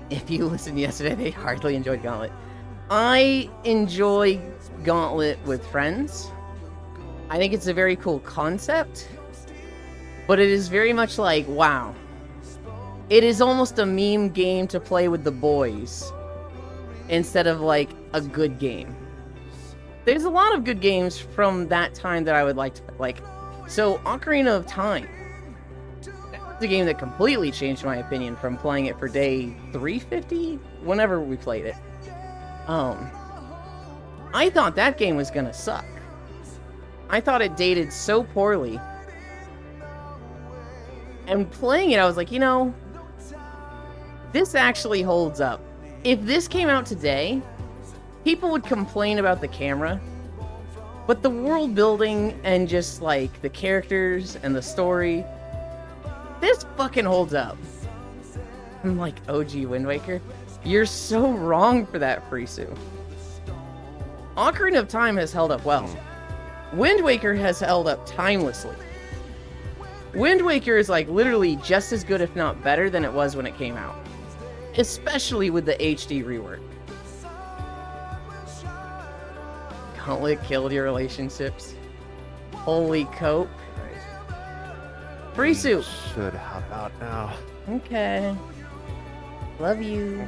Speaker 2: If you listened yesterday, they hardly enjoyed Gauntlet. I enjoy Gauntlet with friends. I think it's a very cool concept. But it is very much like, wow. It is almost a meme game to play with the boys. Instead of, like, a good game. There's a lot of good games from that time that I would like to, like... So, Ocarina of Time. That's a game that completely changed my opinion from playing it for day 350? Whenever we played it. I thought that game was gonna suck. I thought it dated so poorly. And playing it, I was like, you know... This actually holds up. If this came out today, people would complain about the camera, but the world building and just like the characters and the story, this fucking holds up. I'm like, OG Wind Waker, you're so wrong for that, Frisu. Ocarina of Time has held up well. Wind Waker has held up timelessly. Wind Waker is like literally just as good, if not better, than it was when it came out. Especially with the HD rework. Gauntlet killed your relationships. Holy cope. Frisu.
Speaker 4: Should hop out now.
Speaker 2: Okay. Love you.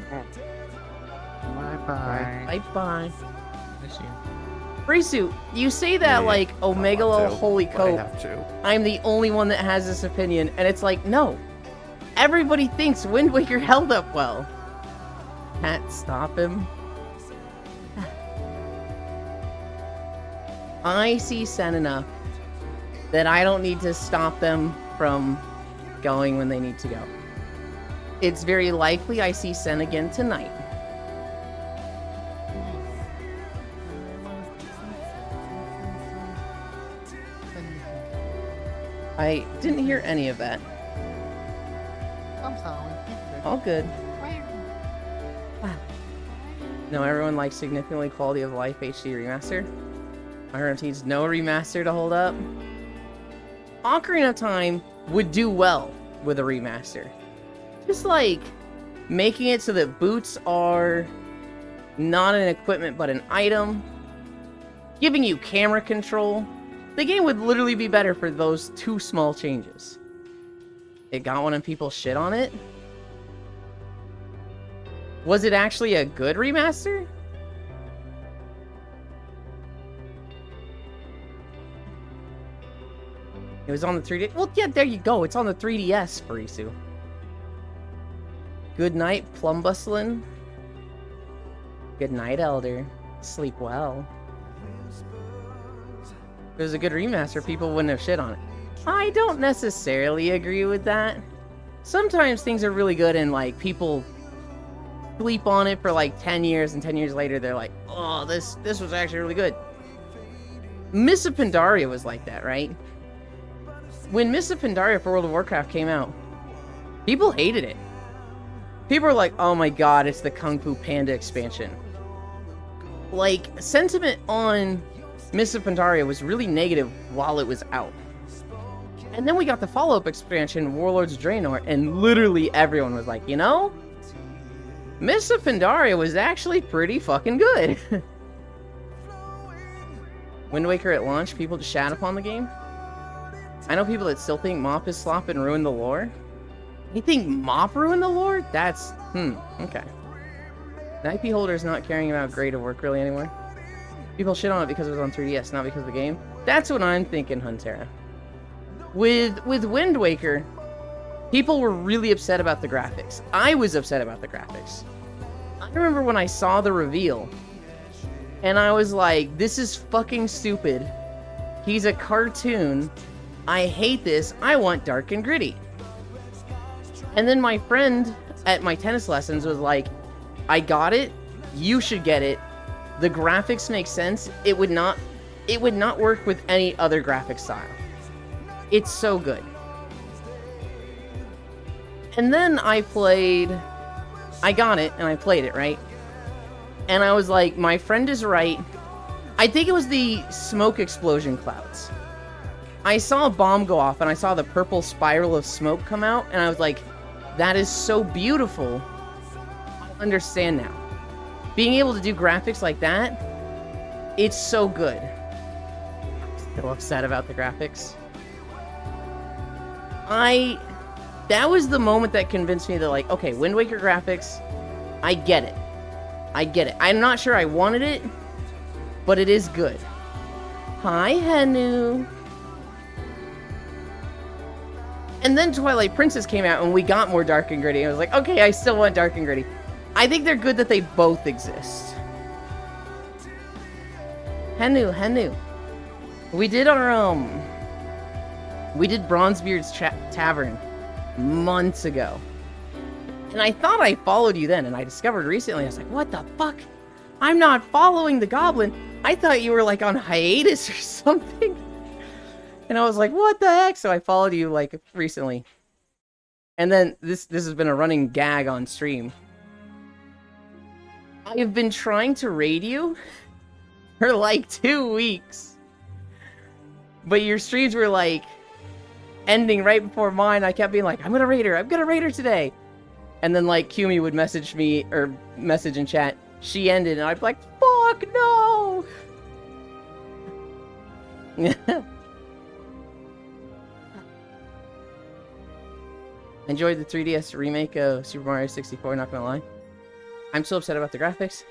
Speaker 6: Bye-bye.
Speaker 2: Bye-bye.
Speaker 6: Miss you.
Speaker 2: Frisu, you say that like Omegalo Holy
Speaker 4: I
Speaker 2: Cope.
Speaker 4: have to.
Speaker 2: I'm the only one that has this opinion, and it's like, no. Everybody thinks Wind Waker held up well. Can't stop him. I see Sen enough that I don't need to stop them from going when they need to go. It's very likely I see Sen again tonight. I didn't hear any of that.
Speaker 3: I'm sorry.
Speaker 2: All good. No, everyone likes significantly quality of life HD remaster. Ocarina needs no remaster to hold up. Ocarina of Time would do well with a remaster. Just like making it so that boots are not an equipment but an item. Giving you camera control. The game would literally be better for those two small changes. It got one and people shit on it. Was it actually a good remaster? It was on the 3D. Well, yeah, there you go. It's on the 3DS, Frisu. Good night, Plumbustlin. Good night, Elder. Sleep well. If it was a good remaster, people wouldn't have shit on it. I don't necessarily agree with that. Sometimes things are really good and like people sleep on it for like 10 years and 10 years later they're like, oh, this was actually really good. Mists of Pandaria was like that, right? When Mists of Pandaria for World of Warcraft came out, people hated it. People were like, oh my god, it's the Kung Fu Panda expansion. Like, sentiment on Mists of Pandaria was really negative while it was out. And then we got the follow-up expansion, Warlords of Draenor, and literally everyone was like, you know, Mists of Pandaria was actually pretty fucking good. Wind Waker at launch, people just shat upon the game. I know people that still think Mop is slop and ruined the lore. You think Mop ruined the lore? That's, okay. The IP holder is not caring about grade of work really anymore. People shit on it because it was on 3DS, not because of the game. That's what I'm thinking, Huntera. With Wind Waker, people were really upset about the graphics. I was upset about the graphics. I remember when I saw the reveal, and I was like, this is fucking stupid. He's a cartoon. I hate this. I want dark and gritty. And then my friend at my tennis lessons was like, I got it. You should get it. The graphics make sense. It would not work with any other graphic style. It's so good. And then I got it and I played it, right? And I was like, my friend is right. I think it was the smoke explosion clouds. I saw a bomb go off and I saw the purple spiral of smoke come out and I was like, that is so beautiful. I understand now. Being able to do graphics like that, it's so good. I'm still upset about the graphics. That was the moment that convinced me that, like, okay, Wind Waker graphics, I get it. I get it. I'm not sure I wanted it, but it is good. Hi, Henu. And then Twilight Princess came out and we got more dark and gritty. I was like, okay, I still want dark and gritty. I think they're good that they both exist. Henu. We did we did Bronzebeard's Tavern months ago. And I thought I followed you then, and I discovered recently, I was like, what the fuck? I'm not following the goblin. I thought you were like on hiatus or something. And I was like, what the heck? So I followed you like recently. And then this has been a running gag on stream. I have been trying to raid you for like 2 weeks. But your streams were like ending right before mine. I kept being like, I'm gonna raid her today. And then like Kumi would message me or message in chat, she ended, and I'd be like, fuck no. Enjoyed the 3DS remake of Super Mario 64, not gonna lie. I'm so upset about the graphics.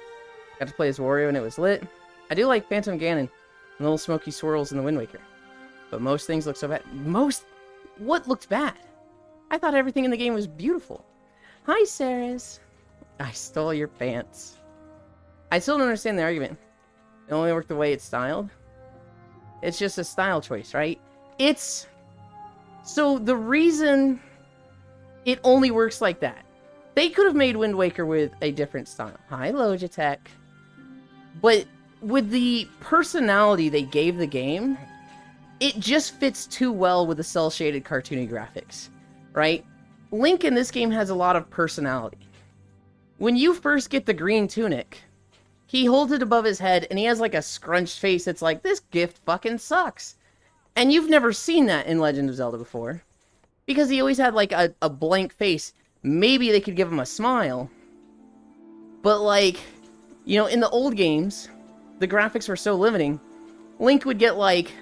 Speaker 2: Got to play as Wario and it was lit. I do like Phantom Ganon and Little Smoky Swirls in the Wind Waker. But most things look so bad. What looked bad? I thought everything in the game was beautiful. Hi, Saras. I stole your pants. I still don't understand the argument. It only worked the way it's styled. It's just a style choice, right? So the reason it only works like that, they could have made Wind Waker with a different style. Hi, Logitech. But with the personality they gave the game, it just fits too well with the cel-shaded cartoony graphics, right? Link in this game has a lot of personality. When you first get the green tunic, he holds it above his head and he has like a scrunched face that's like, this gift fucking sucks. And you've never seen that in Legend of Zelda before. Because he always had like a blank face. Maybe they could give him a smile. But like, you know, in the old games, the graphics were so limiting. Link would get like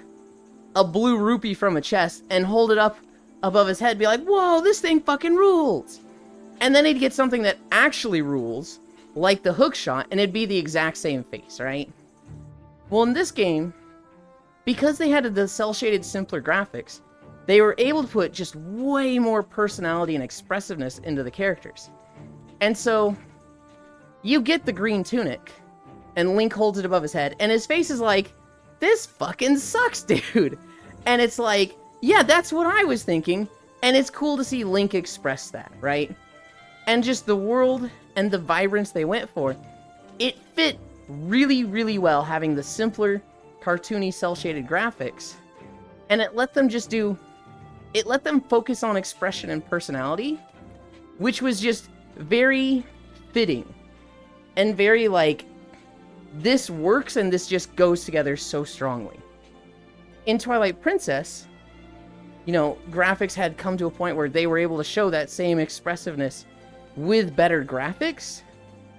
Speaker 2: a blue rupee from a chest and hold it up above his head, be like, whoa, this thing fucking rules. And then he'd get something that actually rules, like the hook shot, and it'd be the exact same face, right? Well, in this game, because they had the cel-shaded simpler graphics, they were able to put just way more personality and expressiveness into the characters. And so, you get the green tunic, and Link holds it above his head, and his face is like, this fucking sucks, dude. And it's like, yeah, that's what I was thinking, and it's cool to see Link express that, right? And just the world and the vibrance they went for, it fit really, really well having the simpler, cartoony, cel-shaded graphics, and it let them focus on expression and personality, which was just very fitting, and very like, this works and this just goes together so strongly. In Twilight Princess, you know, graphics had come to a point where they were able to show that same expressiveness with better graphics,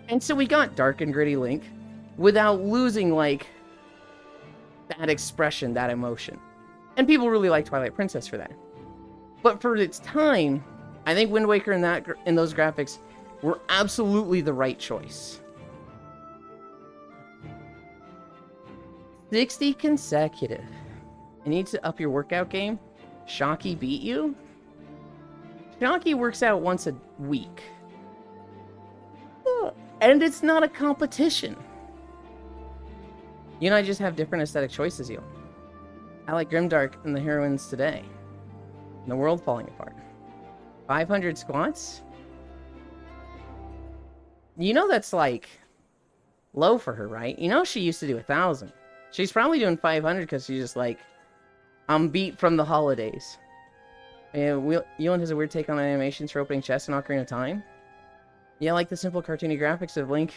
Speaker 2: and so we got dark and gritty Link without losing like that expression, that emotion. And people really like Twilight Princess for that. But for its time, I think Wind Waker in those graphics were absolutely the right choice. 60 consecutive. I need to up your workout game. Shocky beat you? Shocky works out once a week. And it's not a competition. You and I just have different aesthetic choices, you. I like Grimdark and the heroines today. And the world falling apart. 500 squats? You know that's like low for her, right? You know she used to do 1,000. She's probably doing 500 because she's just like, I'm beat from the holidays. Yeah, Ewan has a weird take on animations for opening chests in Ocarina of Time. Yeah, I like the simple cartoony graphics of Link,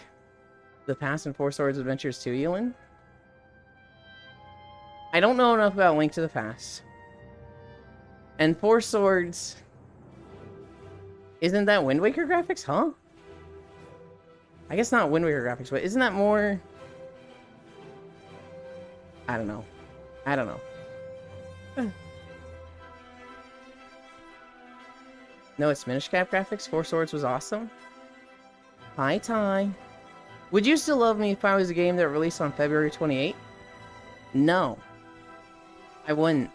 Speaker 2: the Past, and Four Swords Adventures too, Ewan. I don't know enough about Link to the Past. And Four Swords... Isn't that Wind Waker graphics, huh? I guess not Wind Waker graphics, but isn't that more... I don't know. No, it's Minish Cap graphics. Four Swords was awesome. Hi, Ty. Would you still love me if I was a game that released on February 28th? No. I wouldn't.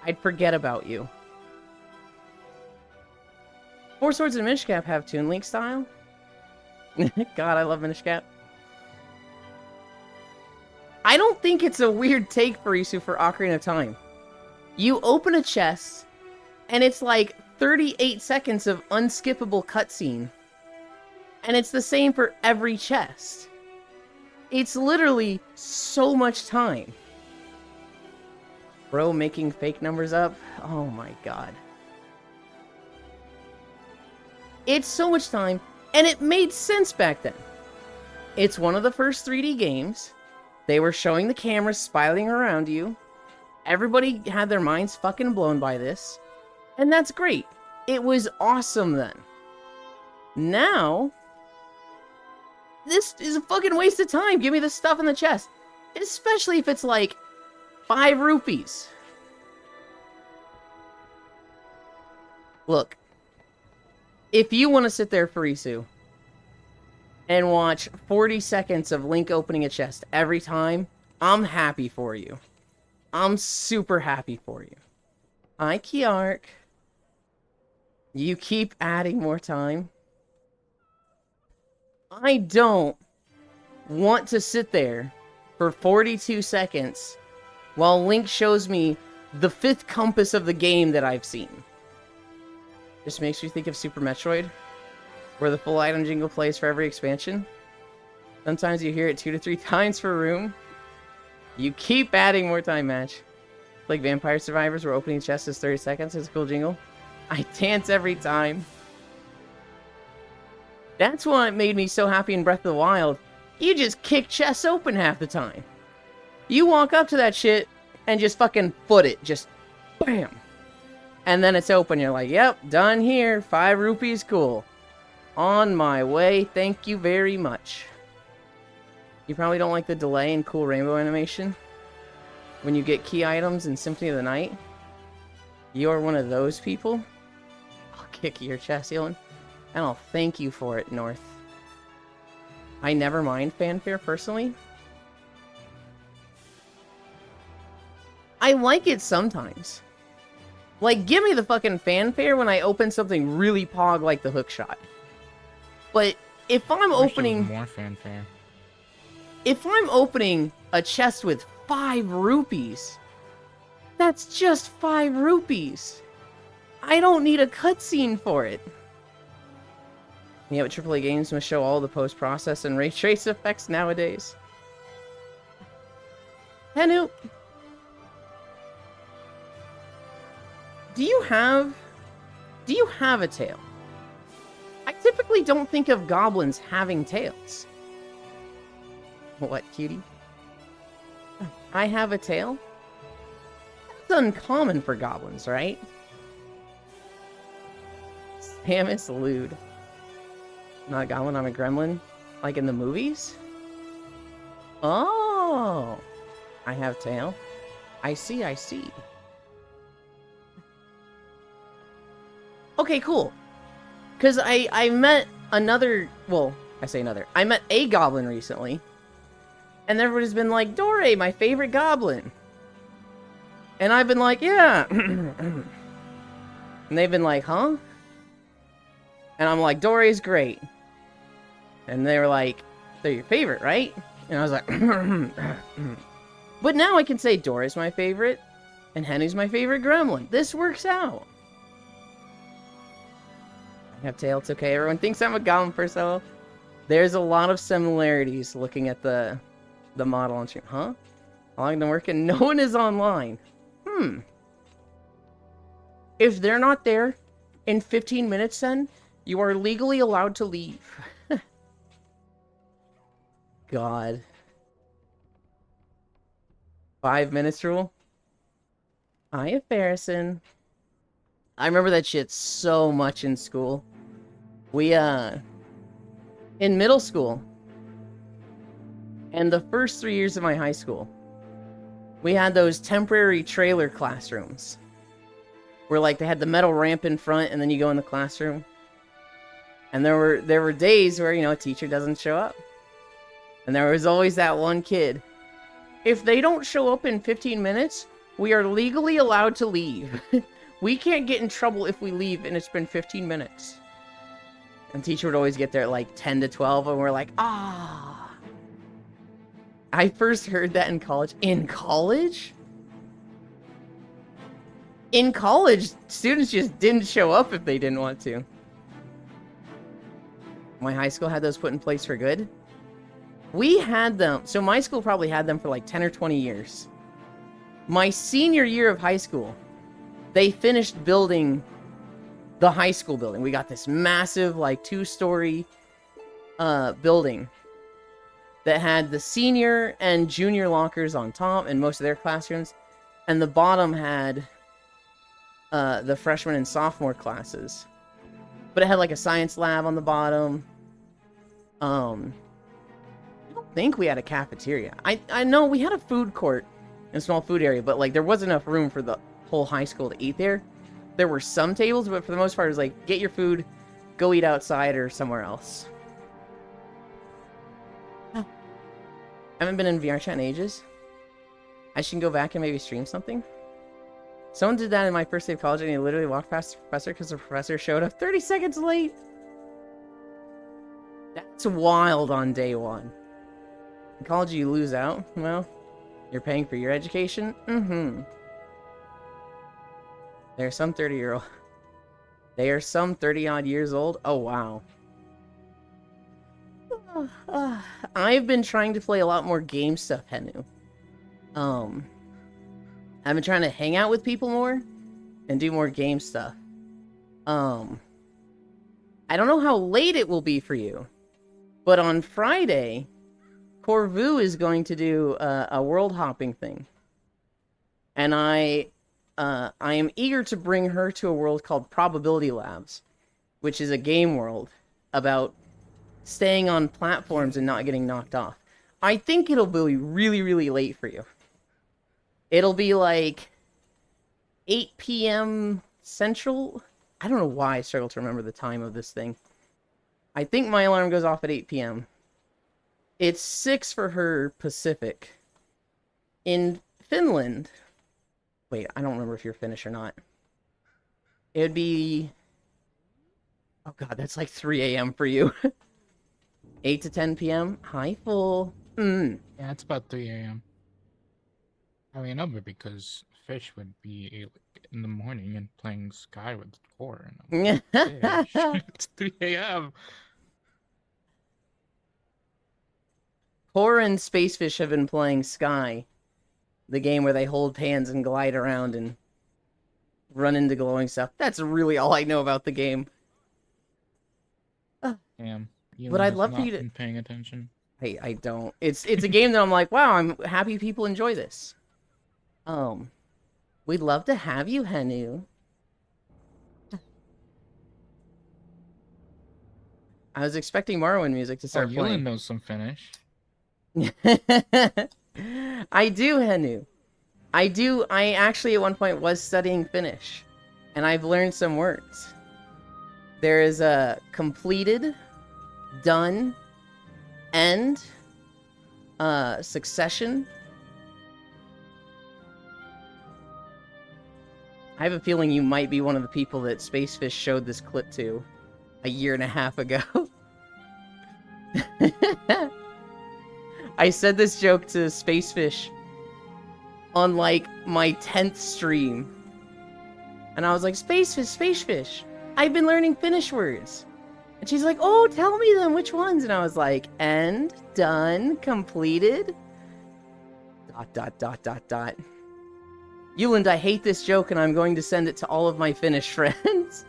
Speaker 2: I'd forget about you. Four Swords and Minish Cap have Toon Link style. God, I love Minish Cap. I don't think it's a weird take for Isu for Ocarina of Time. You open a chest, And it's like 38 seconds of unskippable cutscene. And it's the same for every chest. It's literally so much time. Bro making fake numbers up? Oh my god. It's so much time, and it made sense back then. It's one of the first 3D games. They were showing the cameras spiraling around you. Everybody had their minds fucking blown by this. And that's great. It was awesome then. Now, this is a fucking waste of time. Give me the stuff in the chest. Especially if it's like 5 rupees. Look. If you want to sit there, Farisu, and watch 40 seconds of Link opening a chest every time, I'm happy for you. I'm super happy for you. Hi, Kiark. You keep adding more time. I don't want to sit there for 42 seconds while Link shows me the 5th compass of the game that I've seen. Just makes me think of Super Metroid, where the full item jingle plays for every expansion. Sometimes you hear it 2 to 3 times per room. You keep adding more time, match. Like Vampire Survivors, where opening chests is 30 seconds. It's a cool jingle. I dance every time. That's what made me so happy in Breath of the Wild. You just kick chests open half the time. You walk up to that shit and just fucking foot it. Just bam. And then it's open. You're like, yep, done here. 5 rupees, cool. On my way. Thank you very much. You probably don't like the delay in cool rainbow animation when you get key items in Symphony of the Night. You're one of those people. I'll kick your chest, Elon. And I'll thank you for it, North. I never mind fanfare, personally. I like it sometimes. Like, give me the fucking fanfare when I open something really pog like the hookshot. But if I'm
Speaker 1: Wish there was
Speaker 2: opening...
Speaker 1: more fanfare.
Speaker 2: If I'm opening a chest with 5 rupees, that's just 5 rupees. I don't need a cutscene for it. Yeah, but AAA games must show all the post-process and ray trace effects nowadays. Henu, do you have a tail? I typically don't think of goblins having tails. What, cutie? I have a tail? That's uncommon for goblins, right? Samus lewd. Not a goblin, I'm a gremlin. Like in the movies? Oh! I have tail. I see, I see. Okay, cool. Because I met another... Well, I say another. I met a goblin recently. And everybody's been like, Dore, my favorite goblin. And I've been like, yeah. And they've been like, huh? And I'm like, Dore's great. And they were like, they're your favorite, right? And I was like, but now I can say Dore's my favorite, and Henny's my favorite gremlin. This works out. I have tail, it's okay. Everyone thinks I'm a goblin person. There's a lot of similarities looking at the model on stream. Huh? How long been working? No one is online. If they're not there in 15 minutes, then you are legally allowed to leave. God. 5 minutes rule? Hiya, Farrison. I remember that shit so much in school. We, in middle school, and the first 3 years of my high school, we had those temporary trailer classrooms. Where, like, they had the metal ramp in front, and then you go in the classroom. And there were days where, you know, a teacher doesn't show up. And there was always that one kid. If they don't show up in 15 minutes, we are legally allowed to leave. We can't get in trouble if we leave and it's been 15 minutes. And teacher would always get there at like 10 to 12 and we're like, ah. I first heard that in college. In college? In college, students just didn't show up if they didn't want to. My high school had those put in place for good. We had them, so my school probably had them for like 10 or 20 years. My senior year of high school, they finished building the high school building. We got this massive, like, 2-story building that had the senior and junior lockers on top and most of their classrooms. And the bottom had the freshman and sophomore classes. But it had, like, a science lab on the bottom. I don't think we had a cafeteria. I know we had a food court and a small food area, but, like, there wasn't enough room for the whole high school to eat there. There were some tables, but for the most part, it was like, get your food, go eat outside or somewhere else. I haven't been in VR chat in ages. I should go back and maybe stream something. Someone did that in my first day of college, and he literally walked past the professor because the professor showed up 30 seconds late. That's wild on day one. In college, you lose out. Well, you're paying for your education. Mm-hmm. There are some 30-year-old. They are some 30-odd years old. Oh, wow. I've been trying to play a lot more game stuff, Henu. I've been trying to hang out with people more and do more game stuff. I don't know how late it will be for you, but on Friday, Corvu is going to do a world hopping thing. And I am eager to bring her to a world called Probability Labs, which is a game world about staying on platforms and not getting knocked off. I think it'll be really, really late for you. It'll be like 8 p.m. Central. I don't know why I struggle to remember the time of this thing. I think my alarm goes off at 8 p.m. It's 6 for her Pacific. In Finland... Wait, I don't remember if you're Finnish or not. It'd be... Oh god, that's like 3 a.m. for you. 8 to 10 p.m. Hi, full.
Speaker 1: Yeah, it's about 3 a.m. I mean, no, because Fish would be in the morning and playing Sky with Core. And I'm like, Fish, it's 3 a.m.
Speaker 2: Core and Spacefish have been playing Sky. The game where they hold hands and glide around and run into glowing stuff. That's really all I know about the game.
Speaker 1: Damn.
Speaker 2: But I'd love for you to...
Speaker 1: been paying attention.
Speaker 2: I don't. It's a game that I'm like, wow, I'm happy people enjoy this. We'd love to have you, Henu. I was expecting Morrowind music to start playing.
Speaker 1: Yulin knows some Finnish.
Speaker 2: I do, Henu. I do. I actually at one point was studying Finnish, and I've learned some words. There is a completed, done, end, succession. I have a feeling you might be one of the people that Spacefish showed this clip to a year and a half ago. I said this joke to Spacefish on, like, my 10th stream. And I was like, Spacefish, I've been learning Finnish words. And she's like, oh, tell me them, which ones? And I was like, end, done, completed, ... Yuland, I hate this joke, and I'm going to send it to all of my Finnish friends.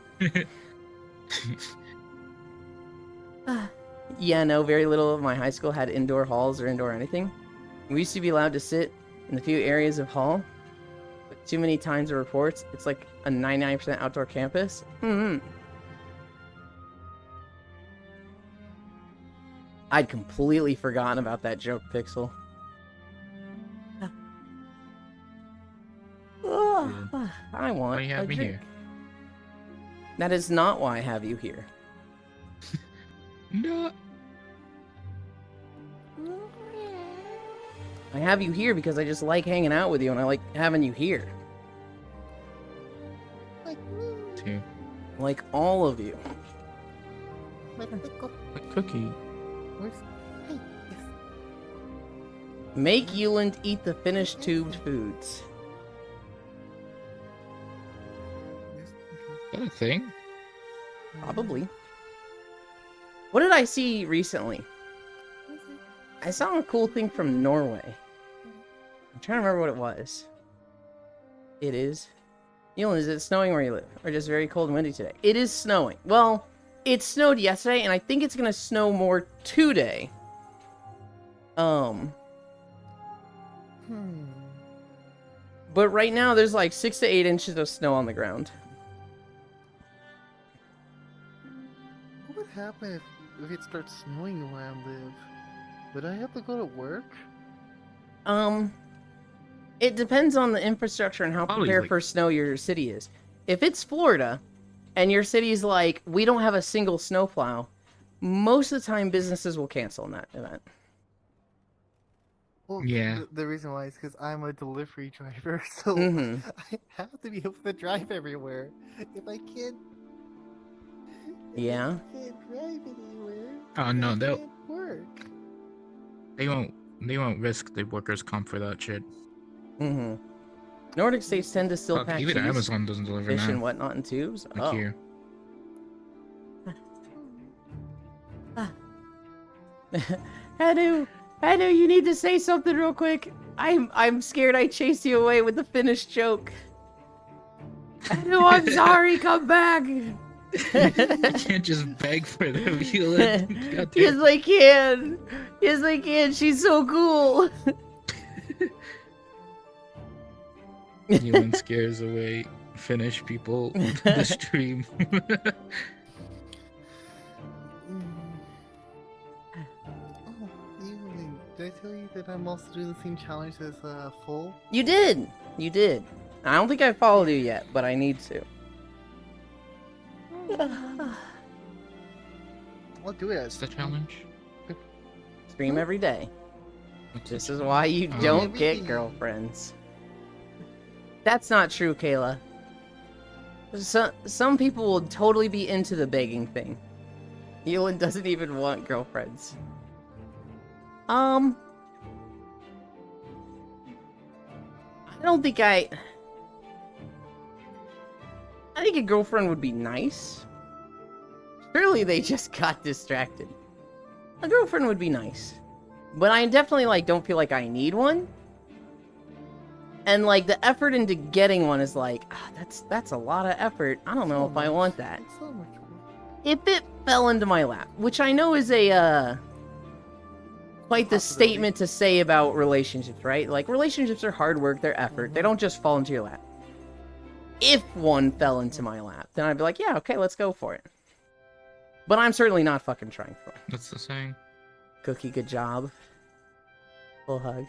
Speaker 2: Yeah, no, very little of my high school had indoor halls or indoor anything. We used to be allowed to sit in the few areas of hall, but too many times of reports, it's like a 99% outdoor campus. I'd completely forgotten about that joke, Pixel. I want
Speaker 1: Why do you have
Speaker 2: a
Speaker 1: me
Speaker 2: drink.
Speaker 1: here?
Speaker 2: That is not why I have you here.
Speaker 1: No.
Speaker 2: I have you here because I just like hanging out with you and I like having you here.
Speaker 1: Two.
Speaker 2: Like all of you.
Speaker 1: A cookie.
Speaker 2: Make Yuland eat the finished tubed foods.
Speaker 1: that a thing?
Speaker 2: Probably. What did I see recently? I saw a cool thing from Norway. I'm trying to remember what it was. It is. Yolan, is it snowing where you live? Or just very cold and windy today? It is snowing. Well, it snowed yesterday, and I think it's gonna snow more today. But right now, there's like 6 to 8 inches of snow on the ground.
Speaker 3: What would happen if it starts snowing where I live? Would I have to go to work?
Speaker 2: It depends on the infrastructure and how
Speaker 1: Probably,
Speaker 2: prepared
Speaker 1: like-
Speaker 2: for snow your city is. If it's Florida, and your city's like, we don't have a single snowplow, most of the time businesses will cancel in that event.
Speaker 3: Well,
Speaker 1: Yeah.
Speaker 3: The reason why is because I'm a delivery driver, so
Speaker 2: Mhm.
Speaker 3: I have to be able to drive everywhere. If I can't,
Speaker 2: Yeah.
Speaker 3: I can't drive anywhere.
Speaker 1: Oh, no,
Speaker 3: I
Speaker 1: they'll-
Speaker 3: can't work.
Speaker 1: They won't risk the workers' comp for that shit.
Speaker 2: Mm-hmm. Nordic states tend to still
Speaker 1: Fuck,
Speaker 2: pack
Speaker 1: even
Speaker 2: cheese,
Speaker 1: Amazon doesn't deliver
Speaker 2: fish, and
Speaker 1: now.
Speaker 2: whatnot in tubes.
Speaker 1: Thank
Speaker 2: Oh.
Speaker 1: you.
Speaker 2: Hanu, you need to say something real quick. I'm scared I chased you away with the finished joke. Hanu, I'm sorry, come back.
Speaker 1: You can't just beg for them, Hewlett. God
Speaker 2: Yes,
Speaker 1: damn.
Speaker 2: I can. Yes, I can. She's so cool.
Speaker 1: Hewlett scares away Finnish people the stream.
Speaker 3: Oh, Evelyn, did I tell you that I'm also doing the same challenge as Full?
Speaker 2: You did. You did. I don't think I followed you yet, but I need to.
Speaker 3: I'll do it.
Speaker 1: What's the challenge?
Speaker 2: Stream every day.
Speaker 1: What's
Speaker 2: This
Speaker 1: the
Speaker 2: is
Speaker 1: challenge?
Speaker 2: why you
Speaker 1: Oh.
Speaker 2: don't get
Speaker 3: Everything.
Speaker 2: girlfriends. That's not true, Kayla. Some people will totally be into the begging thing. Ewan doesn't even want girlfriends. I don't think I think a girlfriend would be nice. Surely they just got distracted. A girlfriend would be nice. But I definitely like don't feel like I need one. And like the effort into getting one is like, that's a lot of effort. I don't know if I want that.
Speaker 3: It's so much work.
Speaker 2: If it fell into my lap, which I know is a quite the
Speaker 3: Possibility.
Speaker 2: statement to say about relationships, right? Like relationships are hard work, they're effort. They don't just fall into your lap. If one fell into my lap, then I'd be like, yeah, okay, let's go for it. But I'm certainly not fucking trying for it.
Speaker 1: What's the saying?
Speaker 2: Cookie, good job. Full hug.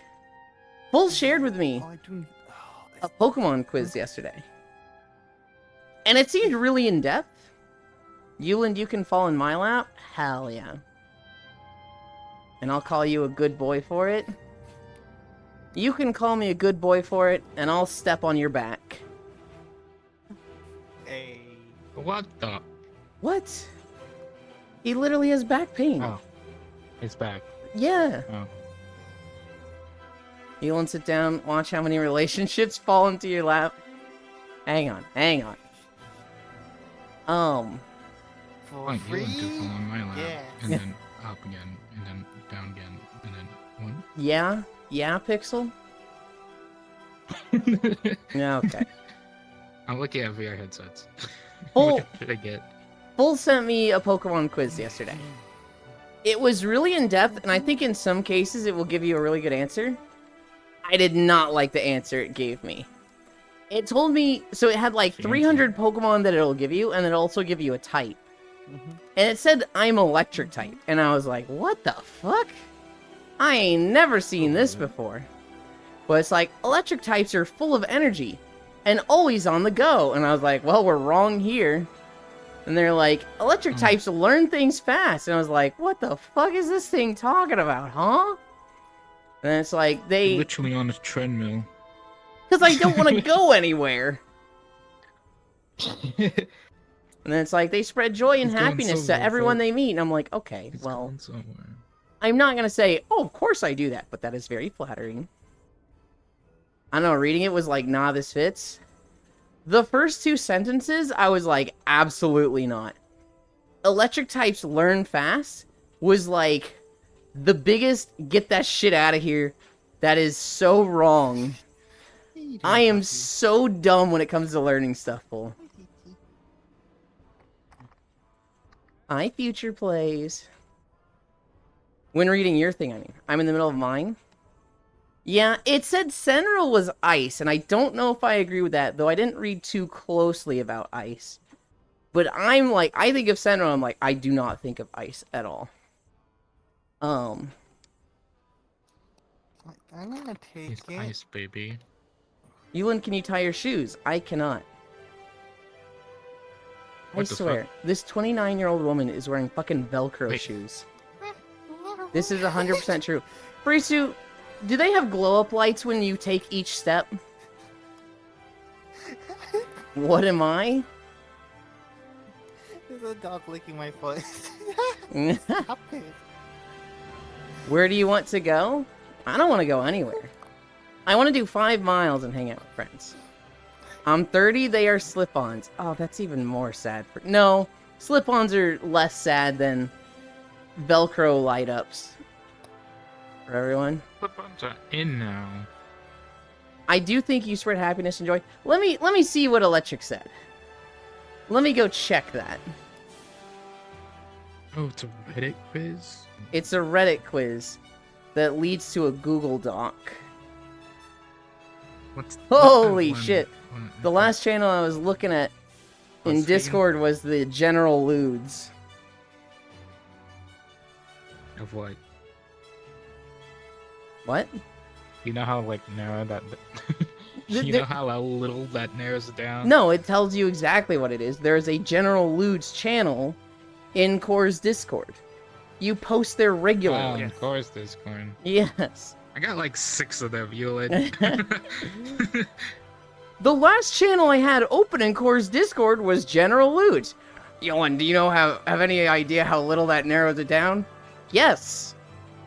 Speaker 2: Full shared with me
Speaker 3: Oh, I do.
Speaker 2: a Pokemon quiz yesterday. And it seemed really in-depth. Yuland, you can fall in my lap? Hell yeah. And I'll call you a good boy for it. You can call me a good boy for it, and I'll step on your back.
Speaker 3: Hey.
Speaker 1: What the?
Speaker 2: What? He literally has back pain.
Speaker 1: Oh, it's back.
Speaker 2: Yeah.
Speaker 1: Oh.
Speaker 2: You want to sit down, watch how many relationships fall into your lap? Hang on, hang on.
Speaker 3: For
Speaker 1: Wait, you
Speaker 3: free?
Speaker 1: went to fall on my lap,
Speaker 3: Yeah.
Speaker 1: and then up again, and then down again, and then one.
Speaker 2: Yeah, Pixel? Yeah, okay.
Speaker 1: I'm looking at VR headsets.
Speaker 2: Oh.
Speaker 1: What should I get?
Speaker 2: Bull sent me a Pokemon quiz yesterday. It was really in-depth, and I think in some cases it will give you a really good answer. I did not like the answer it gave me. It told me, so it had like
Speaker 1: Fancy.
Speaker 2: 300 Pokemon that it'll give you, and it'll also give you a type.
Speaker 3: Mhm.
Speaker 2: And it said, I'm electric type. And I was like, what the fuck? I ain't never seen this before. But it's like, electric types are full of energy and always on the go. And I was like, well, we're wrong here. And they're like, electric types learn things fast. And I was like, what the fuck is this thing talking about, huh? And it's like, they...
Speaker 1: Literally on a treadmill.
Speaker 2: Because I don't want to go anywhere. And then it's like, they spread joy and
Speaker 1: He's going
Speaker 2: happiness to
Speaker 1: somewhere,
Speaker 2: everyone
Speaker 1: folks.
Speaker 2: they meet. And I'm like, okay,
Speaker 1: It's
Speaker 2: well,
Speaker 1: going somewhere.
Speaker 2: I'm not going to say, oh, of course I do that. But that is very flattering. I don't know, reading it was like, nah, this fits. The first two sentences, I was like, absolutely not. Electric types learn fast was like the biggest get that shit out of here. That is so wrong. I am so dumb when it comes to learning stuff, Bull. Hi, Future Plays. When reading your thing, I mean. I'm in the middle of mine. Yeah, it said Senral was ice, and I don't know if I agree with that, though I didn't read too closely about ice. But I'm like, I think of Senral, I'm like, I do not think of ice at all.
Speaker 3: I'm gonna take
Speaker 1: He's
Speaker 3: it.
Speaker 1: ice, baby.
Speaker 2: Yulin, can you tie your shoes? I cannot. I
Speaker 1: What the
Speaker 2: swear,
Speaker 1: fuck?
Speaker 2: this 29-year-old woman is wearing fucking Velcro
Speaker 1: Wait.
Speaker 2: shoes. This is 100% true. Frisu, do they have glow-up lights when you take each step? What am I?
Speaker 3: There's a dog licking my foot. Stop it.
Speaker 2: Where do you want to go? I don't want to go anywhere. I want to do 5 miles and hang out with friends. I'm 30, they are slip-ons. Oh, that's even more sad. No, slip-ons are less sad than Velcro light-ups. For everyone.
Speaker 1: Flip-ons are in now.
Speaker 2: I do think you spread happiness and joy. Let me see what Electric said. Let me go check that.
Speaker 1: Oh, it's a Reddit quiz?
Speaker 2: It's a Reddit quiz that leads to a Google Doc.
Speaker 1: What's
Speaker 2: Holy
Speaker 1: one-
Speaker 2: shit.
Speaker 1: one-
Speaker 2: The last channel I was looking at in
Speaker 1: BuzzFeed?
Speaker 2: Discord was the General Ludes.
Speaker 1: Of what?
Speaker 2: What?
Speaker 1: You know how, like, narrow that...
Speaker 2: The-
Speaker 1: you
Speaker 2: the-
Speaker 1: know how little that narrows it down?
Speaker 2: No, it tells you exactly what it is. There is a General Ludes channel in Core's Discord. You post there regularly.
Speaker 1: Of course, Discord.
Speaker 2: Yes.
Speaker 1: I got like 6 of them, Yulin.
Speaker 2: The last channel I had open in Core's Discord was General Ludes. Yolan, do you know have any idea how little that narrows it down? Yes.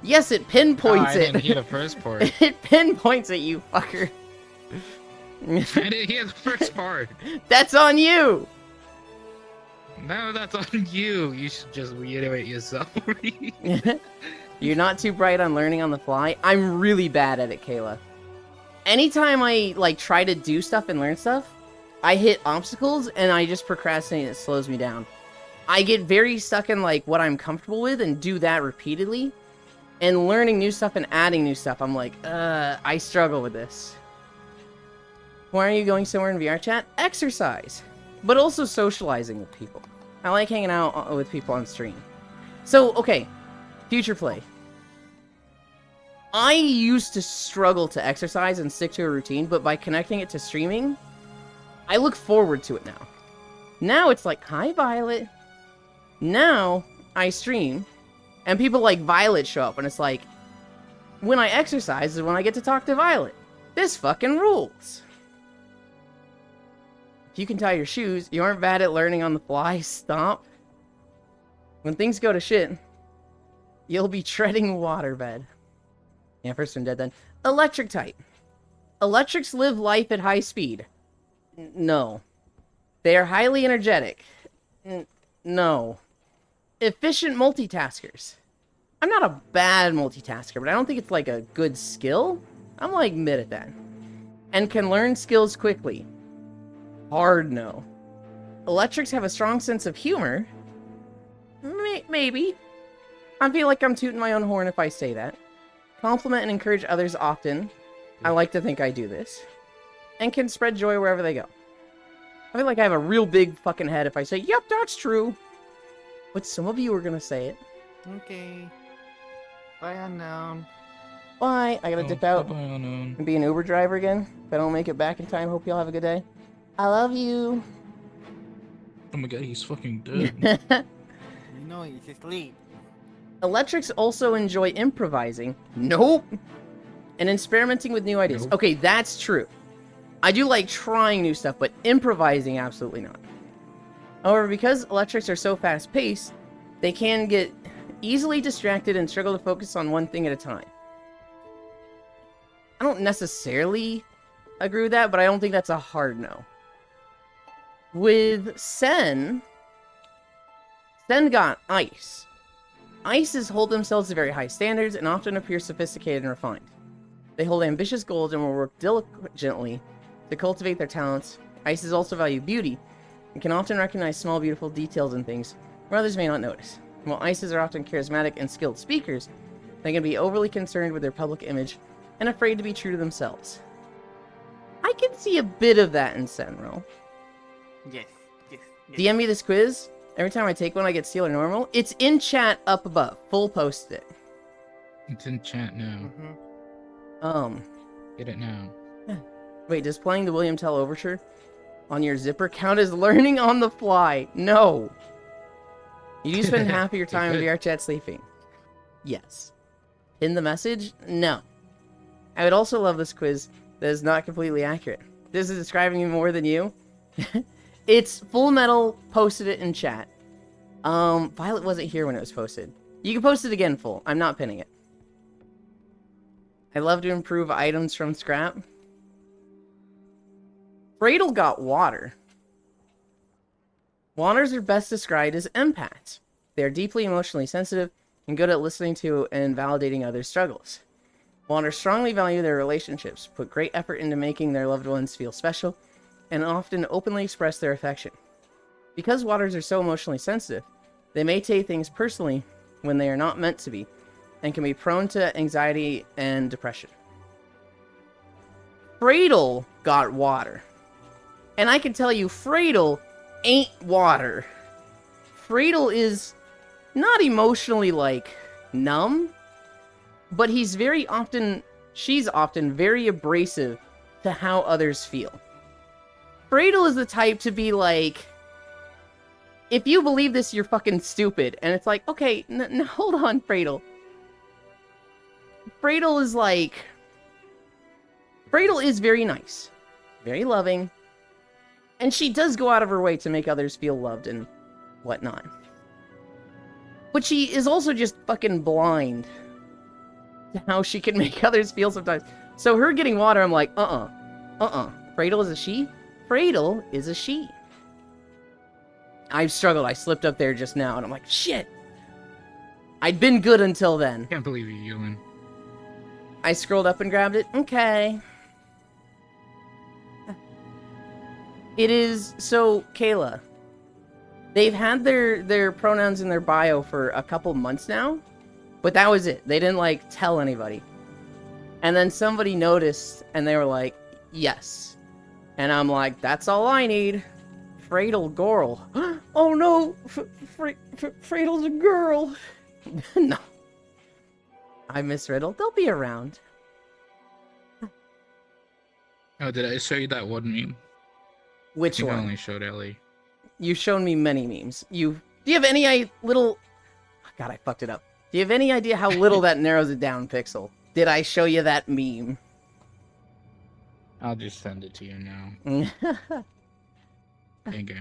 Speaker 2: Yes, it
Speaker 1: Oh,
Speaker 2: pinpoints
Speaker 1: I didn't hear
Speaker 2: it.
Speaker 1: the first part.
Speaker 2: It pinpoints it, you fucker.
Speaker 1: I didn't hear the first part.
Speaker 2: That's on you.
Speaker 1: No, that's on you. You should just reiterate yourself.
Speaker 2: You're not too bright on learning on the fly. I'm really bad at it, Kayla. Anytime I like try to do stuff and learn stuff, I hit obstacles and I just procrastinate and it slows me down. I get very stuck in like what I'm comfortable with and do that repeatedly. And learning new stuff and adding new stuff, I'm like, I struggle with this. Why are you going somewhere in VR chat? Exercise. But also socializing with people. I like hanging out with people on stream. So, okay. Future play. I used to struggle to exercise and stick to a routine, but by connecting it to streaming, I look forward to it now. Now it's like, hi, Violet. Now I stream, and people like Violet show up, and it's like, when I exercise is when I get to talk to Violet. This fucking rules. If you can tie your shoes, you aren't bad at learning on the fly. Stomp. When things go to shit, you'll be treading waterbed. Yeah, first one dead then. Electric type. Electrics live life at high speed. No. They are highly energetic. No. Efficient multitaskers. I'm not a bad multitasker, but I don't think it's like a good skill. I'm like mid at that. And can learn skills quickly. Hard no. Electrics have a strong sense of humor. Maybe. I feel like I'm tooting my own horn if I say that. Compliment and encourage others often. I like to think I do this. And can spread joy wherever they go. I feel like I have a real big fucking head if I say, yep, that's true. But some of you are gonna say it.
Speaker 3: Okay. Bye, unknown.
Speaker 2: Bye. I gotta dip out
Speaker 1: Bye-bye, unknown.
Speaker 2: and be an Uber driver again. If I don't make it back in time, hope y'all have a good day. I love you.
Speaker 1: Oh my god, he's fucking dead.
Speaker 3: You know he's asleep.
Speaker 2: Electrics also enjoy improvising. Nope. And experimenting with new ideas.
Speaker 1: Nope.
Speaker 2: Okay, that's true. I do like trying new stuff, but improvising, absolutely not. However, because electrics are so fast-paced, they can get easily distracted and struggle to focus on one thing at a time. I don't necessarily agree with that, but I don't think that's a hard no. With Sen got Ice. Ices hold themselves to very high standards and often appear sophisticated and refined. They hold ambitious goals and will work diligently to cultivate their talents. Ices also value beauty and can often recognize small, beautiful details in things where others may not notice. While Ices are often charismatic and skilled speakers, they can be overly concerned with their public image and afraid to be true to themselves. I can see a bit of that in Senro.
Speaker 3: Yes.
Speaker 2: DM me this quiz. Every time I take one, I get Steel or Normal. It's in chat up above. Full post it.
Speaker 1: It's in chat now. Get it now.
Speaker 2: Wait, does playing the William Tell Overture on your zipper count as learning on the fly? No. You do spend half of your time in VR chat sleeping. Yes. In the message? No. I would also love this quiz that is not completely accurate. This is describing me more than you. It's Full Metal posted it in chat. Violet wasn't here when it was posted. You can post it again, Full. I'm not pinning it. I love to improve items from scrap. Freydle got water. Waters are best described as empaths. They are deeply emotionally sensitive and good at listening to and validating others' struggles. Waters strongly value their relationships, put great effort into making their loved ones feel special, and often openly express their affection. Because waters are so emotionally sensitive, they may take things personally when they are not meant to be, and can be prone to anxiety and depression. Freydle got water. And I can tell you, Freydle ain't water. Freydle is not emotionally, numb, but she's often very abrasive to how others feel. Freydle is the type to be like, if you believe this, you're fucking stupid. And it's like, okay, hold on, Freydle. Freydle is very nice, very loving, and she does go out of her way to make others feel loved and whatnot. But she is also just fucking blind to how she can make others feel sometimes. So her getting water, I'm like, Freydle is a she? Freydle is a she. I've struggled. I slipped up there just now, and I'm like, shit. I'd been good until then.
Speaker 1: Can't believe you, Ewan.
Speaker 2: I scrolled up and grabbed it. Okay. It is... So, Kayla. They've had their pronouns in their bio for a couple months now. But that was it. They didn't, tell anybody. And then somebody noticed, and they were like, yes. And I'm like, that's all I need. Freydle girl. Oh no! Freydle's a girl! No. I miss Riddle. They'll be around.
Speaker 1: Oh, did I show you that one meme?
Speaker 2: Which
Speaker 1: I
Speaker 2: one?
Speaker 1: only showed Ellie.
Speaker 2: You've shown me many memes. Do you have any little... God, I fucked it up. Do you have any idea how little that narrows it down, Pixel? Did I show you that meme?
Speaker 1: I'll just send it to you now. There you go.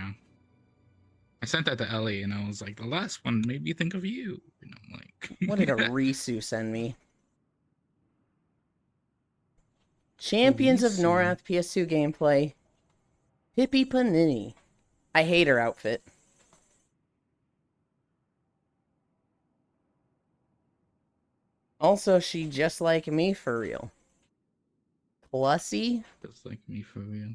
Speaker 1: I sent that to Ellie, and I was like, the last one made me think of you. And I'm like...
Speaker 2: What did Arisu send me? Champions of Norath PS2 gameplay. Pippi Panini. I hate her outfit. Also, she just like me for real. Plussy?
Speaker 1: Just like me for real.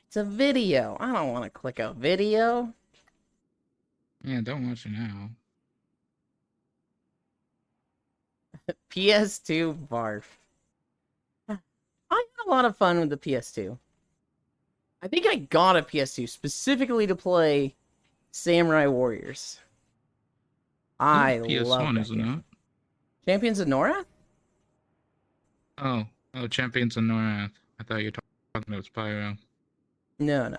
Speaker 2: It's a video. I don't want to click a video.
Speaker 1: Yeah, don't watch it now.
Speaker 2: PS2 barf. I had a lot of fun with the PS2. I think I got a PS2 specifically to play Samurai Warriors. I love
Speaker 1: PS1,
Speaker 2: that
Speaker 1: isn't
Speaker 2: game.
Speaker 1: it?
Speaker 2: Champions of Norath?
Speaker 1: Oh, Champions of Norath. I thought you were talking about Spyro.
Speaker 2: No.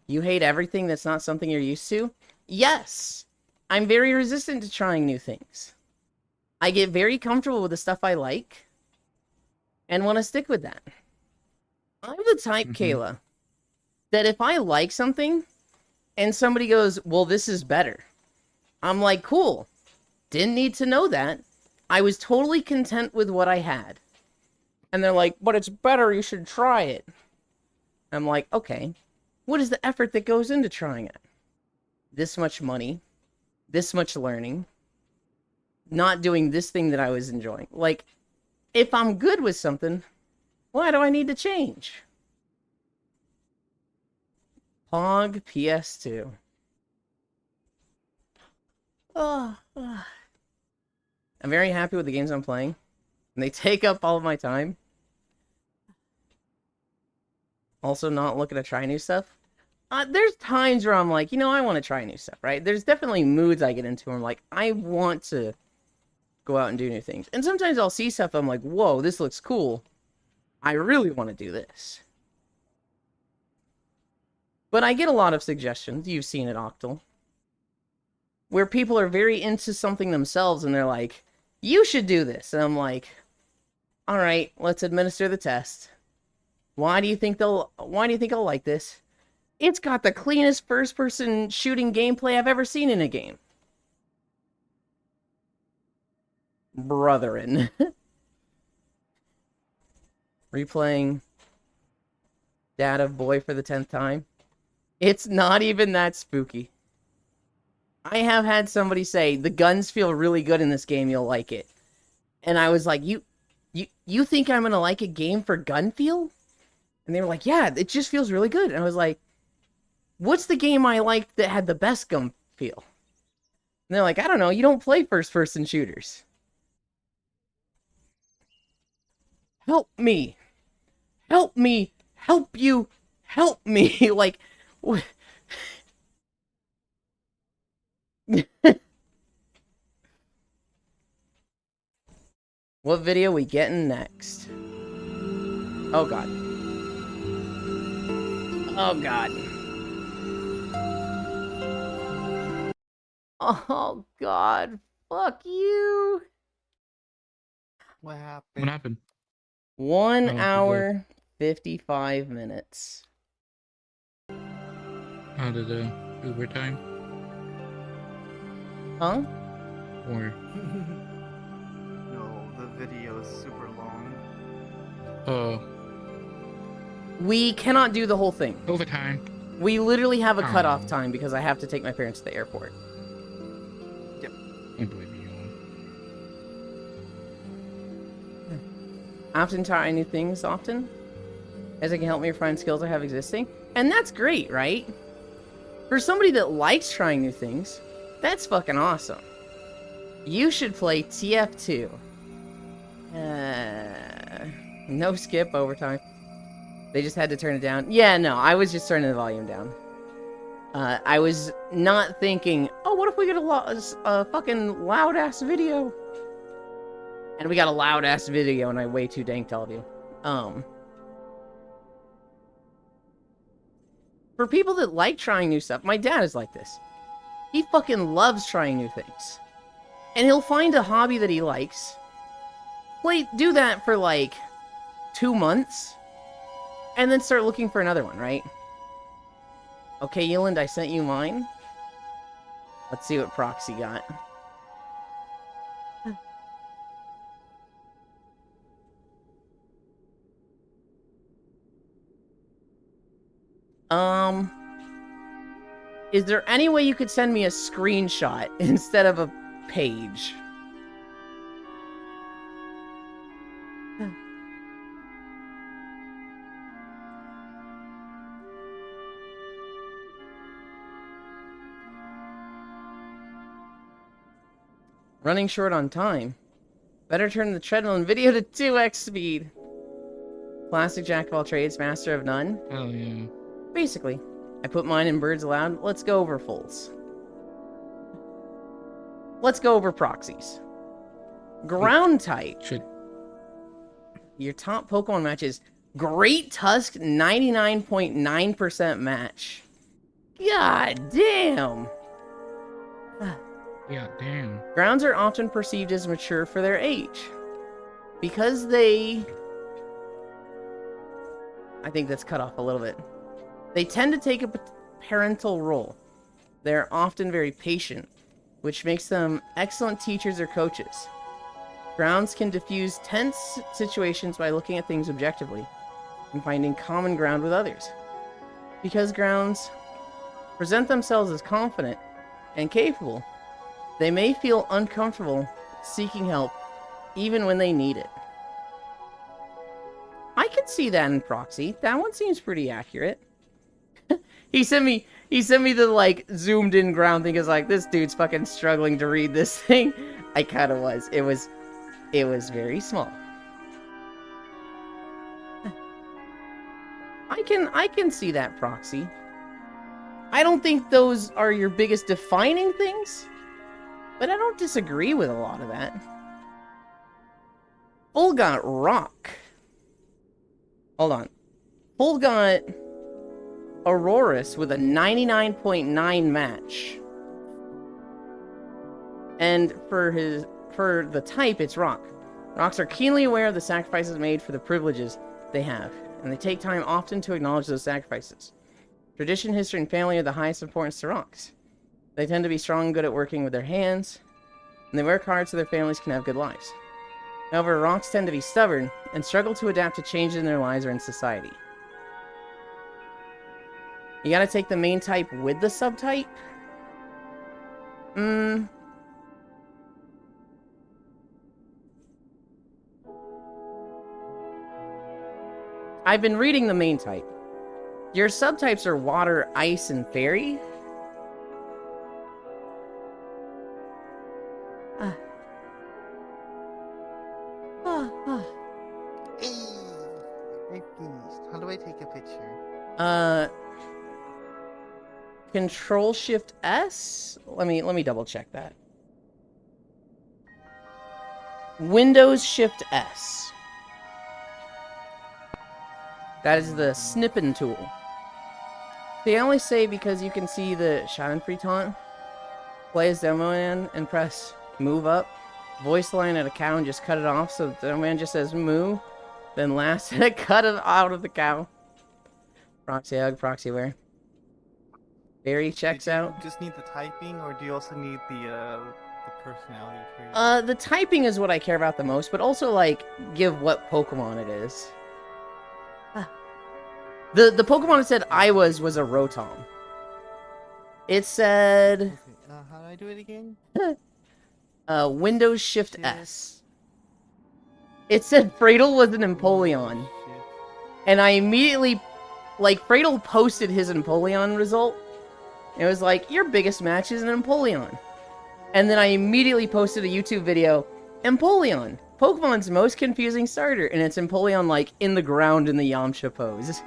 Speaker 2: You hate everything that's not something you're used to? Yes! I'm very resistant to trying new things. I get very comfortable with the stuff I like and want to stick with that. I'm the type, Kayla, that if I like something and somebody goes, well, this is better, I'm like, cool. Didn't need to know that. I was totally content with what I had. And they're like, but it's better, you should try it. I'm like, okay, what is the effort that goes into trying it? This much money, this much learning, not doing this thing that I was enjoying. Like, if I'm good with something, why do I need to change? Pog PS2. I'm very happy with the games I'm playing. And they take up all of my time. Also not looking to try new stuff. There's times where I'm like, I want to try new stuff, right? There's definitely moods I get into where I'm like, I want to go out and do new things. And sometimes I'll see stuff, I'm like, whoa, this looks cool. I really want to do this. But I get a lot of suggestions, you've seen it, Octal, where people are very into something themselves and they're like, you should do this. And I'm like, all right, let's administer the test. Why do you think I'll like this? It's got the cleanest first-person shooting gameplay I've ever seen in a game. Brethren. Replaying Dad of Boy for the 10th time. It's not even that spooky. I have had somebody say, the guns feel really good in this game, you'll like it. And I was like, you think I'm gonna like a game for gun feel? And they were like, yeah, it just feels really good. And I was like, what's the game I liked that had the best gun feel? And they're like, I don't know, you don't play first-person shooters. Help me. Help me. Help you. Help me. Like, what video we getting next? Oh god. Oh god. Oh god. Fuck you.
Speaker 3: What happened?
Speaker 1: What happened?
Speaker 2: 1
Speaker 1: Oh,
Speaker 2: hour, 55 minutes.
Speaker 1: How did the Uber time?
Speaker 2: Huh?
Speaker 1: Or
Speaker 3: No, the video is super long.
Speaker 2: We cannot do the whole thing.
Speaker 1: overtime?
Speaker 2: We literally have a
Speaker 1: Oh.
Speaker 2: cutoff time because I have to take my parents to the airport.
Speaker 1: I believe you.
Speaker 2: Often try new things often, as it can help me refine skills I have existing. And that's great, right? For somebody that likes trying new things, that's fucking awesome. You should play TF2. No skip overtime. They just had to turn it down. Yeah, no, I was just turning the volume down. I was not thinking, oh, what if we get a fucking loud-ass video? And we got a loud-ass video, and I way too danked all of you. For people that like trying new stuff, my dad is like this. He fucking loves trying new things. And he'll find a hobby that he likes, do that for like 2 months, and then start looking for another one, right? Okay, Yeland, I sent you mine. Let's see what Proxy got. Is there any way you could send me a screenshot instead of a page? Running short on time. Better turn the treadmill and video to 2x speed. Classic jack of all trades, master of none.
Speaker 1: Hell yeah.
Speaker 2: Basically, I put mine in birds aloud. Let's go over fulls. Let's go over proxies. Ground type.
Speaker 1: Should
Speaker 2: Your top Pokemon matches. Great Tusk 99.9% match. God damn.
Speaker 1: yeah, damn.
Speaker 2: Grounds are often perceived as mature for their age. Because they... I think that's cut off a little bit. They tend to take a parental role. They're often very patient, which makes them excellent teachers or coaches. Grounds can diffuse tense situations by looking at things objectively and finding common ground with others. Because grounds present themselves as confident and capable, they may feel uncomfortable seeking help even when they need it. I can see that in Proxy. That one seems pretty accurate. He sent me the like zoomed in ground thing. Is like, this dude's fucking struggling to read this thing. I kind of was. It was very small. I can see that, Proxy. I don't think those are your biggest defining things, but I don't disagree with a lot of that. Full got Rock. Hold on. Full got Aurorus with a 99.9 match. And for the type, it's Rock. Rocks are keenly aware of the sacrifices made for the privileges they have, and they take time often to acknowledge those sacrifices. Tradition, history, and family are the highest importance to Rocks. They tend to be strong and good at working with their hands, and they work hard so their families can have good lives. However, Rocks tend to be stubborn and struggle to adapt to changes in their lives or in society. You gotta take the main type with the subtype? I've been reading the main type. Your subtypes are water, ice, and fairy.
Speaker 3: Hey, I finished. How do I take a picture?
Speaker 2: Control Shift S? Let me double check that. Windows Shift S. That is the snipping tool. They only say because you can see the Schadenfree taunt. Play as Demo Man and press move up. Voice line at a cow and just cut it off so the Demo Man just says moo. Then last cut it out of the cow. Proxy hug, proxy wear. Barry checks out.
Speaker 3: Just need the typing, or do you also need the personality trait?
Speaker 2: The typing is what I care about the most, but also like give what Pokemon it is. The Pokemon it said I was a Rotom. It said
Speaker 3: Okay, how do I do it again?
Speaker 2: Windows Shift S. It said Freydle was an Empoleon.
Speaker 3: Shit.
Speaker 2: And I immediately, like, Freydle posted his Empoleon result. And it was like, your biggest match is an Empoleon. And then I immediately posted a YouTube video, Empoleon, Pokemon's most confusing starter. And it's Empoleon, like, in the ground in the Yamcha pose.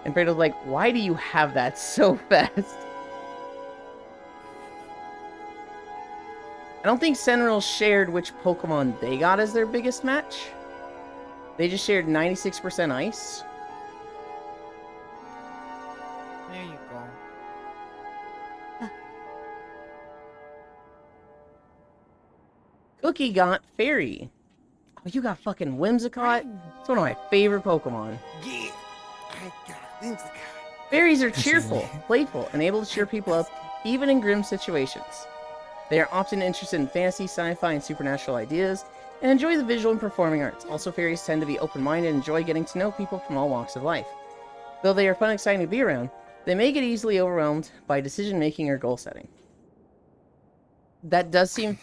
Speaker 2: And Freydle's like, why do you have that so fast? I don't think Sentinel shared which Pokemon they got as their biggest match. They just shared 96% Ice.
Speaker 3: There you go.
Speaker 2: Cookie got Fairy. Oh, you got fucking Whimsicott? It's one of my favorite Pokemon.
Speaker 3: Yeah, I got Whimsicott.
Speaker 2: Fairies are cheerful, playful, and able to cheer people up even in grim situations. They are often interested in fantasy, sci-fi, and supernatural ideas, and enjoy the visual and performing arts. Also, fairies tend to be open-minded and enjoy getting to know people from all walks of life. Though they are fun and exciting to be around, they may get easily overwhelmed by decision-making or goal-setting. That does seem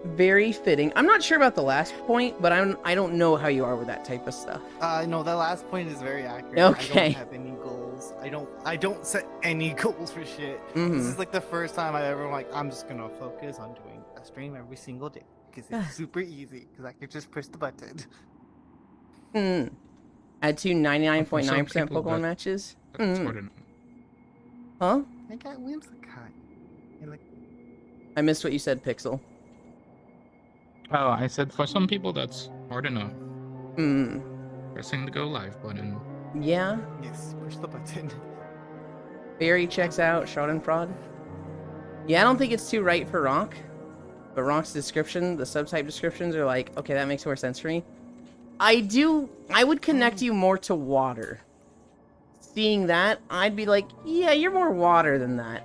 Speaker 2: very fitting. I'm not sure about the last point, but I don't know how you are with that type of stuff.
Speaker 3: No, that last point is very accurate.
Speaker 2: Okay.
Speaker 3: I don't have any goals. I don't set any goals for shit.
Speaker 2: Mhm.
Speaker 3: This is like the first time I ever like, I'm just gonna focus on doing a stream every single day. Because it's super easy, because I can just push the button.
Speaker 2: Add to 99.9%
Speaker 1: people
Speaker 2: Pokemon
Speaker 1: that-
Speaker 2: matches?
Speaker 1: That's what it-
Speaker 2: Huh?
Speaker 3: I got Whimsicott. And like,
Speaker 2: I missed what you said, Pixel.
Speaker 1: Oh, I said for some people that's hard enough.
Speaker 2: Hmm.
Speaker 1: Pressing the go live button.
Speaker 2: Yeah.
Speaker 3: yes, push the button.
Speaker 2: Barry checks out Schadenfreude. Yeah, I don't think it's too right for Rock. But Rock's description, the subtype descriptions are like, okay, that makes more sense for me. I would connect you more to water. Seeing that, I'd be like, yeah, you're more water than that.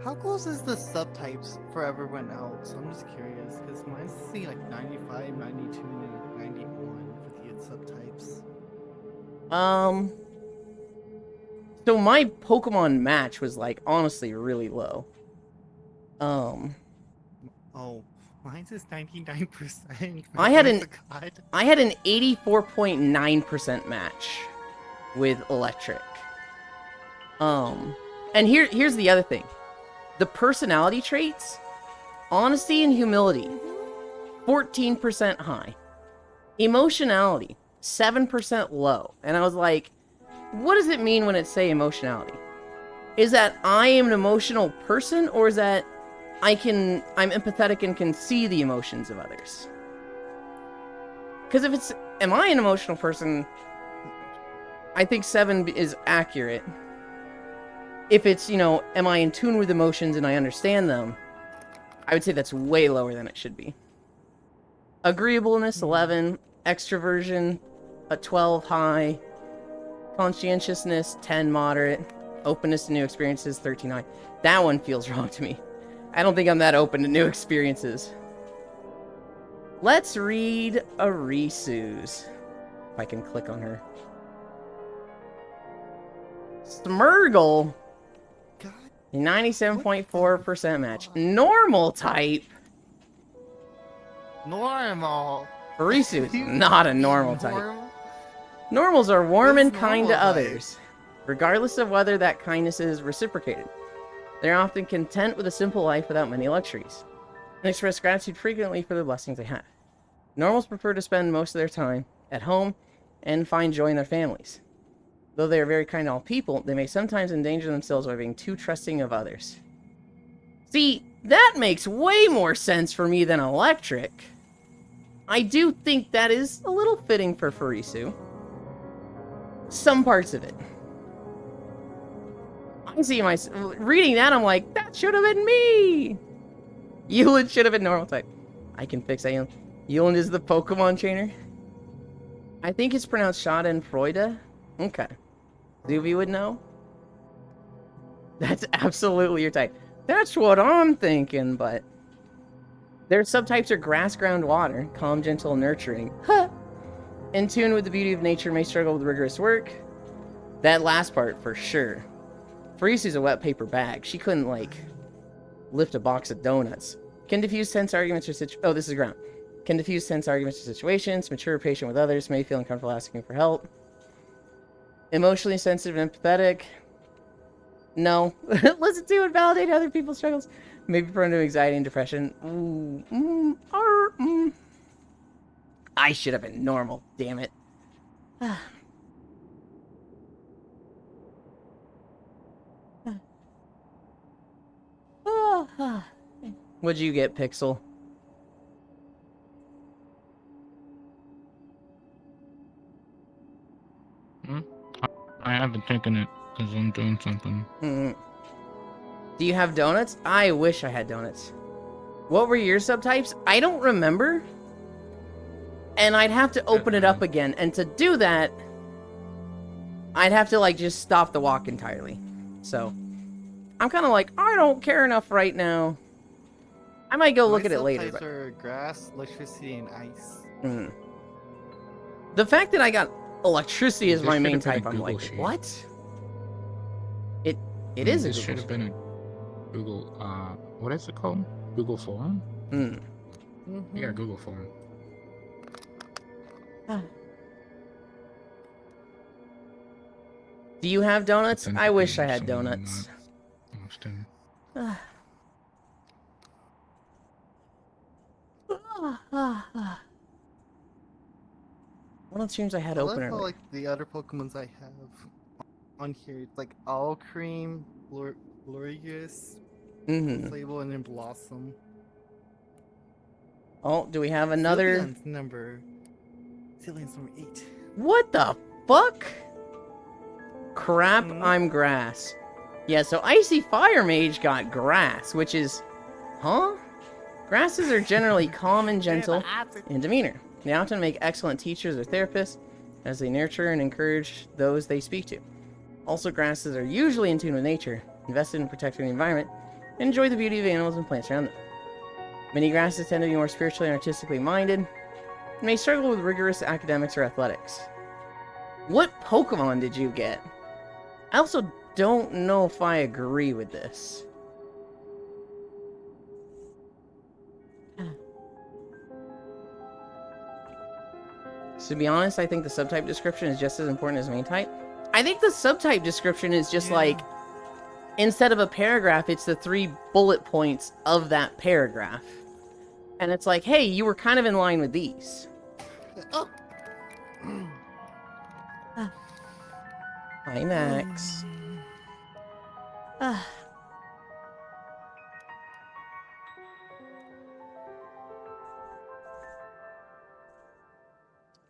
Speaker 3: How close is the subtypes for everyone else? I'm just curious, because mine's saying like 95, 92, and 91 for the subtypes.
Speaker 2: So my Pokemon match was like honestly really low.
Speaker 3: Oh, mine's is 99%.
Speaker 2: I had
Speaker 3: Honest
Speaker 2: an-
Speaker 3: to God.
Speaker 2: I had an 84.9% match with electric. And here's the other thing. The personality traits, honesty and humility, 14% high. Emotionality, 7% low. And I was like, what does it mean when it say emotionality? Is that I am an emotional person, or is that I'm empathetic and can see the emotions of others? Because if it's, am I an emotional person, I think 7 is accurate. If it's, am I in tune with emotions and I understand them, I would say that's way lower than it should be. Agreeableness, 11. Extroversion, a 12 high. Conscientiousness, 10 moderate. Openness to new experiences, 13 high. That one feels wrong to me. I don't think I'm that open to new experiences. Let's read Arisu's. If I can click on her. Smurgle.
Speaker 3: God,
Speaker 2: 97.4% match. Normal type.
Speaker 3: normal.
Speaker 2: Arisu is
Speaker 3: You
Speaker 2: not a normal type.
Speaker 3: normal?
Speaker 2: Normals are warm
Speaker 3: What's
Speaker 2: and kind to
Speaker 3: normal type?
Speaker 2: others, regardless of whether that kindness is reciprocated. They're often content with a simple life without many luxuries, and express gratitude frequently for the blessings they have. Normals prefer to spend most of their time at home and find joy in their families. Though they are very kind to all people, they may sometimes endanger themselves by being too trusting of others. See, that makes way more sense for me than electric. I do think that is a little fitting for Furisu. Some parts of it. I see reading that, I'm like, that should have been me! Euland should have been normal type. I can fix that. Euland is the Pokemon trainer. I think it's pronounced Schadenfreude. Okay. Zuby would know. That's absolutely your type. That's what I'm thinking, but... Their subtypes are grass, ground, water, calm, gentle, nurturing. Huh. In tune with the beauty of nature, may struggle with rigorous work. That last part, for sure. Farisu's a wet paper bag. She couldn't, lift a box of donuts. Can diffuse tense arguments or oh, this is ground. Can diffuse tense arguments or situations. Mature, patient with others. May feel uncomfortable asking for help. Emotionally sensitive and empathetic. No. Listen to and validate other people's struggles. Maybe prone to anxiety and depression. I should have been normal, damn it. What'd you get, Pixel?
Speaker 1: I haven't taken it because I'm doing something.
Speaker 2: Do you have donuts? I wish I had donuts. What were your subtypes? I don't remember. And I'd have to open it up again. And to do that, I'd have to, just stop the walk entirely. So, I'm kind of I don't care enough right now. I might go look at it later.
Speaker 3: My subtypes are grass, electricity, and ice.
Speaker 2: The fact that I got electricity as
Speaker 1: This
Speaker 2: my
Speaker 1: should
Speaker 2: main
Speaker 1: have been a
Speaker 2: type, I'm
Speaker 1: Google
Speaker 2: like,
Speaker 1: sheet.
Speaker 2: what? It is a
Speaker 1: This
Speaker 2: Google
Speaker 1: should have been a Google, what is it called? Google Form? You got a Google Form.
Speaker 2: Do you have donuts?
Speaker 1: Send
Speaker 2: I
Speaker 1: it
Speaker 2: wish
Speaker 1: in
Speaker 2: I had
Speaker 1: something
Speaker 2: donuts.
Speaker 1: not often.
Speaker 2: What else seems I had
Speaker 3: I
Speaker 2: open
Speaker 3: love how,
Speaker 2: earlier?
Speaker 3: the other Pokemons I have on here, it's like Alcream, Glorious, Playable, and then Blossom.
Speaker 2: Oh, do we have another?
Speaker 3: Sylveon's number 8.
Speaker 2: What the fuck? Crap,
Speaker 3: Mhm.
Speaker 2: I'm grass. Yeah, so Icy Fire Mage got grass, which is... Huh? Grasses are generally calm and gentle in demeanor. They often make excellent teachers or therapists, as they nurture and encourage those they speak to. Also, grasses are usually in tune with nature, invested in protecting the environment, Enjoy the beauty of animals and plants around them. Many grasses tend to be more spiritually and artistically minded, and may struggle with rigorous academics or athletics. What Pokemon did you get? I also don't know if I agree with this. So to be honest, I think the subtype description is just as important as main type. I think the subtype description is just like, instead of a paragraph, it's the 3 bullet points of that paragraph. And it's like, hey, you were kind of in line with these.
Speaker 3: Oh.
Speaker 2: Hi, Max.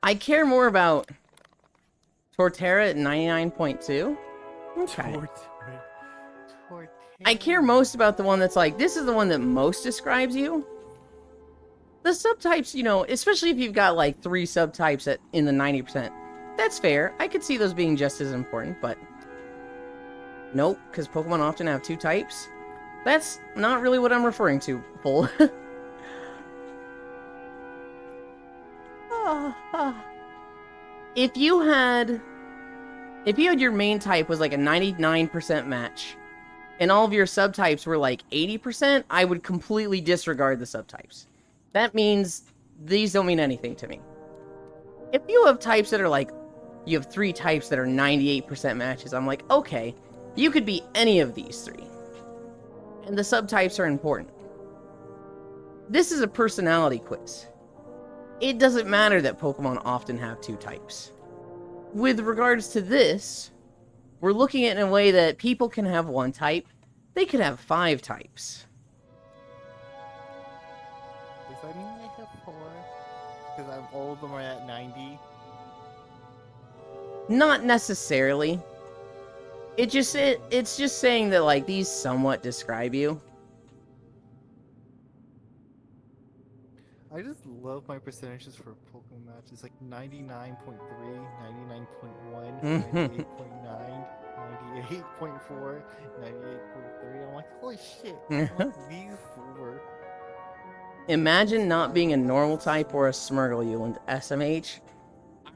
Speaker 2: I care more about Torterra at 99.2. Okay. I care most about the one that's like, this is the one that most describes you. The subtypes, you know, especially if you've got like 3 subtypes in the 90%, that's fair. I could see those being just as important, but nope, because Pokemon often have 2 types. That's not really what I'm referring to, Full. If you had your main type was like a 99% match, and all of your subtypes were like 80%, I would completely disregard the subtypes. That means these don't mean anything to me. If you have types that are like, you have 3 types that are 98% matches, I'm like, okay, you could be any of these 3. And the subtypes are important. This is a personality quiz. It doesn't matter that Pokemon often have 2 types. With regards to this, we're looking at it in a way that people can have 1 type. They could have 5 types.
Speaker 3: Does that mean I have 4? Because all of them are at 90?
Speaker 2: Not necessarily. It's just saying that like these somewhat describe you.
Speaker 3: I just love my percentages for Pokemon match. It's like 99.3, 99.1, 98.9, 98.4, 98.3. I'm like, holy shit. Like, these 4.
Speaker 2: Imagine not being a normal type or a Smeargle, you and SMH.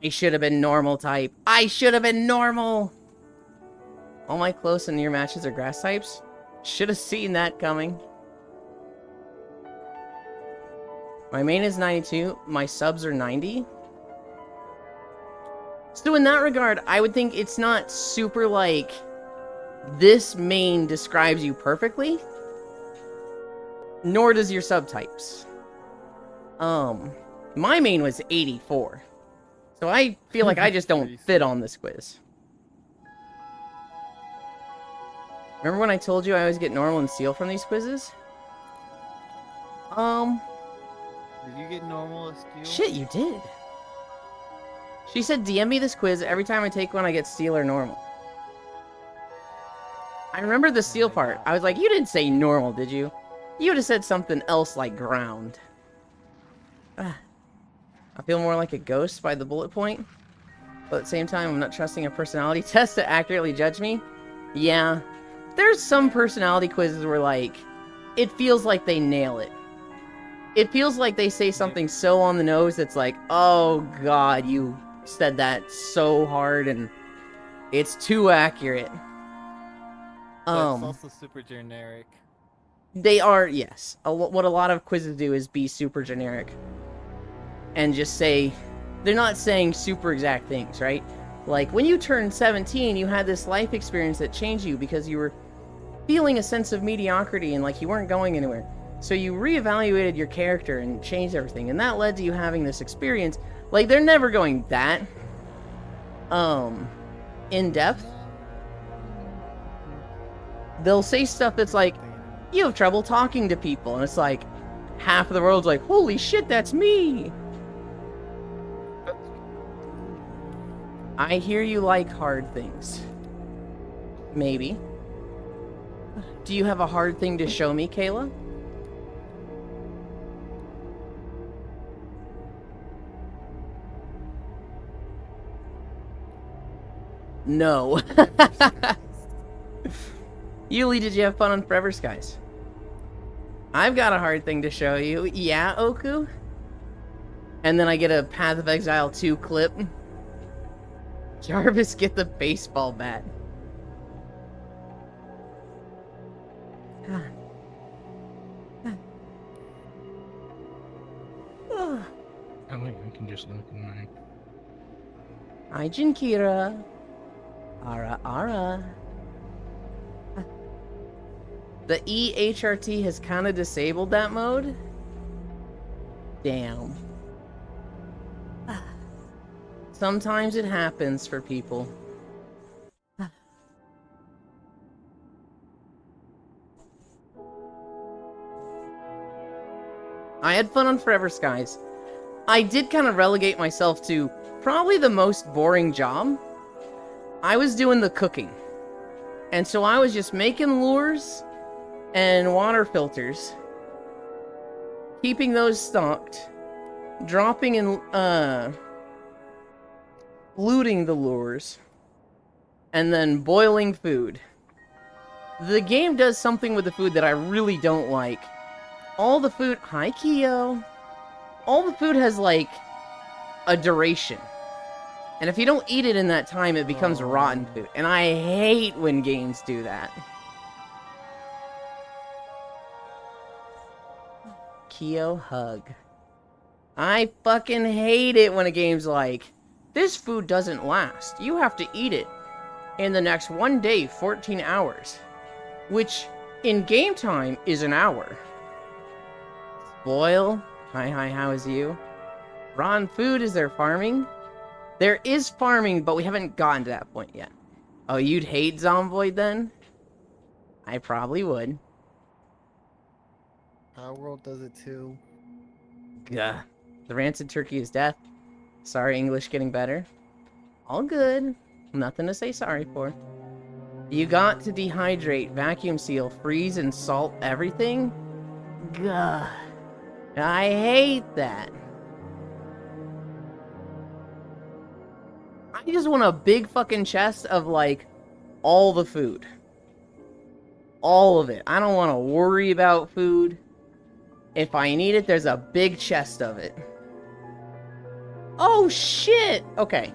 Speaker 2: I should have been normal type. I should have been normal. All my close and near matches are grass types. Should have seen that coming. My main is 92. My subs are 90. So in that regard, I would think it's not super like this main describes you perfectly. Nor does your subtypes. My main was 84. So I feel like I just don't fit on this quiz. Remember when I told you I always get normal and steel from these quizzes?
Speaker 3: Did you get normal as steel?
Speaker 2: Shit, you did. She said DM me this quiz. Every time I take one, I get steel or normal. I remember the steel part. I was like, you didn't say normal, did you? You would have said something else like ground. I feel more like a ghost by the bullet point. But at the same time, I'm not trusting a personality test to accurately judge me. Yeah. There's some personality quizzes where, like, it feels like they nail it. It feels like they say something so on the nose that's like, oh god, you said that so hard and it's too accurate.
Speaker 3: But it's also super generic.
Speaker 2: They are, yes. What a lot of quizzes do is be super generic. And just say, they're not saying super exact things, right? Like, when you turned 17, you had this life experience that changed you because you were feeling a sense of mediocrity and like you weren't going anywhere. So you reevaluated your character and changed everything, and that led to you having this experience. Like, they're never going that in depth. They'll say stuff that's like, you have trouble talking to people, and it's like, half of the world's like, holy shit, that's me! I hear you like hard things. Maybe. Do you have a hard thing to show me, Kayla? No. Yuli, did you have fun on Forever Skies? I've got a hard thing to show you. Yeah, Oku? And then I get a Path of Exile 2 clip. Jarvis, get the baseball bat.
Speaker 1: Oh wait, I can just look in my...
Speaker 2: Hi, Jinkira. Ara, ara. The EHRT has kind of disabled that mode. Damn. Sometimes it happens for people. I had fun on Forever Skies. I did kind of relegate myself to probably the most boring job. I was doing the cooking. And so I was just making lures and water filters, keeping those stocked, dropping and looting the lures, and then boiling food. The game does something with the food that I really don't like. All the food... Hi, Kyo. All the food has, like, a duration. And if you don't eat it in that time, it becomes rotten food. And I hate when games do that. Kyo hug. I fucking hate it when a game's like, this food doesn't last. You have to eat it in the next 1 day, 14 hours. Which, in game time, is an hour. Spoil. Hi, how is you? Ron Food, is there farming? There is farming, but we haven't gotten to that point yet. Oh, you'd hate Zomboid then? I probably would.
Speaker 3: Our World does it too.
Speaker 2: Gah. The rancid turkey is death. Sorry, English getting better. All good. Nothing to say sorry for. You got to dehydrate, vacuum seal, freeze, and salt everything? Gah. I hate that. I just want a big fucking chest of, like, all the food. All of it. I don't want to worry about food. If I need it, there's a big chest of it. Oh, shit! Okay.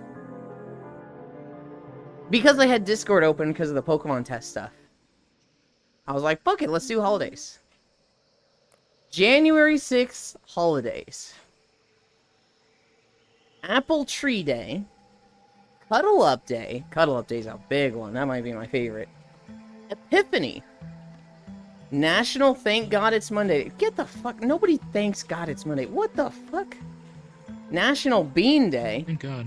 Speaker 2: Because I had Discord open because of the Pokemon test stuff, I was like, fuck it, let's do holidays. January 6th, holidays. Apple Tree Day. Cuddle Up Day. Cuddle Up Day is a big one. That might be my favorite. Epiphany. National Thank God It's Monday. Get the fuck... Nobody thanks God It's Monday. What the fuck? National Bean Day.
Speaker 1: Thank God.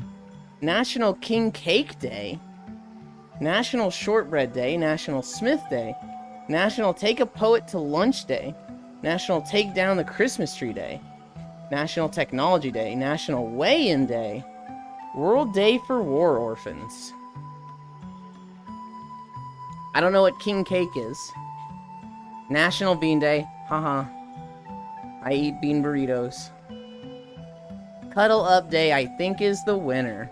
Speaker 2: National King Cake Day. National Shortbread Day. National Smith Day. National Take a Poet to Lunch Day. National Take Down the Christmas Tree Day. National Technology Day. National Weigh-In Day. World Day for War Orphans. I don't know what King Cake is. National Bean Day. Haha. I eat bean burritos. Cuddle Up Day, I think, is the winner.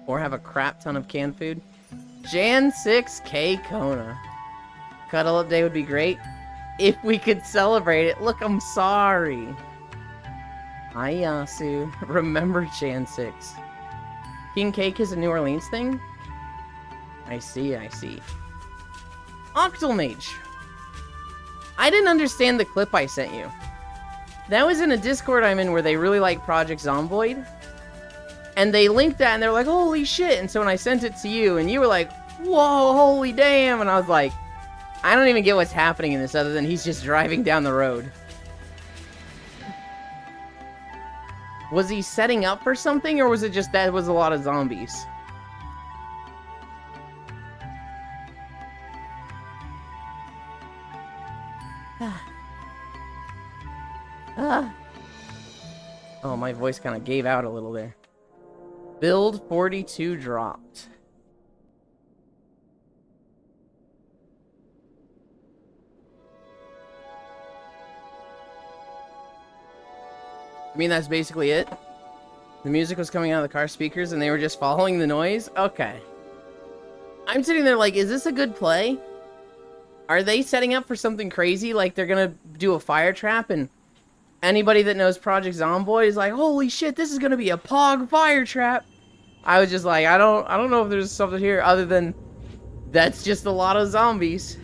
Speaker 2: Or have a crap ton of canned food. Jan 6K Kona. Cuddle Up Day would be great if we could celebrate it. Look, I'm sorry. Hi, Yasu. Remember Jan 6. King Cake is a New Orleans thing? I see, I see. Octomage. I didn't understand the clip I sent you. That was in a Discord I'm in where they really like Project Zomboid. And they linked that and they're like, holy shit. And so when I sent it to you and you were like, whoa, holy damn. And I was like, I don't even get what's happening in this other than he's just driving down the road. Was he setting up for something or was it just that it was a lot of zombies? Oh, my voice kind of gave out a little there. Build 42 dropped. I mean, that's basically it? The music was coming out of the car speakers and they were just following the noise? Okay. I'm sitting there like, is this a good play? Are they setting up for something crazy? Like they're gonna do a fire trap, and anybody that knows Project Zomboid is like, holy shit, this is gonna be a Pog fire trap. I was just like, I don't know if there's something here other than that's just a lot of zombies.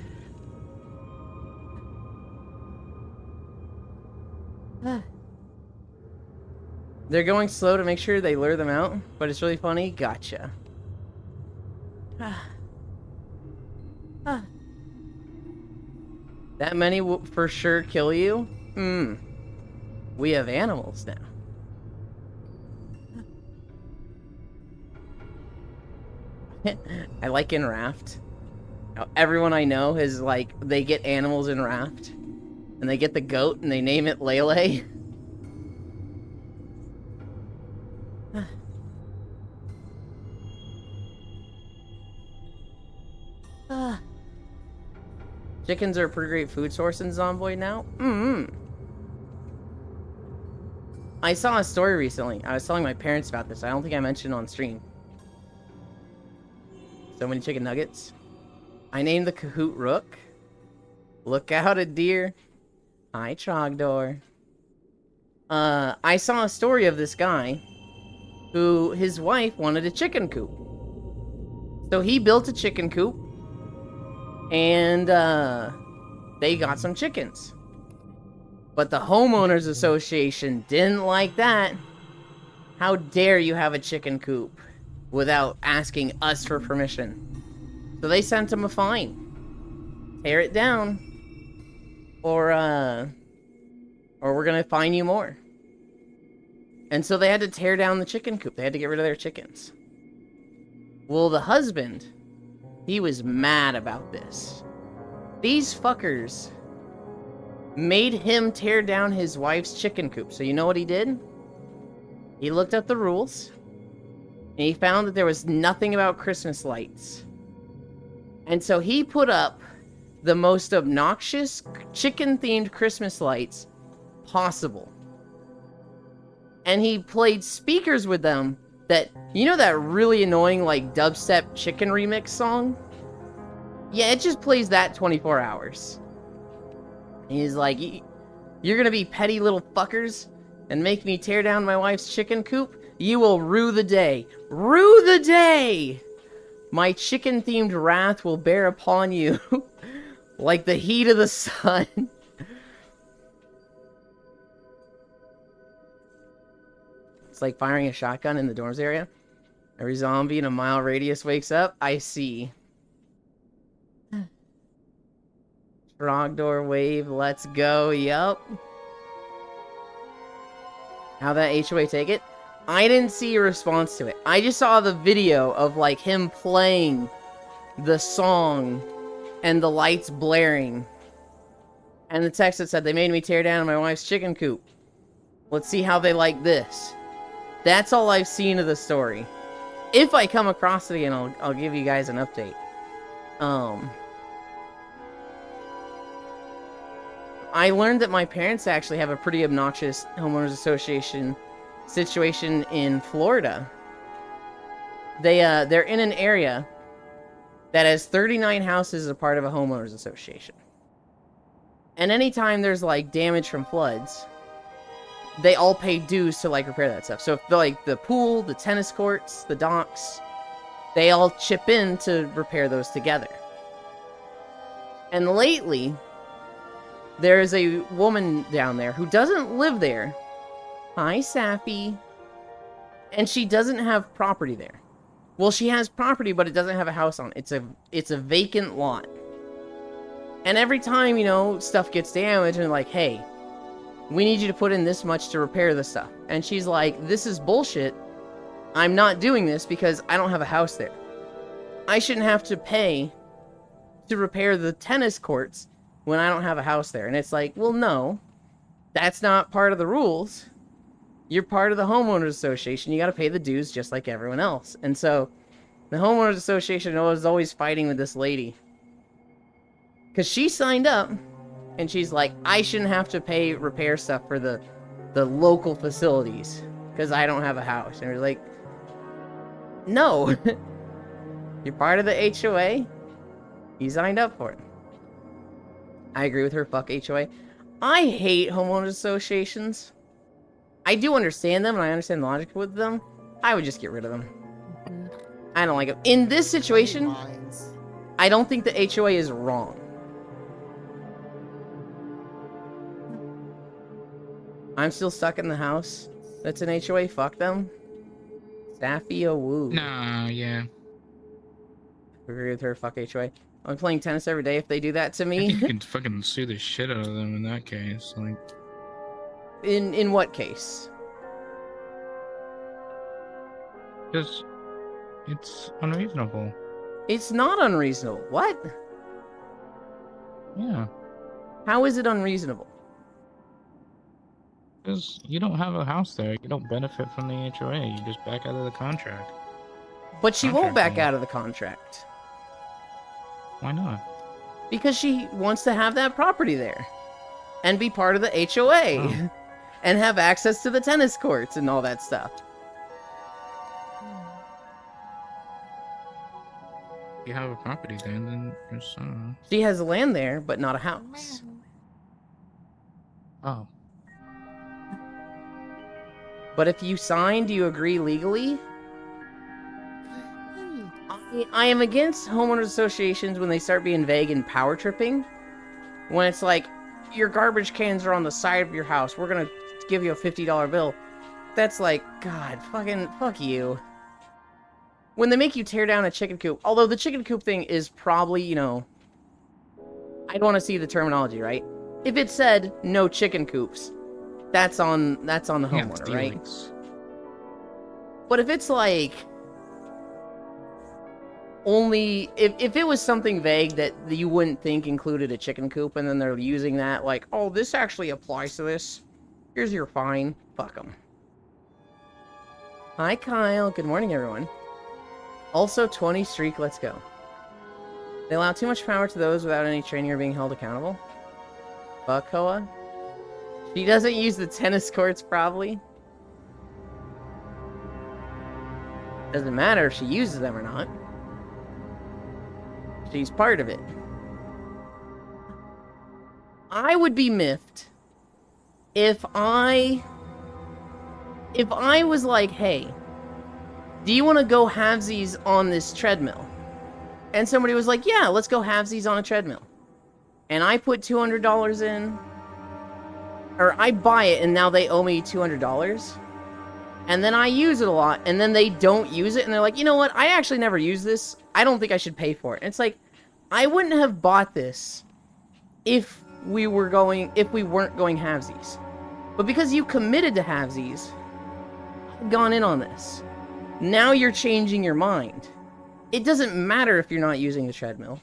Speaker 2: They're going slow to make sure they lure them out, but it's really funny. Gotcha. That many will for sure kill you? We have animals now. I like in Raft. Everyone I know is like, they get animals in Raft. And they get the goat and they name it Lele. Chickens are a pretty great food source in Zomboid now. I saw a story recently. I was telling my parents about this. I don't think I mentioned it on stream. So many chicken nuggets. I named the Kahoot Rook. Look out, a deer. Hi, Trogdor. I saw a story of this guy who his wife wanted a chicken coop. So he built a chicken coop and they got some chickens. But the homeowners association didn't like that. How dare you have a chicken coop without asking us for permission? So they sent him a fine. Tear it down, or we're gonna fine you more. And so they had to tear down the chicken coop. They had to get rid of their chickens. Well, the husband, he was mad about this. These fuckers made him tear down his wife's chicken coop. So you know what he did? He looked at the rules, and he found that there was nothing about Christmas lights. And so he put up the most obnoxious chicken-themed Christmas lights possible. And he played speakers with them that, you know that really annoying, like, dubstep chicken remix song? Yeah, it just plays that 24 hours. And he's like, you're gonna be petty little fuckers and make me tear down my wife's chicken coop? You will rue the day. Rue the day! My chicken-themed wrath will bear upon you like the heat of the sun. It's like firing a shotgun in the dorms area. Every zombie in a mile radius wakes up. I see. Trogdor wave, let's go. Yup. How that HOA take it? I didn't see a response to it. I just saw the video of like him playing the song and the lights blaring. And the text that said, they made me tear down my wife's chicken coop. Let's see how they like this. That's all I've seen of the story. If I come across it again, I'll give you guys an update. I learned that my parents actually have a pretty obnoxious homeowners association situation in Florida. They're in an area that has 39 houses as a part of a homeowners association. And anytime there's like damage from floods, they all pay dues to like repair that stuff. So if like the pool, the tennis courts, the docks, they all chip in to repair those together. And lately, there is a woman down there who doesn't live there. Hi, Sappy. And she doesn't have property there. Well, she has property, but it doesn't have a house on it. It's a vacant lot. And every time, you know, stuff gets damaged and like, hey, we need you to put in this much to repair the stuff. And she's like, this is bullshit. I'm not doing this because I don't have a house there. I shouldn't have to pay to repair the tennis courts when I don't have a house there. And it's like, well, no, that's not part of the rules. You're part of the homeowners association. You got to pay the dues just like everyone else. And so the homeowners association was always fighting with this lady because she signed up and she's like, I shouldn't have to pay repair stuff for the local facilities because I don't have a house. And we're like, no, you're part of the HOA. You signed up for it. I agree with her. Fuck HOA. I hate homeowners associations. I do understand them, and I understand the logic with them. I would just get rid of them. I don't like them. In this situation,
Speaker 3: Mines.
Speaker 2: I don't think the HOA is wrong. I'm still stuck in the house. That's an HOA. Fuck them. Saffy woo.
Speaker 1: Nah, yeah.
Speaker 2: Agree with her. Fuck HOA. I'm playing tennis every day if they do that to
Speaker 1: I think you
Speaker 2: me.
Speaker 1: can fucking sue the shit out of them in that case. Like,
Speaker 2: In what case?
Speaker 1: because it's unreasonable.
Speaker 2: It's not unreasonable. What?
Speaker 1: Yeah.
Speaker 2: How is it unreasonable?
Speaker 1: Because you don't have a house there. You don't benefit from the HOA. You just back out of the contract.
Speaker 2: But she won't back
Speaker 1: Contract.
Speaker 2: out of the contract.
Speaker 1: Why not?
Speaker 2: Because she wants to have that property there. And be part of the HOA.
Speaker 1: Oh.
Speaker 2: And have access to the tennis courts and all that stuff.
Speaker 1: If you have a property there, then there's, I don't know.
Speaker 2: She has land there, but not a house.
Speaker 1: Oh.
Speaker 2: But if you sign, do you agree legally? I am against homeowners associations when they start being vague and power tripping. When it's like, your garbage cans are on the side of your house, we're gonna give you a $50 bill. That's like, God, fuck you. When they make you tear down a chicken coop, although the chicken coop thing is probably, you know, I'd want to see the terminology, right? If it said no chicken coops, that's on the
Speaker 1: Yeah,
Speaker 2: homeowner,
Speaker 1: it's
Speaker 2: right?
Speaker 1: dealings.
Speaker 2: But if it's like only if it was something vague that you wouldn't think included a chicken coop, and then they're using that like, oh, this actually applies to this. Here's your fine. Fuck them. Hi, Kyle. Good morning, everyone. Also, 20 streak. Let's go. They allow too much power to those without any training or being held accountable. Fuck Koa. She doesn't use the tennis courts, probably. Doesn't matter if she uses them or not. She's part of it. I would be miffed if I was like, hey, do you want to go halvesies on this treadmill? And somebody was like, yeah, let's go halvesies on a treadmill. And I put $200 in, or I buy it and now they owe me $200. And then I use it a lot, and then they don't use it, and they're like, you know what, I actually never use this. I don't think I should pay for it. And it's like, I wouldn't have bought this if we weren't going halvesies. But because you committed to halvesies, I've gone in on this. Now you're changing your mind. It doesn't matter if you're not using the treadmill.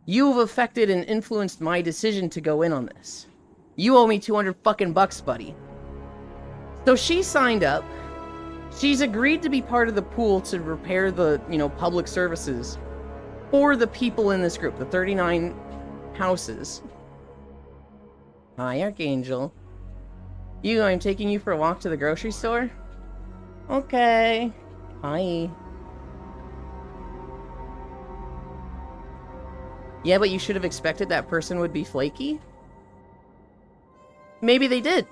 Speaker 2: You've affected and influenced my decision to go in on this. You owe me 200 fucking bucks, buddy. So she signed up. She's agreed to be part of the pool to repair the, public services for the people in this group, the 39 houses. Hi, Archangel. I'm taking you for a walk to the grocery store? Okay. Hi. Yeah, but you should have expected that person would be flaky? Maybe they did.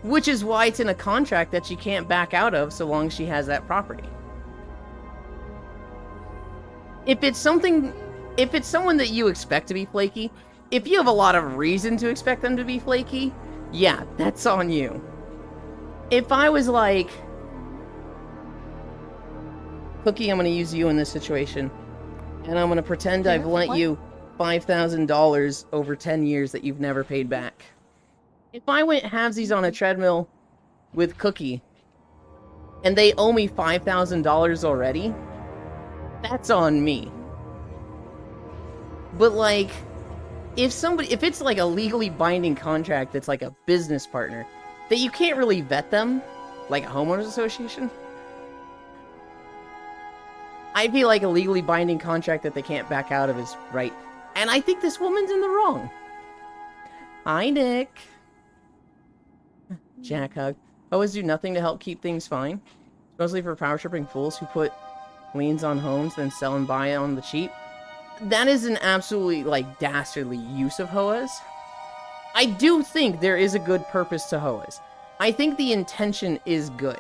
Speaker 2: Which is why it's in a contract that she can't back out of so long as she has that property. If it's someone that you expect to be flaky, if you have a lot of reason to expect them to be flaky, yeah, that's on you. If I was like, Cookie, I'm going to use you in this situation, and I'm going to pretend I've lent you $5,000 over 10 years that you've never paid back. If I went halvesies on a treadmill with Cookie, and they owe me $5,000 already, that's on me. But like, if it's like a legally binding contract that's like a business partner, that you can't really vet them, like a homeowners association, I feel like a legally binding contract that they can't back out of is right. And I think this woman's in the wrong. Hi, Nick. Jack hug. Always do nothing to help keep things fine. Mostly for power tripping fools who put liens on homes, then sell and buy on the cheap. that is an absolutely, like, dastardly use of HOAs. I do think there is a good purpose to HOAs. I think the intention is good.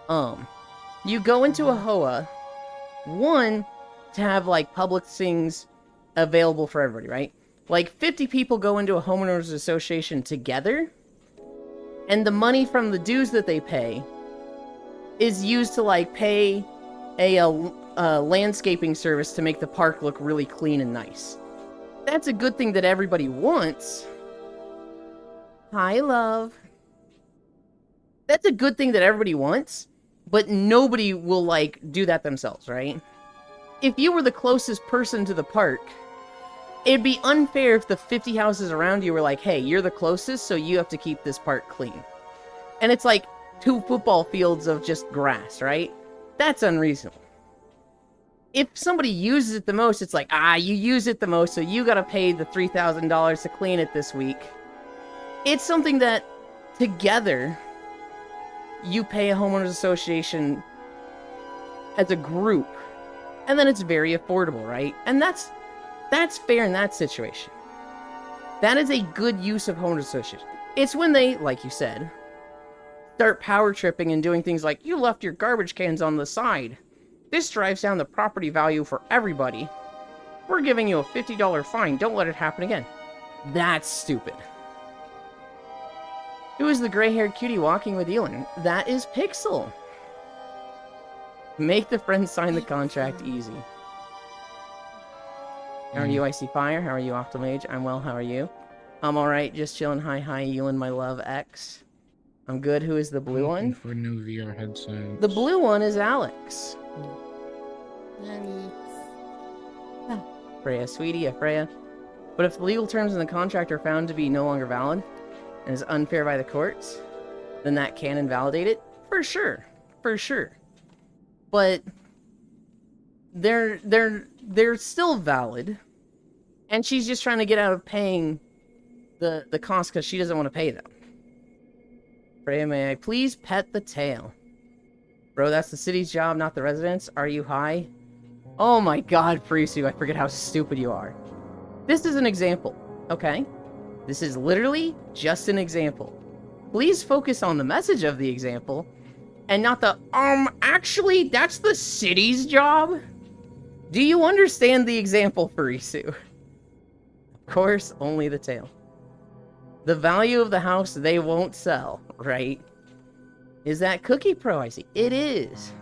Speaker 2: You go into a HOA, one, to have, like, public things available for everybody, right? Like, 50 people go into a homeowners association together, and the money from the dues that they pay is used to, like, pay a landscaping service to make the park look really clean and nice. That's a good thing that everybody wants. Hi, love. That's a good thing that everybody wants, but nobody will, like, do that themselves, right? If you were the closest person to the park, it'd be unfair if the 50 houses around you were like, hey, you're the closest, so you have to keep this park clean. And it's like 2 football fields of just grass, right? That's unreasonable. If somebody uses it the most, it's like, you use it the most, so you gotta pay the $3,000 to clean it this week. It's something that, together, you pay a homeowners association as a group, and then it's very affordable, right? And that's fair in that situation. That is a good use of homeowners association. It's when they, like you said, start power tripping and doing things like, you left your garbage cans on the side. This drives down the property value for everybody. We're giving you a $50 fine. Don't let it happen again. That's stupid. Who is the gray-haired cutie walking with Elon? That is Pixel. Make the friends sign the contract easy. How are you, Icy Fire? How are you, Octomage? I'm well, how are you? I'm alright, just chilling. Hi, Elon, my love, X. I'm good. Who is the blue
Speaker 1: Looking
Speaker 2: one?
Speaker 1: for new VR headsets.
Speaker 2: The blue one is Alex. Freya, sweetie, Freya. But if the legal terms in the contract are found to be no longer valid and is unfair by the courts, then that can invalidate it? For sure. But they're still valid, and she's just trying to get out of paying the cost because she doesn't want to pay them. Freya, may I please pet the tail? Bro, that's the city's job, not the residents. Are you high? Oh my god, Frisu, I forget how stupid you are. This is an example, okay? This is literally just an example. Please focus on the message of the example, and not the, actually, that's the city's job? Do you understand the example, Frisu? Of course, only the tail. The value of the house they won't sell, right? Is that Cookie Pro, I see? It is.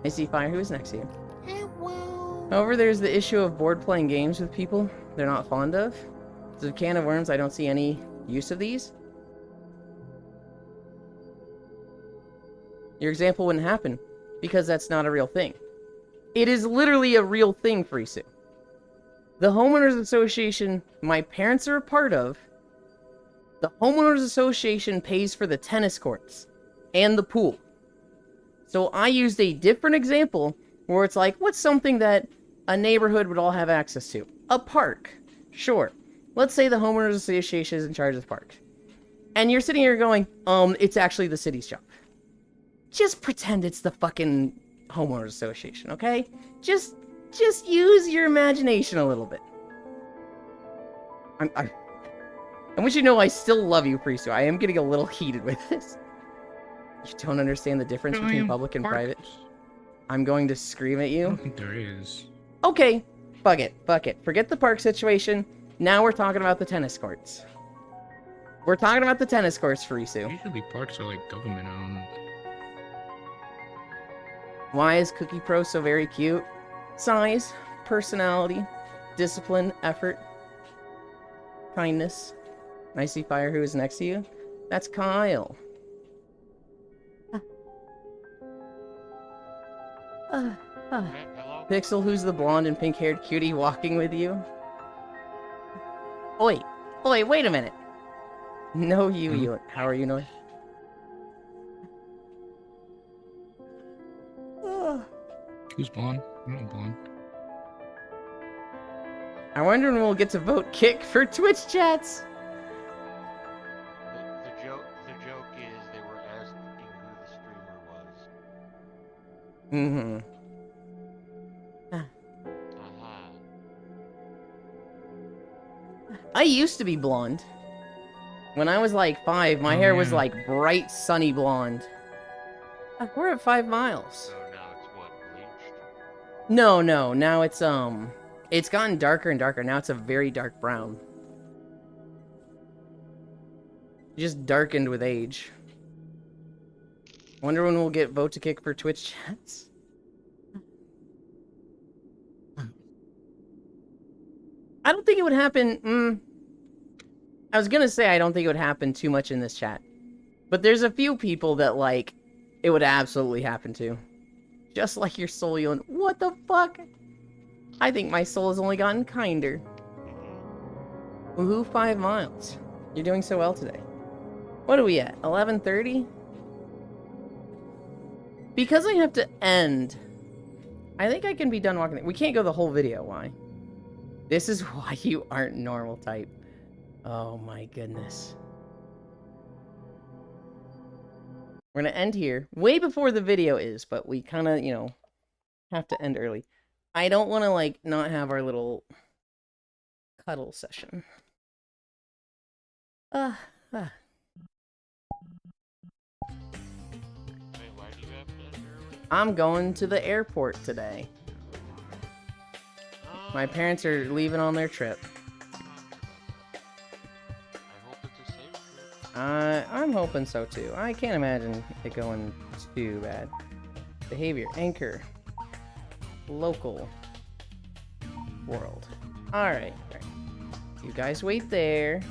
Speaker 2: I see Fire, who is next to you? However, there's the issue of board playing games with people they're not fond of. It's a can of worms, I don't see any use of these. Your example wouldn't happen, because that's not a real thing. It is literally a real thing, Frisu. The homeowners association my parents are a part of, the homeowners association pays for the tennis courts and the pool. So I used a different example where it's like, what's something that a neighborhood would all have access to? A park. Sure. Let's say the homeowners association is in charge of the park. And you're sitting here going, it's actually the city's job. Just pretend it's the fucking homeowners association, okay? Just use your imagination a little bit. I want you to know I still love you, Priest. I am getting a little heated with this. You don't understand the difference between public and private. I'm going to scream at
Speaker 1: I
Speaker 2: you.
Speaker 1: don't think there is.
Speaker 2: Okay, fuck it. Forget the park situation. Now we're talking about the tennis courts. We're talking about the tennis courts, Frisu.
Speaker 1: Usually parks are like government owned.
Speaker 2: Why is Cookie Pro so very cute? Size, personality, discipline, effort, kindness. I see Fire, who is next to you. That's Kyle.
Speaker 6: Hello?
Speaker 2: Pixel, who's the blonde and pink-haired cutie walking with you? Oi, wait a minute. No, you. How are you, Noy?
Speaker 1: Who's blonde? I'm not blonde.
Speaker 2: I wonder when we'll get to vote Kick for Twitch chats.
Speaker 6: The joke is they were asking who the streamer was.
Speaker 2: Mm-hmm.
Speaker 6: Aha.
Speaker 2: I used to be blonde. When I was like 5, my hair was
Speaker 1: yeah.
Speaker 2: like bright, sunny blonde. We're at 5 miles.
Speaker 7: So now it's what, bleached?
Speaker 2: No, now it's gotten darker and darker. Now it's a very dark brown. Just darkened with age. Wonder when we'll get vote to kick for Twitch chats. I don't think it would happen. I was gonna say I don't think it would happen too much in this chat. But there's a few people that, like, it would absolutely happen to. Just like your soul, Ewan. What the fuck? I think my soul has only gotten kinder. Woohoo, 5 miles. You're doing so well today. What are we at? 11:30? Because I have to end, I think I can be done walking. We can't go the whole video. Why? This is why you aren't normal type. Oh my goodness. We're gonna end here way before the video is, but we kind of, you know, have to end early. I don't want to, like, not have our little cuddle session.
Speaker 7: Wait, why do you have to end early?
Speaker 2: I'm going to the airport today. My parents are leaving on their trip.
Speaker 7: I hope it's a safe trip.
Speaker 2: I'm hoping so too. I can't imagine it going too bad. Behavior, anchor, local, world. Alright. You guys wait there.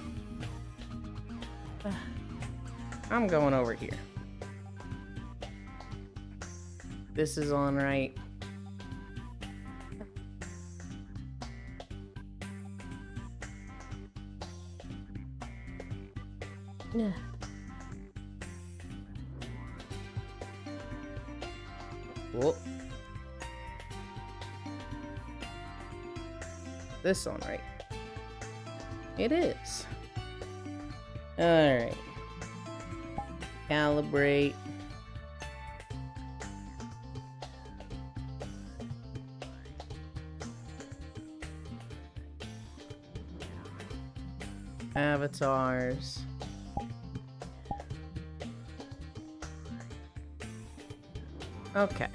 Speaker 2: I'm going over here. This is on right. Yeah. Whoop. This on right. It is. Alright. Calibrate. Avatars. Okay.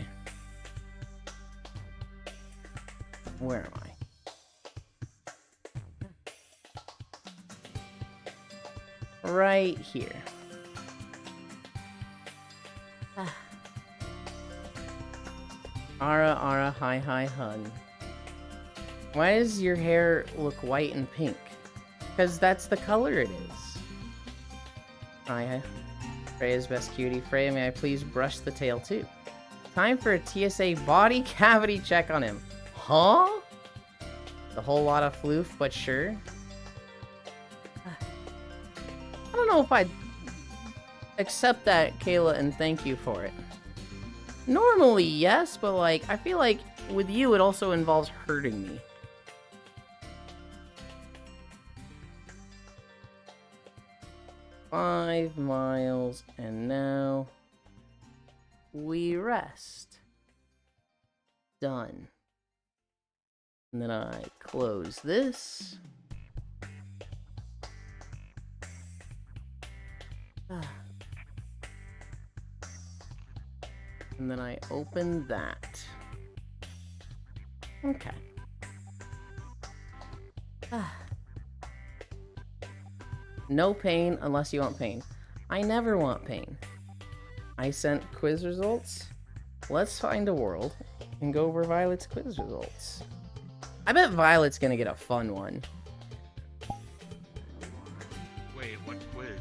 Speaker 2: Where am I? Right here. Ara, hi, hun. Why does your hair look white and pink? Because that's the color it is. Hi. Freya's best cutie. Freya, may I please brush the tail too? Time for a TSA body cavity check on him. Huh? A whole lot of floof, but sure. I don't know if I'd accept that, Kayla, and thank you for it. Normally, yes, but, like, I feel like with you, it also involves hurting me. $5 miles, and now we rest. Done. And then I close this. And then I open that. Okay. No pain unless you want pain. I never want pain. I sent quiz results. Let's find a world and go over Violet's quiz results. I bet Violet's gonna get a fun one.
Speaker 7: Wait, what quiz?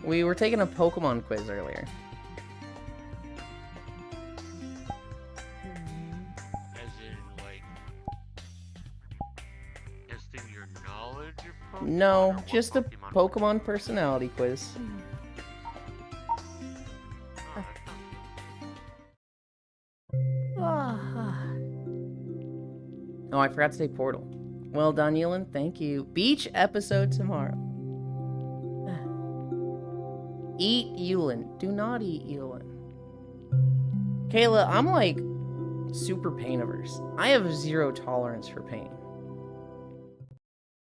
Speaker 2: We were taking a Pokemon quiz earlier.
Speaker 7: As in, like, testing your knowledge of Pokemon?
Speaker 2: No,
Speaker 7: or what
Speaker 2: just a Pokemon personality quiz. Oh, I forgot to say Portal. Well done, Yulin. Thank you. Beach episode tomorrow. Eat Yulin. Do not eat Yulin. Kayla, I'm like super pain averse. I have 0 tolerance for pain.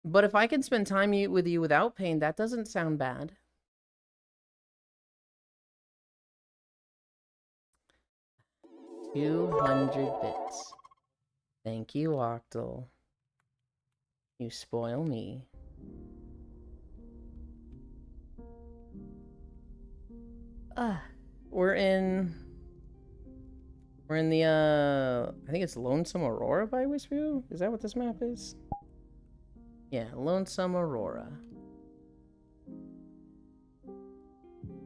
Speaker 2: But if I can spend time with you without pain, that doesn't sound bad. $200 bits. Thank you, Octal. You spoil me. We're in the I think it's Lonesome Aurora by Whistview. Is that what this map is? Yeah, Lonesome Aurora.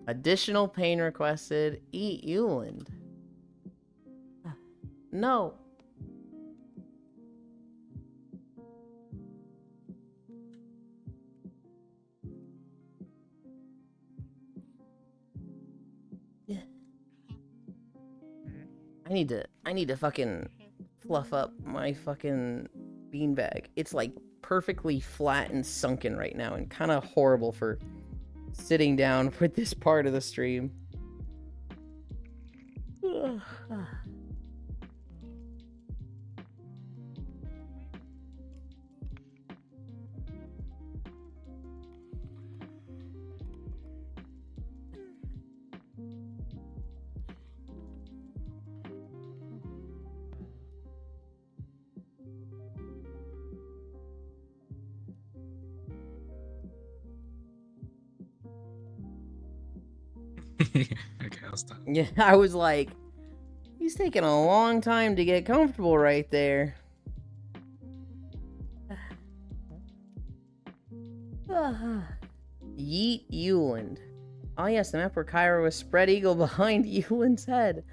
Speaker 2: Additional pain requested. Eat Euland. No. Yeah. I need to fucking fluff up my fucking beanbag. It's like perfectly flat and sunken right now and kind of horrible for sitting down for this part of the stream.
Speaker 1: Okay, I'll stop.
Speaker 2: Yeah, I was like, he's taking a long time to get comfortable right there. Yeet Euland. Oh yes, the map where Kyra was spread eagle behind Euland's head.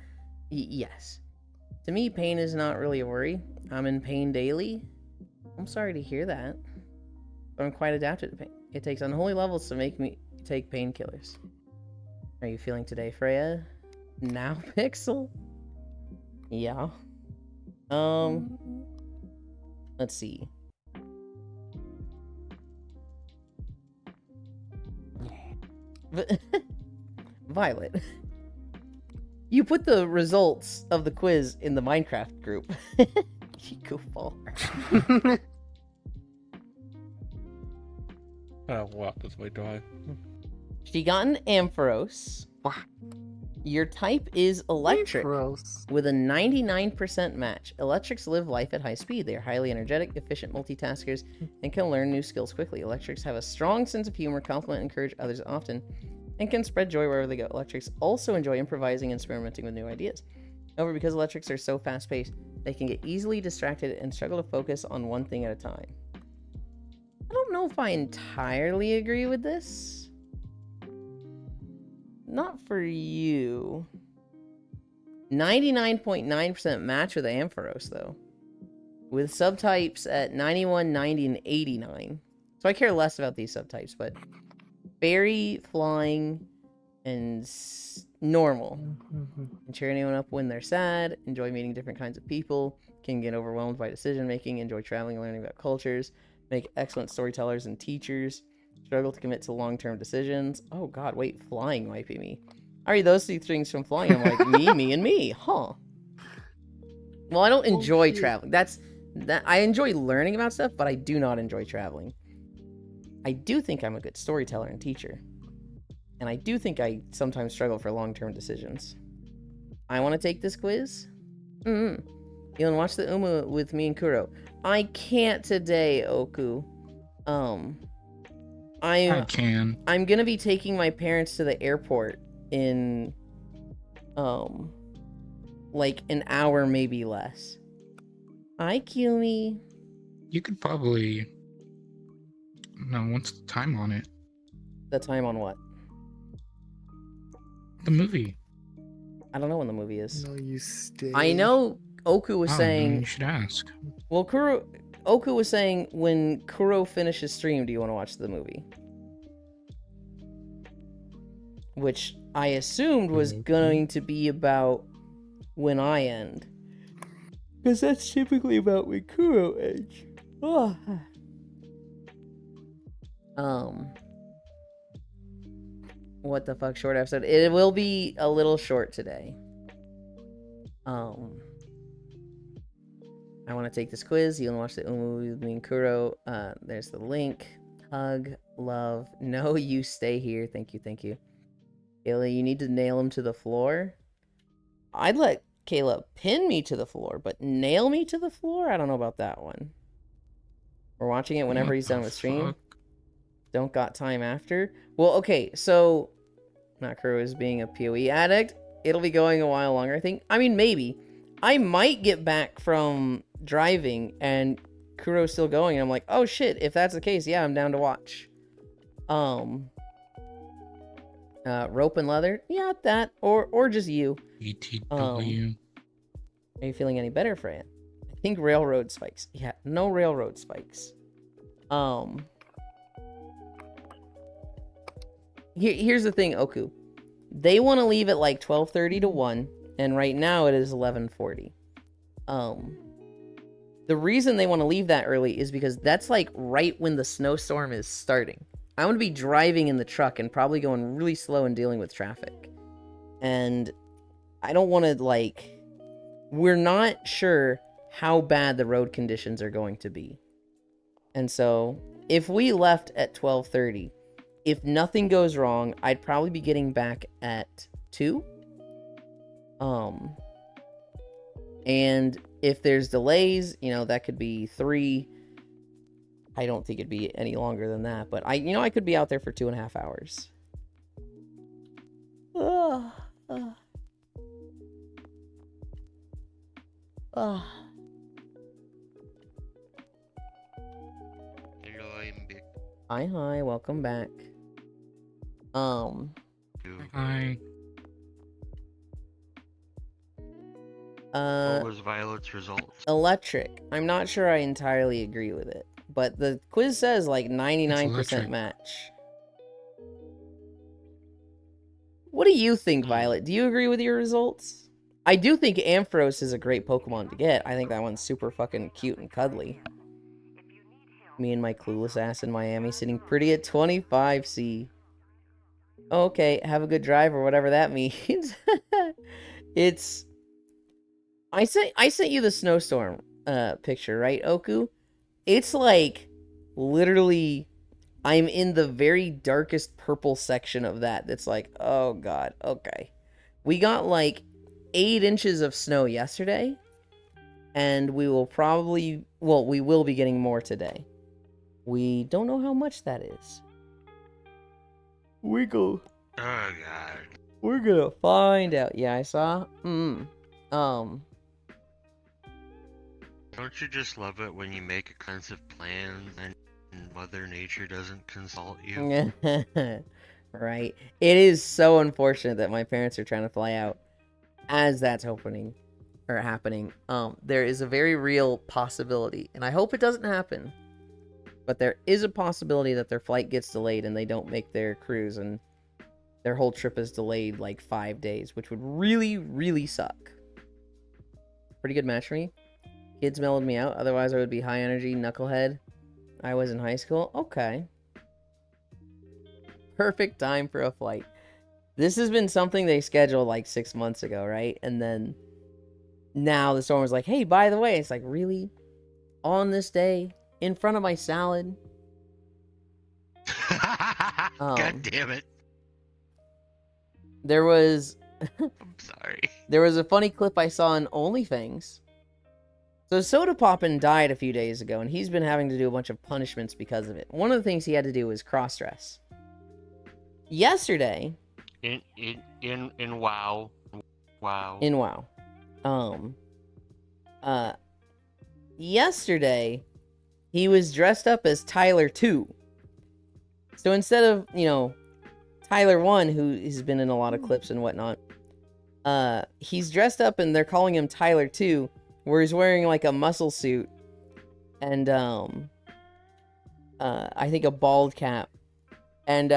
Speaker 2: Yes. To me, pain is not really a worry. I'm in pain daily. I'm sorry to hear that. But I'm quite adapted to pain. It takes unholy levels to make me take painkillers. How are you feeling today, Freya? Now, Pixel? Yeah. Let's see. Violet. You put the results of the quiz in the Minecraft group. You goofball.
Speaker 5: I'll walk this way, dog.
Speaker 2: She got an Ampharos. Your type is electric
Speaker 3: Gross.
Speaker 2: with a 99% match. Electrics live life at high speed. They are highly energetic, efficient multitaskers, and can learn new skills quickly. Electrics have a strong sense of humor, compliment and encourage others often, and can spread joy wherever they go. Electrics also enjoy improvising and experimenting with new ideas. However, because electrics are so fast-paced, they can get easily distracted and struggle to focus on one thing at a time. I don't know if I entirely agree with this. Not for you. 99.9% match with Ampharos, though. With subtypes at 91, 90, and 89. So I care less about these subtypes, but fairy, flying, and normal. Can cheer anyone up when they're sad, enjoy meeting different kinds of people, can get overwhelmed by decision making, enjoy traveling and learning about cultures, make excellent storytellers and teachers, struggle to commit to long-term decisions. Oh god, wait, flying might be me. I read those two things from flying. I'm like, me, and me, huh? Well, I don't enjoy traveling. I enjoy learning about stuff, but I do not enjoy traveling. I do think I'm a good storyteller and teacher. And I do think I sometimes struggle for long-term decisions. I want to take this quiz? Elon, watch the Uma with me and Kuro. I can't today, Oku.
Speaker 1: I can.
Speaker 2: I'm gonna be taking my parents to the airport in like an hour, maybe less. Hi, Kumi.
Speaker 1: You could probably. No, what's the time on it?
Speaker 2: The time on what?
Speaker 1: The movie.
Speaker 2: I don't know when the movie is.
Speaker 3: No, you stay.
Speaker 2: I know Oku was
Speaker 1: Oh,
Speaker 2: saying.
Speaker 1: you should ask.
Speaker 2: Well, Oku was saying when Kuro finishes stream, do you want to watch the movie? Which I assumed was going to be about when I end. Because that's typically about when Kuro ends. Oh. What the fuck, short episode? It will be a little short today. I I want to take this quiz. You want to watch the movie with me and Kuro. There's the link. Hug, love. No, you stay here. Thank you, thank you. Kayla, you need to nail him to the floor. I'd let Kayla pin me to the floor, but nail me to the floor? I don't know about that one. We're watching it whenever
Speaker 1: What
Speaker 2: he's
Speaker 1: the
Speaker 2: done with stream.
Speaker 1: fuck?
Speaker 2: Don't got time after. Well, okay, so Nakuro is being a PoE addict. It'll be going a while longer, I think. I mean, maybe. I might get back from driving and Kuro's still going. And I'm like, oh shit, if that's the case, yeah, I'm down to watch. Rope and leather? Yeah, that. Or just you.
Speaker 1: ETW.
Speaker 2: Are you feeling any better, Freya? I think railroad spikes. Yeah, no railroad spikes. Here's the thing, Oku. They want to leave at like 12:30 to 1, and right now it is 11:40. The reason they want to leave that early is because that's like right when the snowstorm is starting. I want to be driving in the truck and probably going really slow and dealing with traffic. And I don't want to, like... We're not sure how bad the road conditions are going to be. And so, if we left at 12:30, if nothing goes wrong, I'd probably be getting back at 2. And if there's delays, you know, that could be 3. I don't think it'd be any longer than that, but I could be out there for 2.5 hours.
Speaker 7: Hello, I'm big.
Speaker 2: Hi, welcome back.
Speaker 1: Hi.
Speaker 7: What was Violet's results?
Speaker 2: Electric. I'm not sure I entirely agree with it, but the quiz says like 99%
Speaker 1: electric.
Speaker 2: match. What do you think, Violet? Do you agree with your results? I do think Ampharos is a great Pokemon to get. I think that one's super fucking cute and cuddly. Me and my clueless ass in Miami sitting pretty at 25C. Okay, have a good drive or whatever that means. It's... I sent you the snowstorm picture, right, Oku? It's like literally I'm in the very darkest purple section of that. That's like, oh god, okay. We got like 8 inches of snow yesterday, and we will be getting more today. We don't know how much that is.
Speaker 7: Oh god.
Speaker 2: We're gonna find out. Yeah, I saw.
Speaker 7: Don't you just love it when you make expensive plans and Mother Nature doesn't consult you?
Speaker 2: Right. It is so unfortunate that my parents are trying to fly out as that's happening. There is a very real possibility, and I hope it doesn't happen, but there is a possibility that their flight gets delayed and they don't make their cruise, and their whole trip is delayed like 5 days, which would really, really suck. Pretty good match for me. Kids mellowed me out, otherwise I would be high energy knucklehead. I was in high school. Okay. Perfect time for a flight. This has been something they scheduled like 6 months ago, right? And then now the storm was like, hey, by the way, it's like, really? On this day? In front of my salad?
Speaker 7: God damn it.
Speaker 2: There was...
Speaker 7: I'm sorry.
Speaker 2: There was a funny clip I saw on OnlyFans. So Soda Poppin died a few days ago, and he's been having to do a bunch of punishments because of it. One of the things he had to do was cross-dress. Yesterday...
Speaker 7: In WoW. Wow.
Speaker 2: In WoW. Yesterday, he was dressed up as Tyler 2. So instead of, Tyler 1, who has been in a lot of clips and whatnot, he's dressed up and they're calling him Tyler 2, where he's wearing like a muscle suit and, I think a bald cap. And,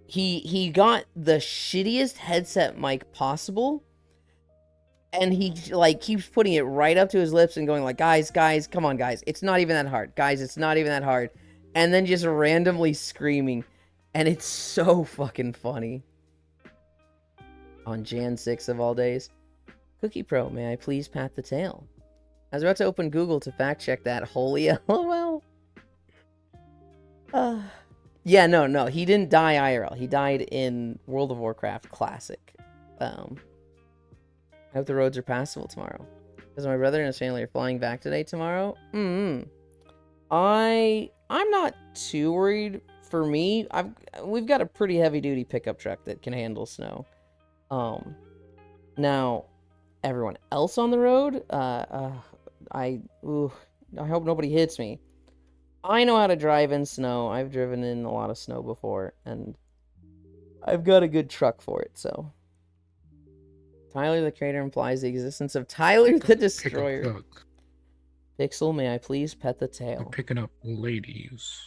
Speaker 2: he got the shittiest headset mic possible, and he like keeps putting it right up to his lips and going like, guys, come on, guys, it's not even that hard, guys, it's not even that hard, and then just randomly screaming, and it's so fucking funny. On Jan 6 of all days. Cookie Pro, may I please pat the tail? I was about to open Google to fact check that. Holy LOL. Yeah, no, he didn't die IRL. He died in World of Warcraft Classic. I hope the roads are passable tomorrow. Because my brother and his family are flying back today tomorrow. I'm not too worried. For me, we've got a pretty heavy duty pickup truck that can handle snow. Now, everyone else on the road, I hope nobody hits me. I know how to drive in snow. I've driven in a lot of snow before, and I've got a good truck for it, so. Tyler the Creator implies the existence of Tyler the Destroyer. Pixel, may I please pet the tail?
Speaker 1: I'm picking up ladies.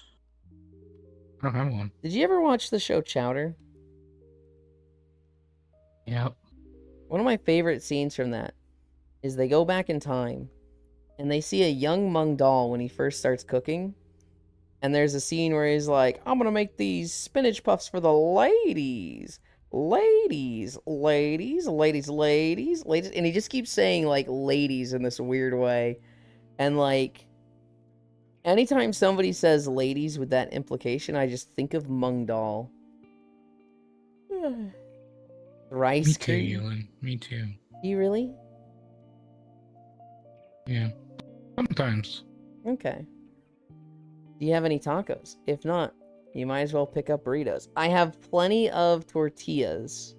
Speaker 1: I don't have one.
Speaker 2: Did you ever watch the show Chowder?
Speaker 1: Yep.
Speaker 2: One of my favorite scenes from that is they go back in time, and they see a young Mung Dal when he first starts cooking. And there's a scene where he's like, I'm gonna make these spinach puffs for the ladies. Ladies. And he just keeps saying, like, ladies in this weird way. And, like, anytime somebody says ladies with that implication, I just think of Mung Dal. Rice
Speaker 1: Me too,
Speaker 2: cream.
Speaker 1: Ewan. Me too.
Speaker 2: You really?
Speaker 1: Yeah. Sometimes.
Speaker 2: Okay. Do you have any tacos? If not, you might as well pick up burritos. I have plenty of tortillas.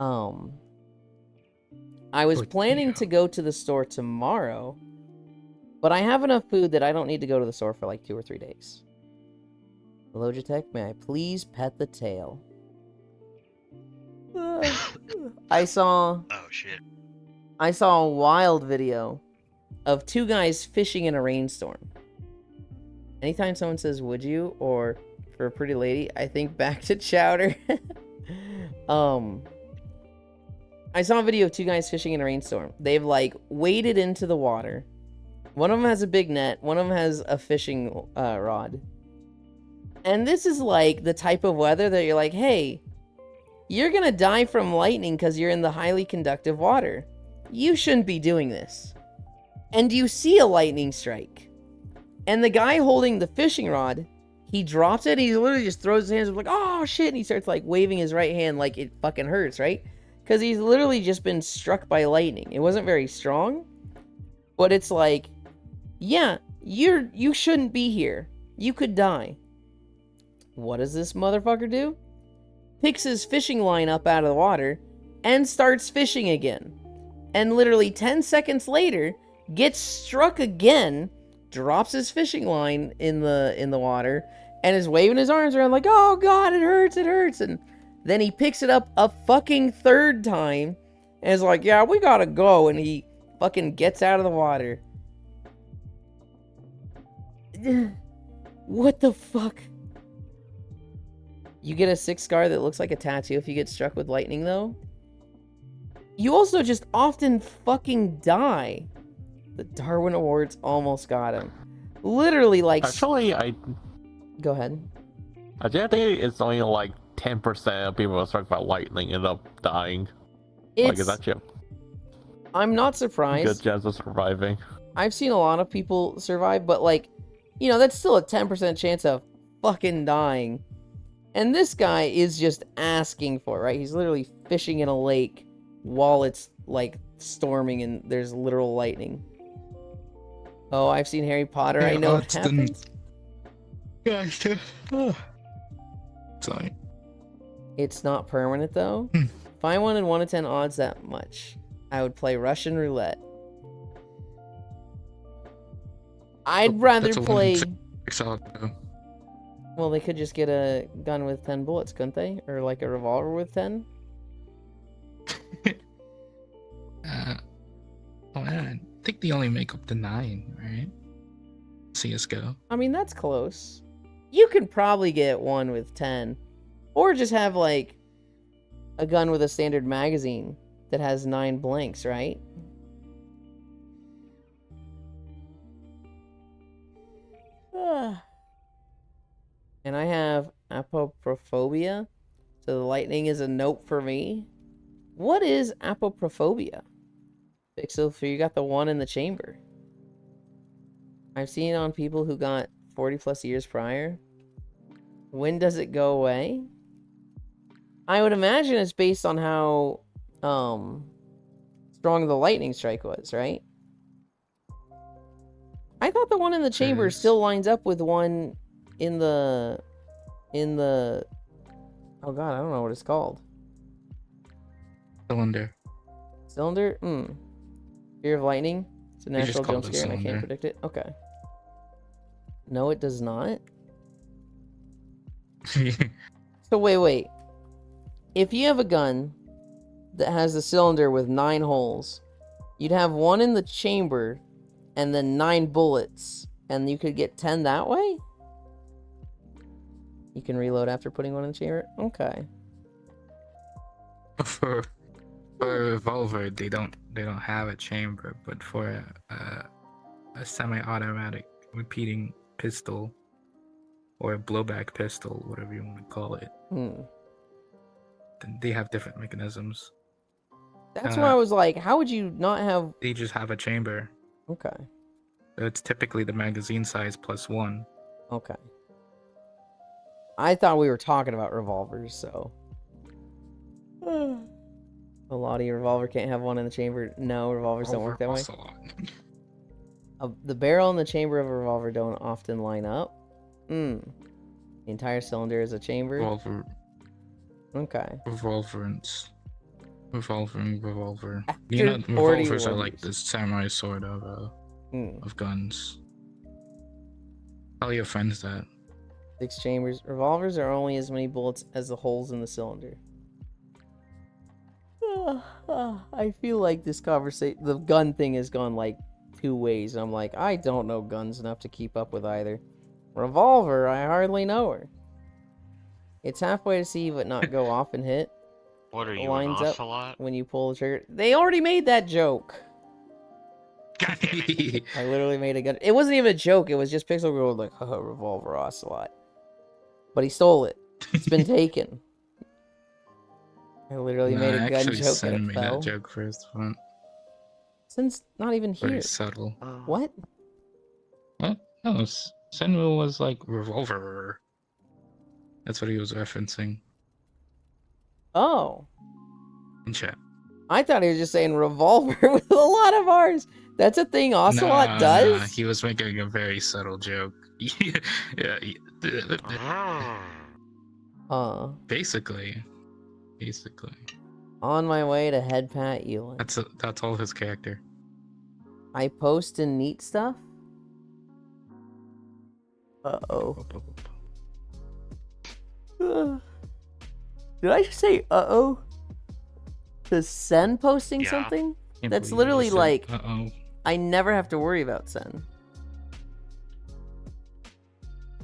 Speaker 2: I was planning to go to the store tomorrow, but I have enough food that I don't need to go to the store for like 2 or 3 days. Logitech, may I please pet the tail? I saw a wild video of 2 guys fishing in a rainstorm. Anytime someone says, would you, or for a pretty lady, I think back to Chowder. I saw a video of 2 guys fishing in a rainstorm. They've, like, waded into the water. One of them has a big net. One of them has a fishing rod. And this is, like, the type of weather that you're like, hey, you're gonna die from lightning because you're in the highly conductive water. You shouldn't be doing this. And you see a lightning strike. And the guy holding the fishing rod, he drops it, and he literally just throws his hands up like, oh shit, and he starts like waving his right hand like it fucking hurts, right? Because he's literally just been struck by lightning. It wasn't very strong, but it's like, yeah, you shouldn't be here. You could die. What does this motherfucker do? Picks his fishing line up out of the water and starts fishing again. And literally 10 seconds later, gets struck again, drops his fishing line in the water, and is waving his arms around like, oh god, it hurts, and then he picks it up a fucking 3rd time and is like, yeah, we gotta go, and he fucking gets out of the water. What the fuck? You get a 6 scar that looks like a tattoo if you get struck with lightning, though. You also just often fucking die. The Darwin Awards almost got him. Literally, like...
Speaker 8: Actually,
Speaker 2: Go ahead.
Speaker 8: I think it's only like 10% of people who are struck by lightning end up dying. Like, is that you?
Speaker 2: I'm not surprised.
Speaker 8: Good chance of surviving.
Speaker 2: I've seen a lot of people survive, but, like, you know, that's still a 10% chance of fucking dying. And this guy is just asking for it, right? He's literally fishing in a lake while it's, like, storming and there's literal lightning. Oh, I've seen Harry Potter.
Speaker 1: Yeah,
Speaker 2: I know what happens.
Speaker 1: Yeah, sorry.
Speaker 2: It's not permanent, though. If I wanted 1 to 10 odds that much, I would play Russian roulette. I'd rather
Speaker 1: That's a
Speaker 2: play...
Speaker 1: 1 in 6 odds, though.
Speaker 2: Well, they could just get a gun with 10 bullets, couldn't they? Or like a revolver with 10?
Speaker 1: I think they only make up to 9, right? CSGO.
Speaker 2: I mean, that's close. You could probably get one with 10. Or just have, like, a gun with a standard magazine that has 9 blanks, right? And I have apoprophobia, so the lightning is a nope for me. What is apoprophobia? Pixel, you got the 1 in the chamber. I've seen it on people who got 40 plus years prior. When does it go away? I would imagine it's based on how strong the lightning strike was, right? I thought the one in the chamber still lines up with one in the oh god, I don't know what it's called.
Speaker 1: Cylinder.
Speaker 2: Cylinder? Fear of lightning? It's a
Speaker 1: just
Speaker 2: natural
Speaker 1: call
Speaker 2: jump
Speaker 1: it
Speaker 2: scare and I can't
Speaker 1: cylinder.
Speaker 2: predict it. Okay. No, it does not. So wait. If you have a gun that has a cylinder with 9 holes, you'd have one in the chamber and then 9 bullets, and you could get 10 that way? You can reload after putting one in the chamber? Okay.
Speaker 1: for a revolver, they don't have a chamber, but for a semi-automatic repeating pistol or a blowback pistol, whatever you want to call it, then they have different mechanisms.
Speaker 2: That's why I was like, how would you not have...
Speaker 1: They just have a chamber.
Speaker 2: Okay.
Speaker 1: So it's typically the magazine size plus 1.
Speaker 2: Okay. I thought we were talking about revolvers, so... A lot of your revolver can't have one in the chamber. No, revolvers don't work that way. The barrel and the chamber of a revolver don't often line up. The entire cylinder is a chamber.
Speaker 1: Revolver.
Speaker 2: Okay.
Speaker 1: Revolver.
Speaker 2: After
Speaker 1: You know,
Speaker 2: 40
Speaker 1: revolvers are like
Speaker 2: wonders.
Speaker 1: the samurai sword of guns. Tell your friends that.
Speaker 2: 6 chambers. Revolvers are only as many bullets as the holes in the cylinder. I feel like this conversation, the gun thing has gone like 2 ways. I'm like, I don't know guns enough to keep up with either. Revolver, I hardly know her. It's halfway to see but not go off and hit.
Speaker 7: What are you, an
Speaker 2: Lines up
Speaker 7: ocelot?
Speaker 2: when you pull the trigger. They already made that joke.
Speaker 7: God damn it.
Speaker 2: I literally made a gun. It wasn't even a joke. It was just Pixel Girl like, haha, revolver ocelot. But he stole it. It's been taken. I literally made a gun joke
Speaker 1: Sen
Speaker 2: and it
Speaker 1: made
Speaker 2: fell.
Speaker 1: that joke first one.
Speaker 2: Since not even here.
Speaker 1: Very subtle.
Speaker 2: What?
Speaker 1: What? No, Senmu was like revolver. That's what he was referencing
Speaker 2: Oh.
Speaker 1: in chat.
Speaker 2: I thought he was just saying revolver with a lot of R's. That's a thing Ocelot does?
Speaker 1: Nah, he was making a very subtle joke. Yeah. Basically.
Speaker 2: On my way to head Pat Elin.
Speaker 1: That's all his character.
Speaker 2: I post and neat stuff? Uh-oh. Did I just say uh-oh? Does Sen posting
Speaker 7: Yeah.
Speaker 2: something?
Speaker 1: Can't
Speaker 2: That's
Speaker 1: believe you
Speaker 2: literally
Speaker 1: said,
Speaker 2: like,
Speaker 1: uh-oh.
Speaker 2: I never have to worry about Sen.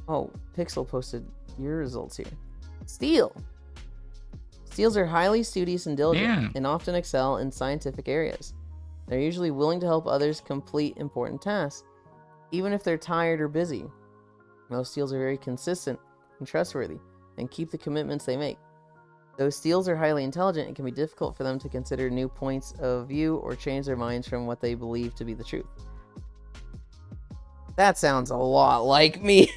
Speaker 2: Oh, Pixel posted your results here. Steel. Steels are highly studious and diligent,
Speaker 1: Yeah.
Speaker 2: and often excel in scientific areas. They're usually willing to help others complete important tasks, even if they're tired or busy. Most steels are very consistent and trustworthy, and keep the commitments they make. Though steels are highly intelligent, it can be difficult for them to consider new points of view or change their minds from what they believe to be the truth. That sounds a lot like me.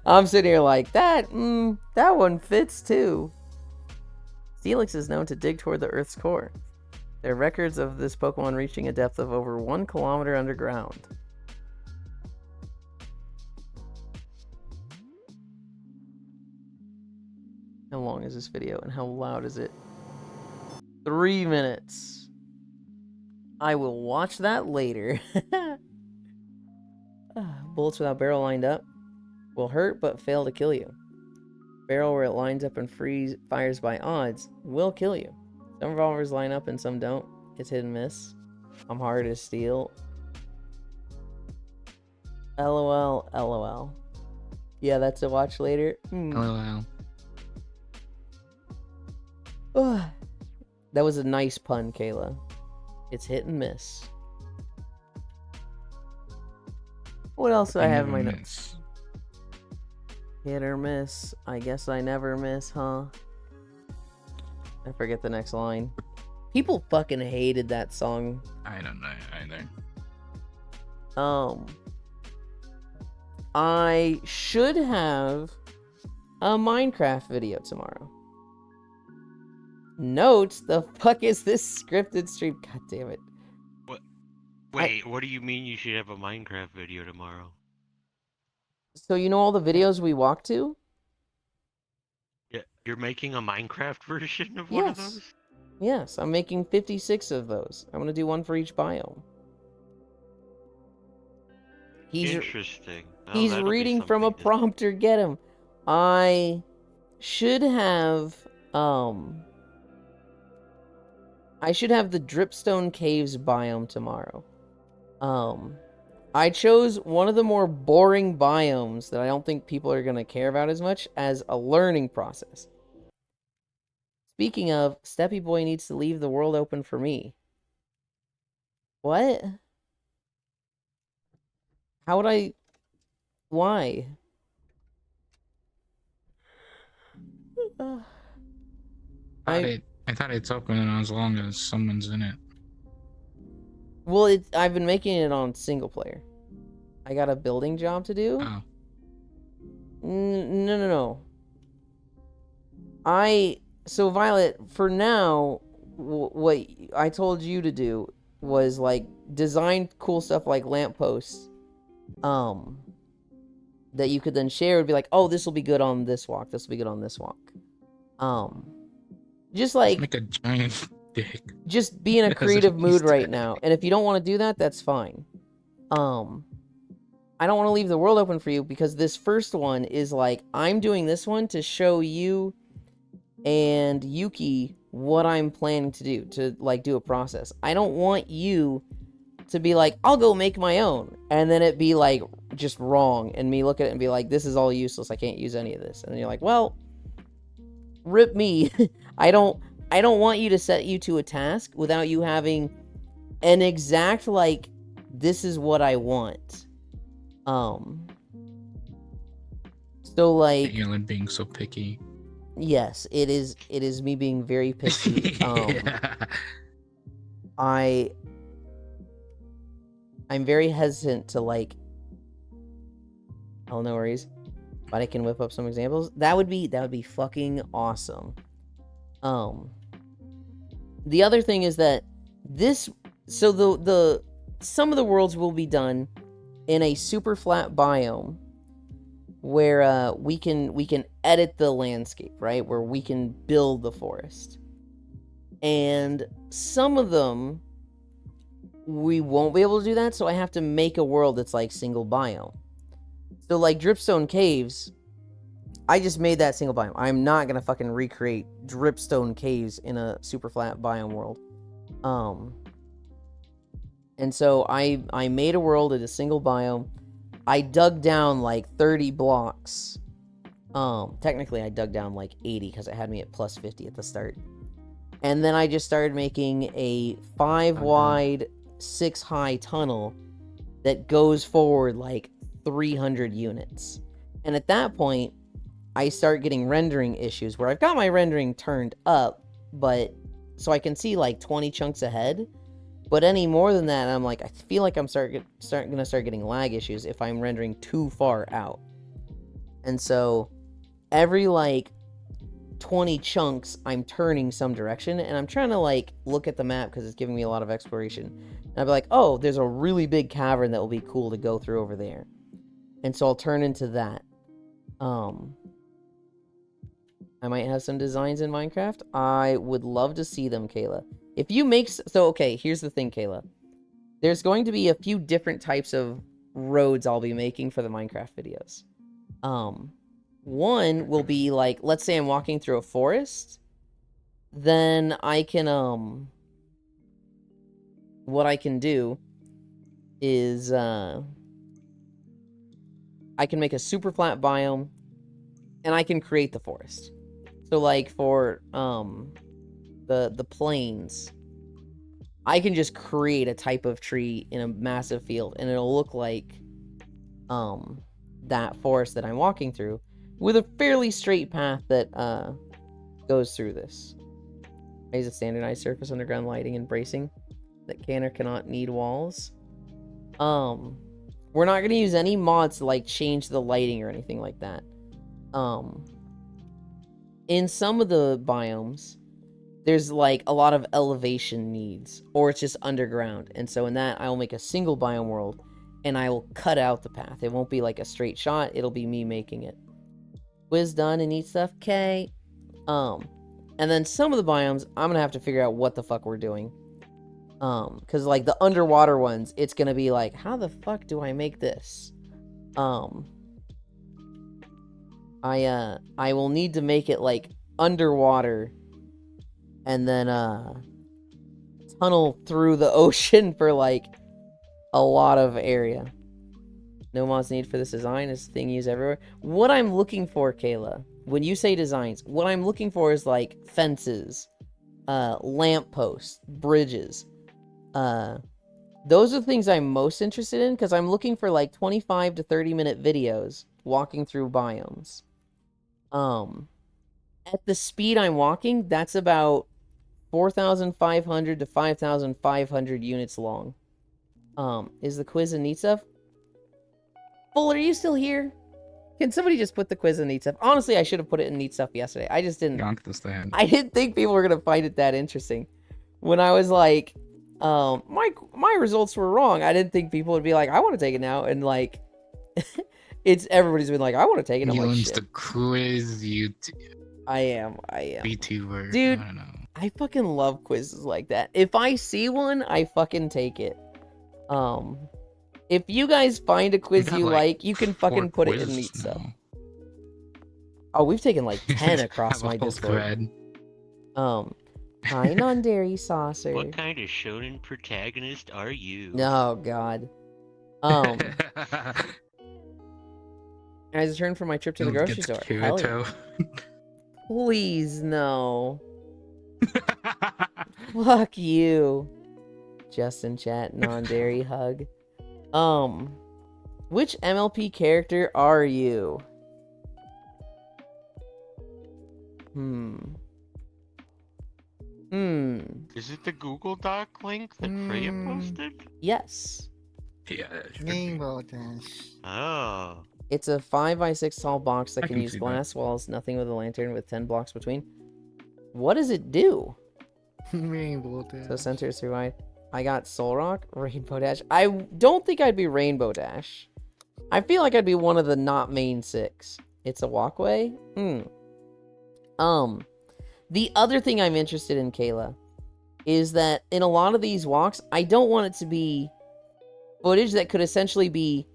Speaker 2: I'm sitting here like, that one fits too. Steelix is known to dig toward the Earth's core. There are records of this Pokemon reaching a depth of over 1 kilometer underground. How long is this video and how loud is it? 3 minutes. I will watch that later. Bullets without barrel lined up will hurt but fail to kill you. Barrel where it lines up and fires by odds will kill you. Some revolvers line up and some don't. It's hit and miss. I'm hard as steel. LOL, LOL. Yeah, that's a watch later.
Speaker 1: LOL.
Speaker 2: That was a nice pun, Kayla. It's hit and miss. What else do I have in my notes? Hit or miss. I guess I never miss, huh? I forget the next line. People fucking hated that song.
Speaker 1: I don't know either.
Speaker 2: I should have a Minecraft video tomorrow. Note, the fuck is this scripted stream? God damn it.
Speaker 7: Wait, what do you mean you should have a Minecraft video tomorrow?
Speaker 2: So you know all the videos we walk to?
Speaker 7: Yeah, you're making a Minecraft version of one of
Speaker 2: Yes.
Speaker 7: those?
Speaker 2: Yes, I'm making 56 of those. I'm gonna do one for each biome.
Speaker 7: Interesting. Well,
Speaker 2: He's
Speaker 7: that'll be
Speaker 2: reading from a
Speaker 7: something to-
Speaker 2: prompter, get him. I should have, I should have the Dripstone Caves biome tomorrow. I chose one of the more boring biomes that I don't think people are gonna care about as much as a learning process. Speaking of, Steppy Boy needs to leave the world open for me. What? How would I... Why?
Speaker 1: I thought it's open as long as someone's in it.
Speaker 2: Well, I've been making it on single player. I got a building job to do.
Speaker 1: Oh.
Speaker 2: No. So Violet, for now, what I told you to do was like design cool stuff like lampposts, that you could then share. Would be like, oh, this will be good on this walk. This will be good on this walk. Just like
Speaker 1: Make a giant dick.
Speaker 2: just be in a
Speaker 1: As a
Speaker 2: creative mood
Speaker 1: Easter
Speaker 2: right
Speaker 1: egg.
Speaker 2: now. And if you don't want to do that, that's fine. I don't want to leave the world open for you because this first one is like, I'm doing this one to show you and Yuki what I'm planning to do, to like do a process. I don't want you to be like, I'll go make my own, and then it be like just wrong, and me look at it and be like, this is all useless, I can't use any of this. And then you're like, well, rip me. I don't want you to set you to a task without you having an exact like, this is what I want. So like,
Speaker 1: Alan being so picky.
Speaker 2: yes, it is me being very picky.
Speaker 1: Yeah.
Speaker 2: I'm very hesitant to like, oh, no worries, but I can whip up some examples. That would be fucking awesome. The other thing is that so the some of the worlds will be done in a super flat biome where we can edit the landscape, right? Where we can build the forest. And some of them we won't be able to do that, so I have to make a world that's like single biome. So like Dripstone Caves, I just made that single biome. I'm not gonna fucking recreate Dripstone Caves in a super flat biome world. And so I made a world in a single biome. I dug down like 30 blocks. Technically I dug down like 80 because it had me at plus 50 at the start. And then I just started making a 5 wide, 6 high tunnel that goes forward like 300 units. And at that point, I start getting rendering issues where I've got my rendering turned up, but so I can see like 20 chunks ahead. But any more than that, I'm like, I feel like I'm gonna start getting lag issues if I'm rendering too far out. And so every like 20 chunks, I'm turning some direction, and I'm trying to like look at the map because it's giving me a lot of exploration. And I'll be like, oh, there's a really big cavern that will be cool to go through over there. And so I'll turn into that. I might have some designs in Minecraft. I would love to see them, Kayla. If you make... So, okay, here's the thing, Kayla. There's going to be a few different types of roads I'll be making for the Minecraft videos. One will be like, let's say I'm walking through a forest. Then I can, what I can do is, I can make a super flat biome, and I can create the forest. So like for the plains, I can just create a type of tree in a massive field, and it'll look like that forest that I'm walking through, with a fairly straight path that goes through this. I use a standardized surface, underground lighting, and bracing that can or cannot need walls. We're not going to use any mods to like change the lighting or anything like that. In some of the biomes, there's like a lot of elevation needs, or it's just underground. And so in that, I'll make a single biome world and I will cut out the path. It won't be like a straight shot. It'll be me making it. Quiz done and neat stuff. Okay. And then some of the biomes, I'm gonna have to figure out what the fuck we're doing. Cause like the underwater ones, it's gonna be like, how the fuck do I make this? I will need to make it like underwater and then tunnel through the ocean for like a lot of area. No mods need for this design. This thing used everywhere. What I'm looking for, Kayla, when you say designs, what I'm looking for is like fences, lampposts, bridges. Those are the things I'm most interested in because I'm looking for like 25 to 30 minute videos walking through biomes. At the speed I'm walking, that's about 4,500 to 5,500 units long. Is the quiz and neat stuff? Full, are you still here? Can somebody just put the quiz and neat stuff? Honestly, I should have put it in neat stuff yesterday. I just didn't. I didn't think people were gonna find it that interesting. When I was like, my results were wrong. I didn't think people would be like, I want to take it now, and like, everybody's been like, I want to take it. I'm like, shit.
Speaker 1: The quiz,
Speaker 2: I am.
Speaker 1: VTuber.
Speaker 2: Dude,
Speaker 1: I don't know.
Speaker 2: I fucking love quizzes like that. If I see one, I fucking take it. If you guys find a quiz you like, you can fucking put it in neat stuff. Oh, we've taken like 10 across my Discord.
Speaker 1: Thread.
Speaker 2: Hi, non-dairy saucer.
Speaker 7: What kind of shonen protagonist are you?
Speaker 2: Oh, God. I just returned from my trip to the grocery store. Hell yeah. Please, no. Fuck you. Justin chat, non-dairy hug. Which MLP character are you?
Speaker 7: Is it the Google Doc link that Freya posted?
Speaker 2: Yes.
Speaker 1: Yeah.
Speaker 3: Rainbow Dash.
Speaker 7: Oh.
Speaker 2: It's a 5x6 tall box that
Speaker 1: I
Speaker 2: can
Speaker 1: can
Speaker 2: use
Speaker 1: see
Speaker 2: glass walls, nothing with a lantern with 10 blocks between. What does it do?
Speaker 3: Rainbow Dash.
Speaker 2: So center is survive. I got Soul Rock, Rainbow Dash. I don't think I'd be Rainbow Dash. I feel like I'd be one of the not main 6. It's a walkway? The other thing I'm interested in, Kayla, is that in a lot of these walks, I don't want it to be footage that could essentially be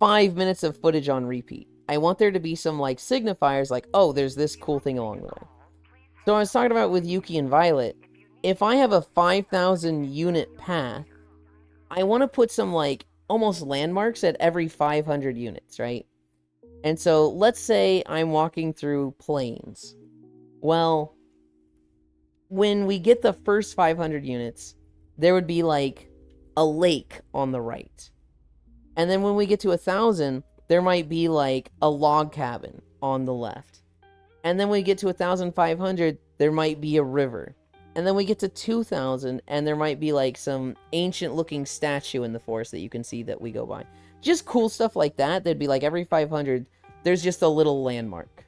Speaker 2: 5 minutes of footage on repeat. I want there to be some like signifiers like, oh, there's this cool thing along the way. So I was talking about with Yuki and Violet, if I have a 5,000 unit path, I want to put some like almost landmarks at every 500 units, right? And so let's say I'm walking through plains. Well, when we get the first 500 units, there would be like a lake on the right. And then when we get to 1,000, there might be like a log cabin on the left. And then when we get to 1,500, there might be a river. And then we get to 2,000, and there might be like some ancient looking statue in the forest that you can see that we go by. Just cool stuff like that. That'd be like every 500, there's just a little landmark.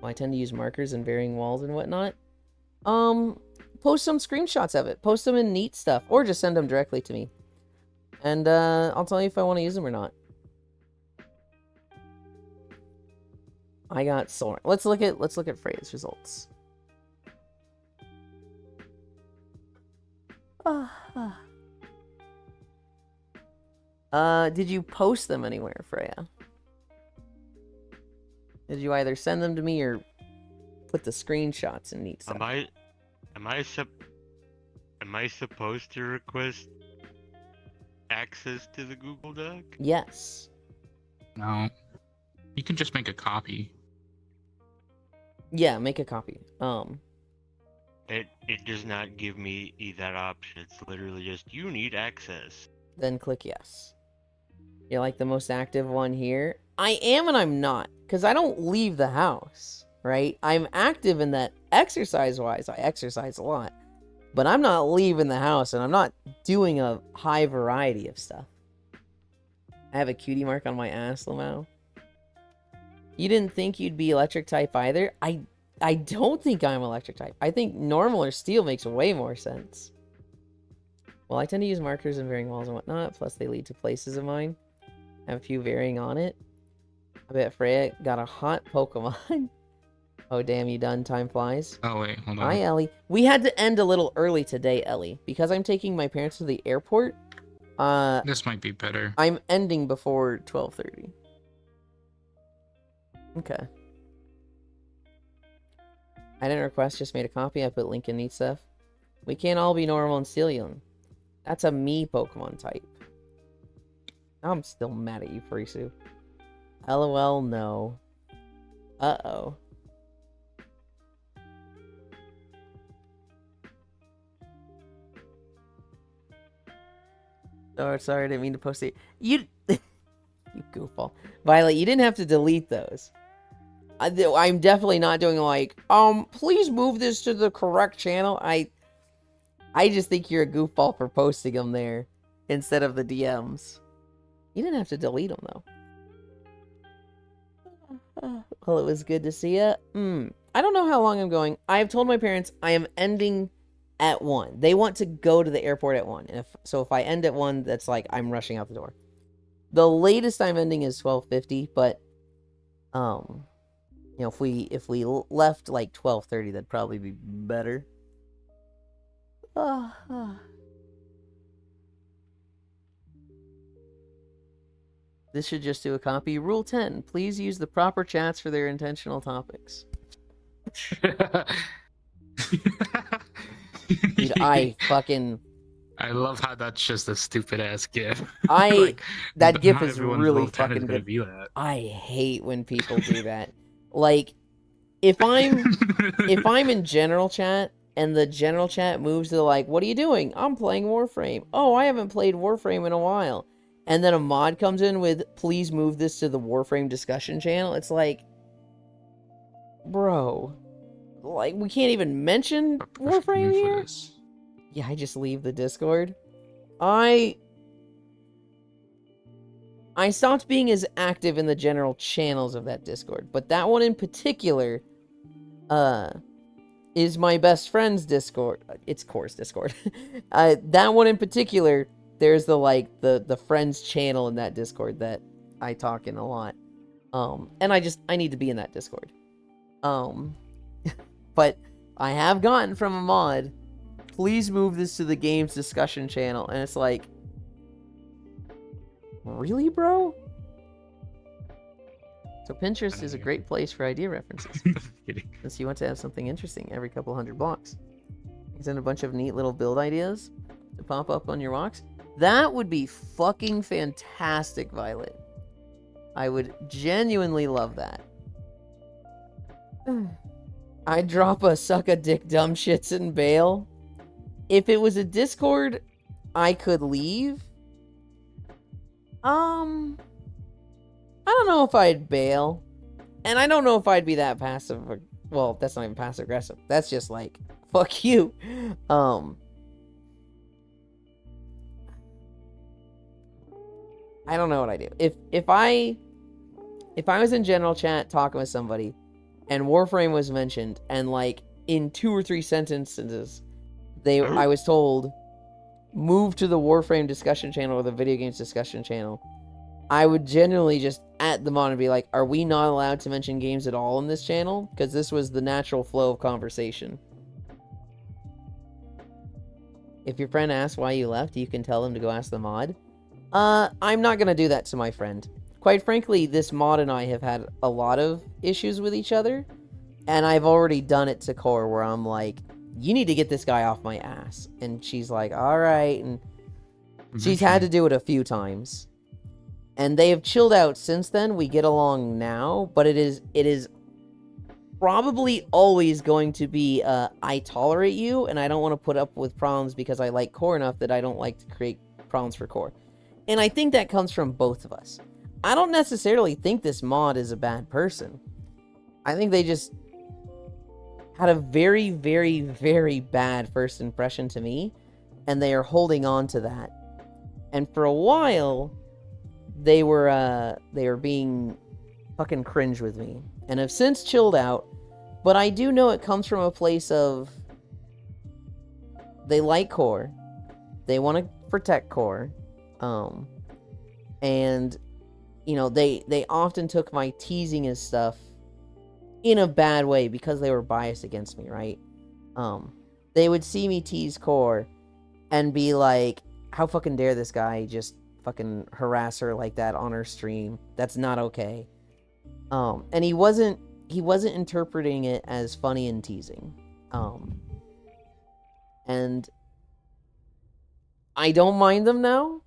Speaker 2: Well, I tend to use markers and varying walls and whatnot. Post some screenshots of it. Post them in neat stuff, or just send them directly to me. And I'll tell you if I want to use them or not. I got Soul. Let's look at Freya's results. Did you post them anywhere, Freya? Did you either send them to me or put the screenshots in neat stuff?
Speaker 7: Am I supposed to request access to the Google Doc?
Speaker 2: Yes.
Speaker 1: No. You can just make a copy.
Speaker 2: Yeah, make a copy.
Speaker 7: It does not give me that option. It's literally just, you need access.
Speaker 2: Then click yes. You're like the most active one here. I am and I'm not, because I don't leave the house, right? I'm active in that exercise-wise. I exercise a lot. But I'm not leaving the house, and I'm not doing a high variety of stuff. I have a cutie mark on my ass, Lamau. You didn't think you'd be electric type either? I don't think I'm electric type. I think normal or steel makes way more sense. Well, I tend to use markers and varying walls and whatnot, plus they lead to places of mine. I have a few varying on it. I bet Freya got a hot Pokemon. Oh, damn, you done? Time flies.
Speaker 1: Oh, wait, hold on.
Speaker 2: Hi, Ellie. We had to end a little early today, Ellie. Because I'm taking my parents to the airport,
Speaker 1: This might be better.
Speaker 2: I'm ending before 12:30. Okay. I didn't request, just made a copy. I put link in neat stuff. We can't all be normal and Steelion. That's a me Pokemon type. I'm still mad at you, Frisu. LOL, no. Uh-oh. Oh, sorry, I didn't mean to post it. You... you goofball. Violet, you didn't have to delete those. I'm definitely not doing like, please move this to the correct channel. I just think you're a goofball for posting them there instead of the DMs. You didn't have to delete them, though. Well, it was good to see you. I don't know how long I'm going. I've told my parents I am ending at 1. They want to go to the airport at 1. And if I end at 1, that's like I'm rushing out the door. The latest I'm ending is 12:50, but you know, if we left like 12:30, that'd probably be better. This should just do a copy. Rule 10. Please use the proper chats for their intentional topics. Dude, I
Speaker 1: love how that's just a stupid ass gif.
Speaker 2: That gif
Speaker 1: not
Speaker 2: is
Speaker 1: everyone's
Speaker 2: really
Speaker 1: Rule 10 is
Speaker 2: fucking
Speaker 1: gonna
Speaker 2: good.
Speaker 1: be that.
Speaker 2: I hate when people do that. Like, if I'm in general chat and the general chat moves to like, what are you doing? I'm playing Warframe. Oh, I haven't played Warframe in a while. And then a mod comes in with, please move this to the Warframe discussion channel. It's like, bro, like, we can't even mention Warframe here? Yeah, I just leave the Discord. I stopped being as active in the general channels of that Discord, but that one in particular is my best friend's Discord. It's Core's Discord. That one in particular, there's the friends channel in that Discord that I talk in a lot. And I need to be in that Discord. But I have gotten from a mod, please move this to the games discussion channel, and it's like, really, bro? So Pinterest is a great place for idea references. Since you want to have something interesting every couple hundred blocks. You can send a bunch of neat little build ideas to pop up on your walks. That would be fucking fantastic, Violet. I would genuinely love that. I'd drop a suck a dick dumb shits and bail. If it was a Discord, I could leave. I don't know if I'd bail. And I don't know if I'd be that passive. Well, that's not even passive aggressive. That's just like, fuck you. I don't know what I do. If I was in general chat talking with somebody and Warframe was mentioned and like in 2 or 3 sentences I was told move to the Warframe discussion channel or the video games discussion channel, I would genuinely just at the monitor be like, are we not allowed to mention games at all in this channel? Because this was the natural flow of conversation. If your friend asks why you left, you can tell them to go ask the mod. I'm not going to do that to my friend. Quite frankly, this mod and I have had a lot of issues with each other. And I've already done it to Core where I'm like, you need to get this guy off my ass. And she's like, all right. And she's had to do it a few times. And they have chilled out since then. We get along now. But it is probably always going to be, I tolerate you. And I don't want to put up with problems because I like Core enough that I don't like to create problems for Core. And I think that comes from both of us. I don't necessarily think this mod is a bad person. I think they just had a very, very, very bad first impression to me. And they are holding on to that. And for a while, they were being fucking cringe with me, and have since chilled out. But I do know it comes from a place of they like core, they want to protect core, and you know they often took my teasing and stuff in a bad way because they were biased against me, right? They would see me tease core and be like, how fucking dare this guy just fucking harass her like that on her stream? That's not okay. And he wasn't interpreting it as funny and teasing. And I don't mind them now.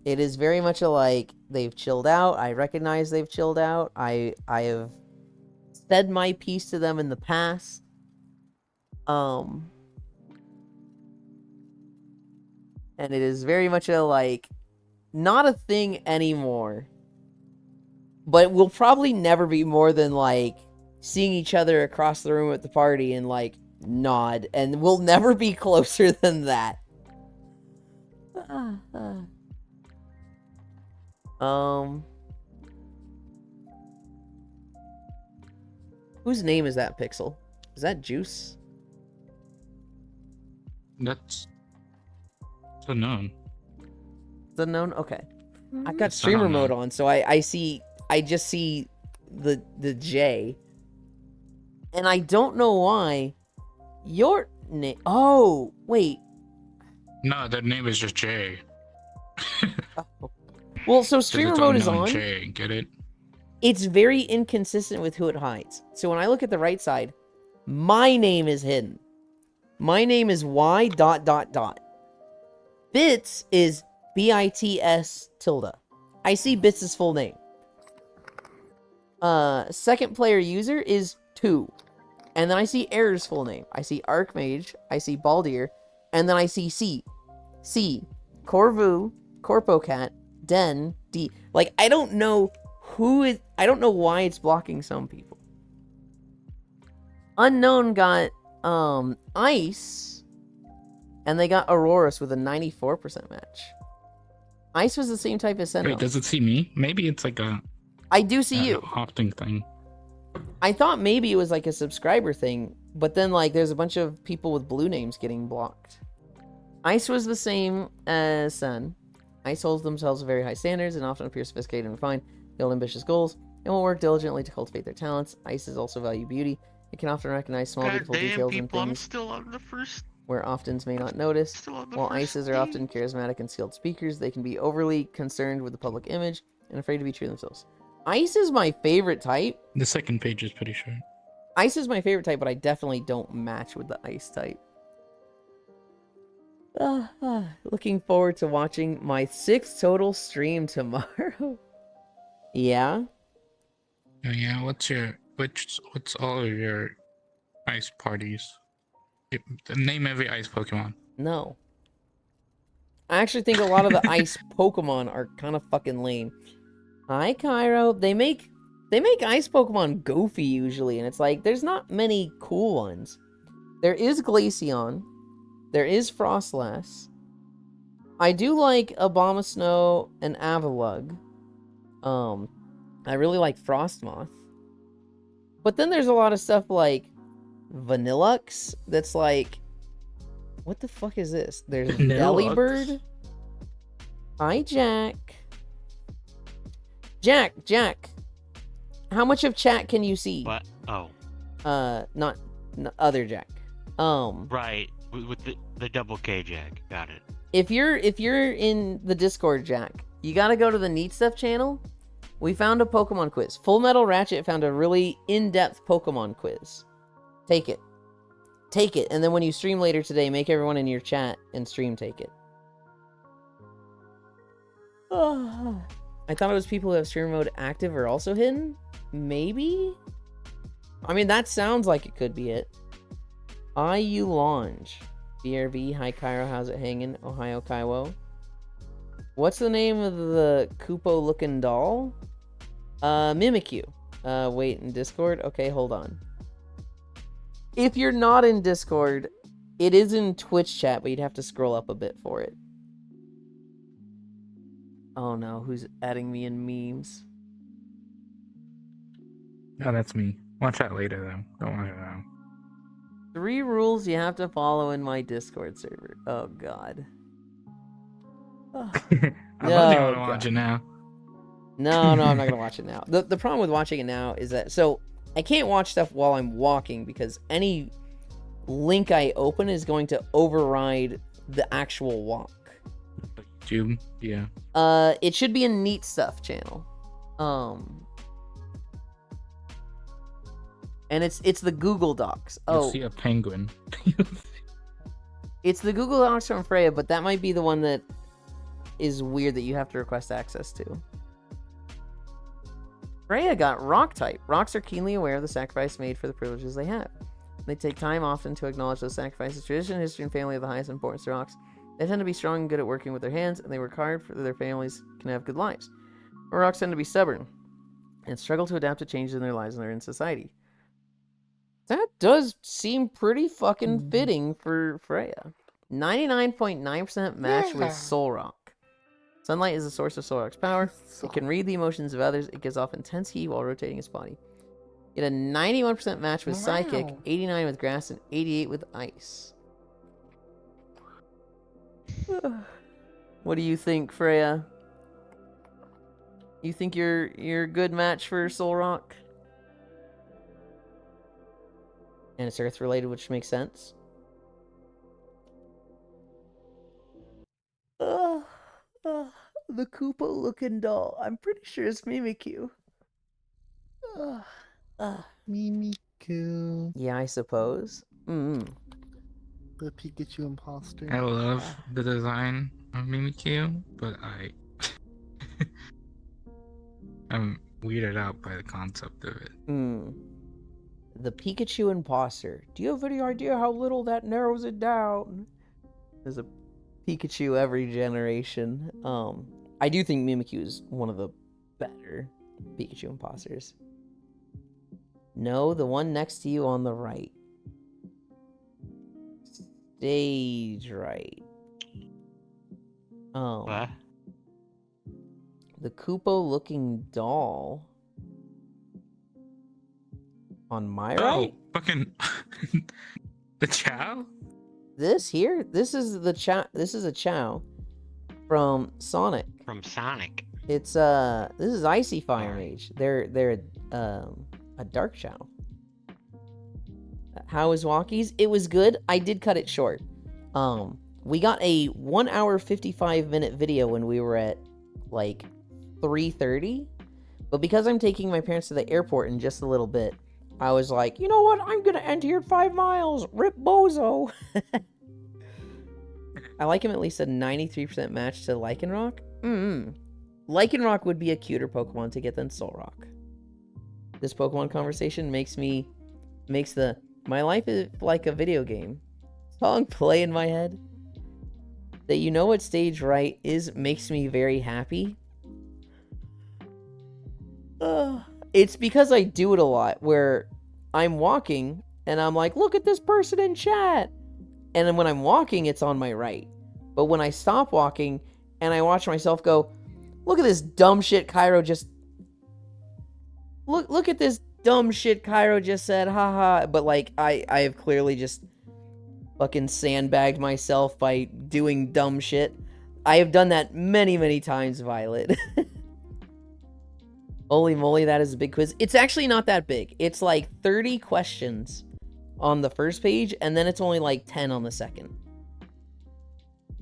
Speaker 2: It is very much like they've chilled out. I recognize they've chilled out. I have said my piece to them in the past. And it is very much not a thing anymore. But we'll probably never be more than seeing each other across the room at the party and nod, and we'll never be closer than that. Whose name is that, Pixel? Is that Juice?
Speaker 1: That's unknown.
Speaker 2: It's unknown? Okay. I've got streamer mode on, so I just see the J. And I don't know why your name... Oh, wait.
Speaker 1: No, that name is just Jay.
Speaker 2: Well, so streamer mode is on.
Speaker 1: Jay, get it?
Speaker 2: It's very inconsistent with who it hides. So when I look at the right side, my name is hidden. My name is Y ... Bits is BITS tilde. I see Bits' full name. Second player user is 2. And then I see Error's full name. I see Archmage. I see Baldir. And then I see C. Corvu. Corpocat. Den. D. I don't know I don't know why it's blocking some people. Unknown got, Ice. And they got Auroras with a 94% match. Ice was the same type as Senno.
Speaker 1: Wait, does it see me? Maybe it's
Speaker 2: I do see you.
Speaker 1: Opting thing.
Speaker 2: I thought maybe it was a subscriber thing, but then there's a bunch of people with blue names getting blocked. Ice was the same as Sen. Ice holds themselves to very high standards and often appear sophisticated and refined. They hold ambitious goals and will work diligently to cultivate their talents. Ice is also value beauty. It can often recognize small beautiful details in things
Speaker 7: I'm still on the first.
Speaker 2: where oftens may not notice. While Ices are often charismatic and skilled speakers, they can be overly concerned with the public image and afraid to be true themselves. Ice is my favorite type.
Speaker 1: The second page is pretty short.
Speaker 2: Ice is my favorite type, but I definitely don't match with the Ice type. Looking forward to watching my 6th total stream tomorrow. Yeah?
Speaker 1: Oh, yeah, what's all of your ice parties? Name every ice Pokemon.
Speaker 2: No. I actually think a lot of the ice Pokemon are kind of fucking lame. Hi, Cairo. They make ice Pokemon goofy usually, and it's there's not many cool ones. There is Glaceon. There is Frostlass. I do like Abomasnow and Avalugg. I really like Frostmoth. But then there's a lot of stuff like Vanillux that's what the fuck is this? There's Delibird. Hi, Jack. Jack. How much of chat can you see?
Speaker 7: What? Oh.
Speaker 2: Not other Jack.
Speaker 7: Right. With the double K Jack. Got it.
Speaker 2: If you're in the Discord, Jack, you gotta go to the Neat Stuff channel. We found a Pokemon quiz. Full Metal Ratchet found a really in-depth Pokemon quiz. Take it. And then when you stream later today, make everyone in your chat and stream take it. I thought it was people who have streamer mode active are also hidden? Maybe? I mean, that sounds like it could be it. IU Launch. BRB, hi Cairo, how's it hanging? Ohio Kaiwo. What's the name of the Koopo-looking doll? Mimikyu. Wait, in Discord? Okay, hold on. If you're not in Discord, it is in Twitch chat, but you'd have to scroll up a bit for it. Oh no, who's adding me in memes?
Speaker 1: Oh, that's me. Watch that later, though. Don't watch it now.
Speaker 2: 3 rules you have to follow in my Discord server. Oh god. Ugh.
Speaker 1: I love you
Speaker 2: No,
Speaker 1: want to watch
Speaker 2: God.
Speaker 1: it now.
Speaker 2: No, I'm not gonna watch it now. The problem with watching it now is that I can't watch stuff while I'm walking because any link I open is going to override the actual walk.
Speaker 1: YouTube, yeah.
Speaker 2: It should be a Neat Stuff channel. And it's the Google Docs.
Speaker 1: You'll see a penguin.
Speaker 2: It's the Google Docs from Freya, but that might be the one that is weird that you have to request access to. Freya got Rock type. Rocks are keenly aware of the sacrifice made for the privileges they have. They take time often to acknowledge those sacrifices. Tradition, history, and family are the highest importance to rocks. They tend to be strong and good at working with their hands, and they work hard for their families can have good lives. But rocks tend to be stubborn and struggle to adapt to changes in their lives and they're in society. That does seem pretty fucking fitting for Freya. 99.9% match with Soul Rock. Sunlight is the source of Soul Rock's power. It can read the emotions of others. It gives off intense heat while rotating its body. It had a 91% match with Psychic, 89 with Grass, and 88 with Ice. What do you think, Freya? You think you're a good match for Soul Rock? And it's Earth related, which makes sense. The Koopa looking doll. I'm pretty sure it's Mimikyu.
Speaker 3: Mimikyu.
Speaker 2: Yeah, I suppose.
Speaker 3: The Pikachu imposter.
Speaker 1: I love the design of Mimikyu, but I'm weirded out by the concept of it.
Speaker 2: The Pikachu imposter. Do you have any idea how little that narrows it down? There's a Pikachu every generation. I do think Mimikyu is one of the better Pikachu imposters. No, the one next to you on the right. Stage right.
Speaker 7: What?
Speaker 2: The Koopa looking doll. On my right?
Speaker 1: Oh, fucking the Chow?
Speaker 2: This here? This is the Chow. This is a Chow from Sonic.
Speaker 7: From Sonic.
Speaker 2: It's this is Icy Fire Mage. They're a dark Chow. How was Walkies? It was good. I did cut it short. We got a 1 hour 55-minute video when we were at like 3:30, but because I'm taking my parents to the airport in just a little bit, I was like, you know what? I'm gonna end here at 5 miles. Rip Bozo. I like him at least a 93% match to Lycanroc. Lycanroc would be a cuter Pokemon to get than Solrock. This Pokemon conversation makes the my life is like a video game song play in my head. That you know what stage right is makes me very happy. It's because I do it a lot where I'm walking and I'm like, look at this person in chat. And then when I'm walking, it's on my right. But when I stop walking and I watch myself go, look at this dumb shit Cairo just... Look at this dumb shit Cairo just said, haha. But like, I have clearly just fucking sandbagged myself by doing dumb shit. I have done that many, many times, Violet. Holy moly, that is a big quiz. It's actually not that big. It's like 30 questions on the first page, and then it's only like 10 on the second.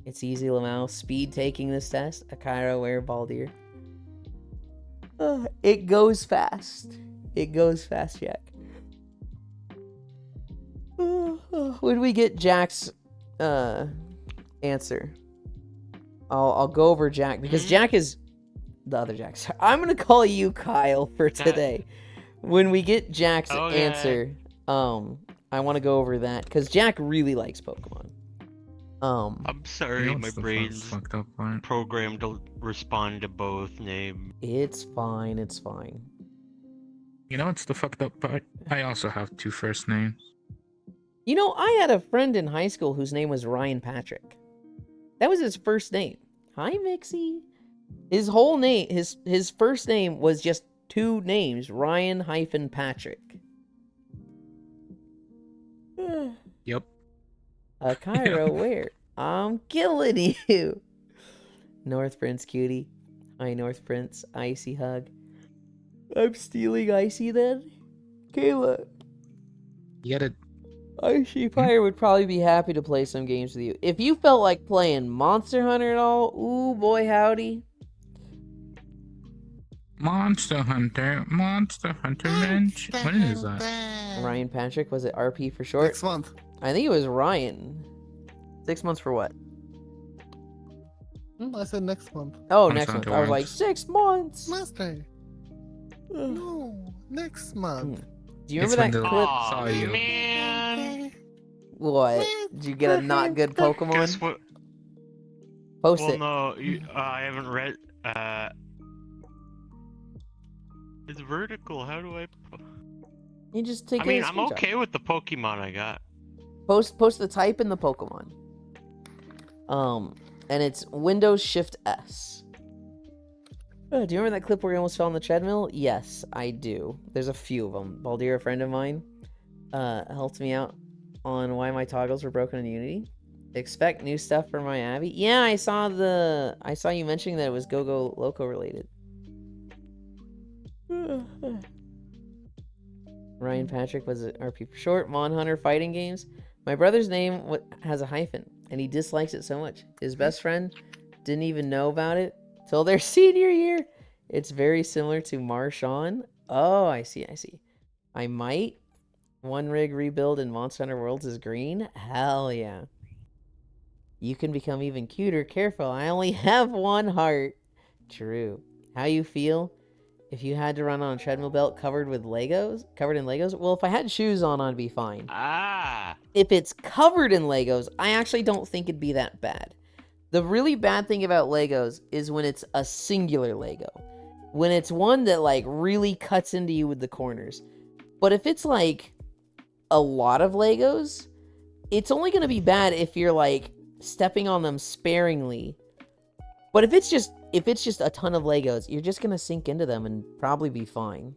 Speaker 2: It's easy, Lamau. Speed taking this test. A Cairo where Baldir. It goes fast. It goes fast, Jack. When we get Jack's answer, I'll go over Jack because Jack is the other Jack. I'm gonna call you Kyle for today. When we get Jack's answer, I want to go over that because Jack really likes Pokemon.
Speaker 7: I'm sorry, my brain's
Speaker 1: fucked up part.
Speaker 7: programmed to respond to both names.
Speaker 2: It's fine. It's fine.
Speaker 1: You know what's the fucked up part? I also have 2 first names.
Speaker 2: You know, I had a friend in high school whose name was Ryan Patrick. That was his first name. Hi, Mixie. His whole name, his first name was just 2 names, Ryan-Patrick.
Speaker 1: Yep.
Speaker 2: Cairo, where? I'm killing you. North Prince cutie. Hi, North Prince. Icy hug. I'm stealing Icy then? Kayla.
Speaker 1: You gotta.
Speaker 2: Icy Fire would probably be happy to play some games with you. If you felt like playing Monster Hunter at all, ooh boy howdy.
Speaker 1: Monster Hunter Ranch. When is that?
Speaker 2: Ryan-Patrick, was it RP for short?
Speaker 3: Next month.
Speaker 2: I think it was Ryan. 6 months for what?
Speaker 3: I said next month.
Speaker 2: Oh,
Speaker 1: Monster
Speaker 2: next month.
Speaker 1: Hunter
Speaker 2: I was like,
Speaker 1: Ranch.
Speaker 2: 6 months.
Speaker 3: Master. No, next month.
Speaker 2: Do you
Speaker 1: It's
Speaker 2: remember
Speaker 1: when
Speaker 2: that
Speaker 1: the-
Speaker 2: clip?
Speaker 1: Saw you.
Speaker 6: Man.
Speaker 2: What? Did you get a not good Pokemon?
Speaker 6: Guess what?
Speaker 2: Post
Speaker 6: Well,
Speaker 2: it.
Speaker 6: no, I haven't read. It's vertical. How do I?
Speaker 2: You just take
Speaker 6: I mean,
Speaker 2: a
Speaker 6: I'm
Speaker 2: screenshot.
Speaker 6: okay with the Pokemon I got.
Speaker 2: Post the type in the Pokemon. And it's Windows Shift S. Do you remember that clip where you almost fell on the treadmill? Yes, I do. There's a few of them. Baldir, a friend of mine, helped me out on why my toggles were broken in Unity. Expect new stuff from my Abby. Yeah, I saw you mentioning that it was Go Loco related. Ryan-Patrick was an RP for short. Mon Hunter fighting games. My brother's name has a hyphen, and he dislikes it so much. His best friend didn't even know about it till their senior year. It's very similar to Marshawn. Oh, I see. I might. One rig rebuild in Monster Hunter Worlds is green. Hell yeah. You can become even cuter. Careful, I only have 1 heart. True. How you feel if you had to run on a treadmill belt covered in Legos? Well, if I had shoes on, I'd be fine.
Speaker 6: Ah.
Speaker 2: If it's covered in Legos, I actually don't think it'd be that bad. The really bad thing about Legos is when it's a singular Lego. When it's one that like really cuts into you with the corners. But if it's like a lot of Legos, it's only going to be bad if you're like stepping on them sparingly. But if it's just a ton of Legos, you're just going to sink into them and probably be fine.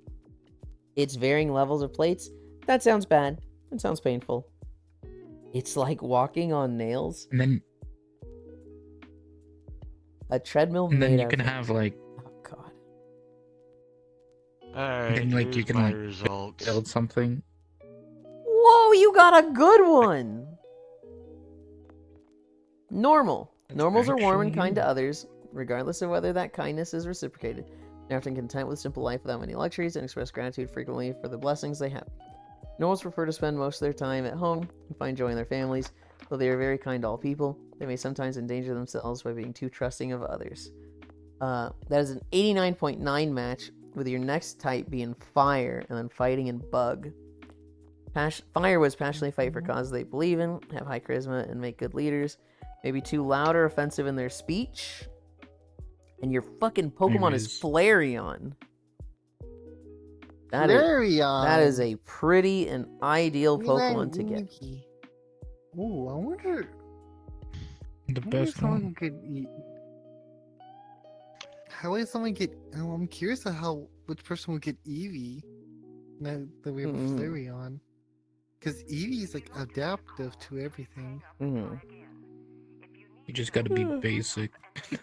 Speaker 2: It's varying levels of plates. That sounds bad. That sounds painful. It's like walking on nails.
Speaker 1: And then
Speaker 2: A treadmill made
Speaker 1: you
Speaker 2: out
Speaker 1: can
Speaker 2: of...
Speaker 1: have like
Speaker 2: Oh, God.
Speaker 6: Alright.
Speaker 1: then like you
Speaker 6: here's
Speaker 1: can
Speaker 6: my
Speaker 1: like
Speaker 6: results.
Speaker 1: build something.
Speaker 2: Whoa, you got a good one! Normal.
Speaker 1: That's
Speaker 2: Normals are warm and
Speaker 1: actually
Speaker 2: kind to
Speaker 1: you.
Speaker 2: others, regardless of whether that kindness is reciprocated. They're often content with simple life without many luxuries and express gratitude frequently for the blessings they have. Normals prefer to spend most of their time at home and find joy in their families. Though they are very kind to all people, they may sometimes endanger themselves by being too trusting of others. That is an 89.9 match, with your next type being fire and then fighting and bug. Fire was passionately fight for causes they believe in, have high charisma, and make good leaders. Maybe too loud or offensive in their speech. And your fucking Pokemon is
Speaker 1: Anyways.
Speaker 2: Flareon. That is a pretty and ideal Pokemon to get.
Speaker 3: Ooh, I wonder.
Speaker 1: The
Speaker 3: I wonder if
Speaker 1: best
Speaker 3: someone
Speaker 1: one.
Speaker 3: could eat. How would someone get? Oh, I'm curious of which person would get Eevee. Now that we have
Speaker 2: Mm-mm.
Speaker 3: Flareon, because Eevee is like adaptive to everything.
Speaker 2: Mhm.
Speaker 1: You just gotta be basic.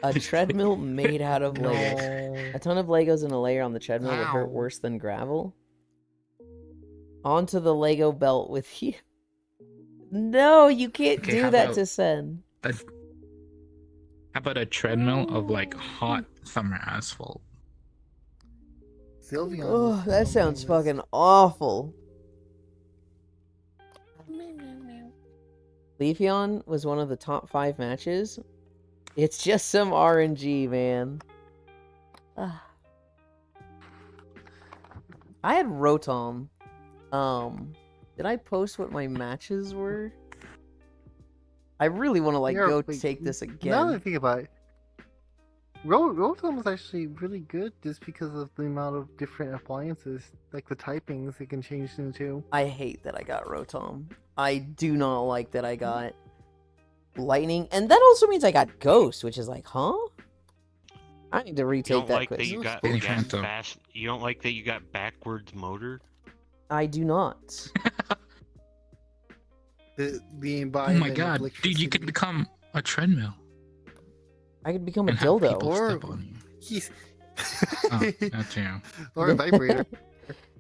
Speaker 2: A treadmill made out of Legos. A ton of Legos in a layer on the treadmill would hurt
Speaker 3: Ow.
Speaker 2: worse than gravel. Onto the Lego belt with you. No, you can't
Speaker 1: Okay,
Speaker 2: do
Speaker 1: how
Speaker 2: that
Speaker 1: about-
Speaker 2: to Sen.
Speaker 1: How about a treadmill of like hot summer asphalt?
Speaker 3: Sylveon.
Speaker 2: Oh,
Speaker 3: is
Speaker 2: that
Speaker 3: on
Speaker 2: sounds
Speaker 3: my list.
Speaker 2: fucking awful. Leafeon was one of the top 5 matches. It's just some RNG, man. Ah. I had Rotom. Did I post what my matches were? I really want to like
Speaker 3: Yeah,
Speaker 2: go
Speaker 3: wait,
Speaker 2: take this
Speaker 3: Now that I
Speaker 2: again.
Speaker 3: think about it, Rotom was actually really good just because of the amount of different appliances, like the typings it can change into.
Speaker 2: I hate that I got Rotom. I do not like that I got Lightning, and that also means I got Ghost, which is like, huh? I need to
Speaker 7: You
Speaker 2: retake
Speaker 7: don't
Speaker 2: that
Speaker 7: like
Speaker 2: quiz.
Speaker 7: that you got
Speaker 1: Danny
Speaker 7: gas
Speaker 1: Phantom.
Speaker 7: fast. You don't like that you got backwards motor.
Speaker 2: I do not.
Speaker 3: The
Speaker 1: Oh
Speaker 3: embodiment
Speaker 1: my
Speaker 3: of
Speaker 1: god, dude, you could
Speaker 3: electricity.
Speaker 1: become a treadmill
Speaker 2: I could become a
Speaker 1: and have
Speaker 2: dildo.
Speaker 1: people
Speaker 3: Or-
Speaker 1: step on you.
Speaker 3: He's...
Speaker 1: Oh, that too.
Speaker 3: or a vibrator.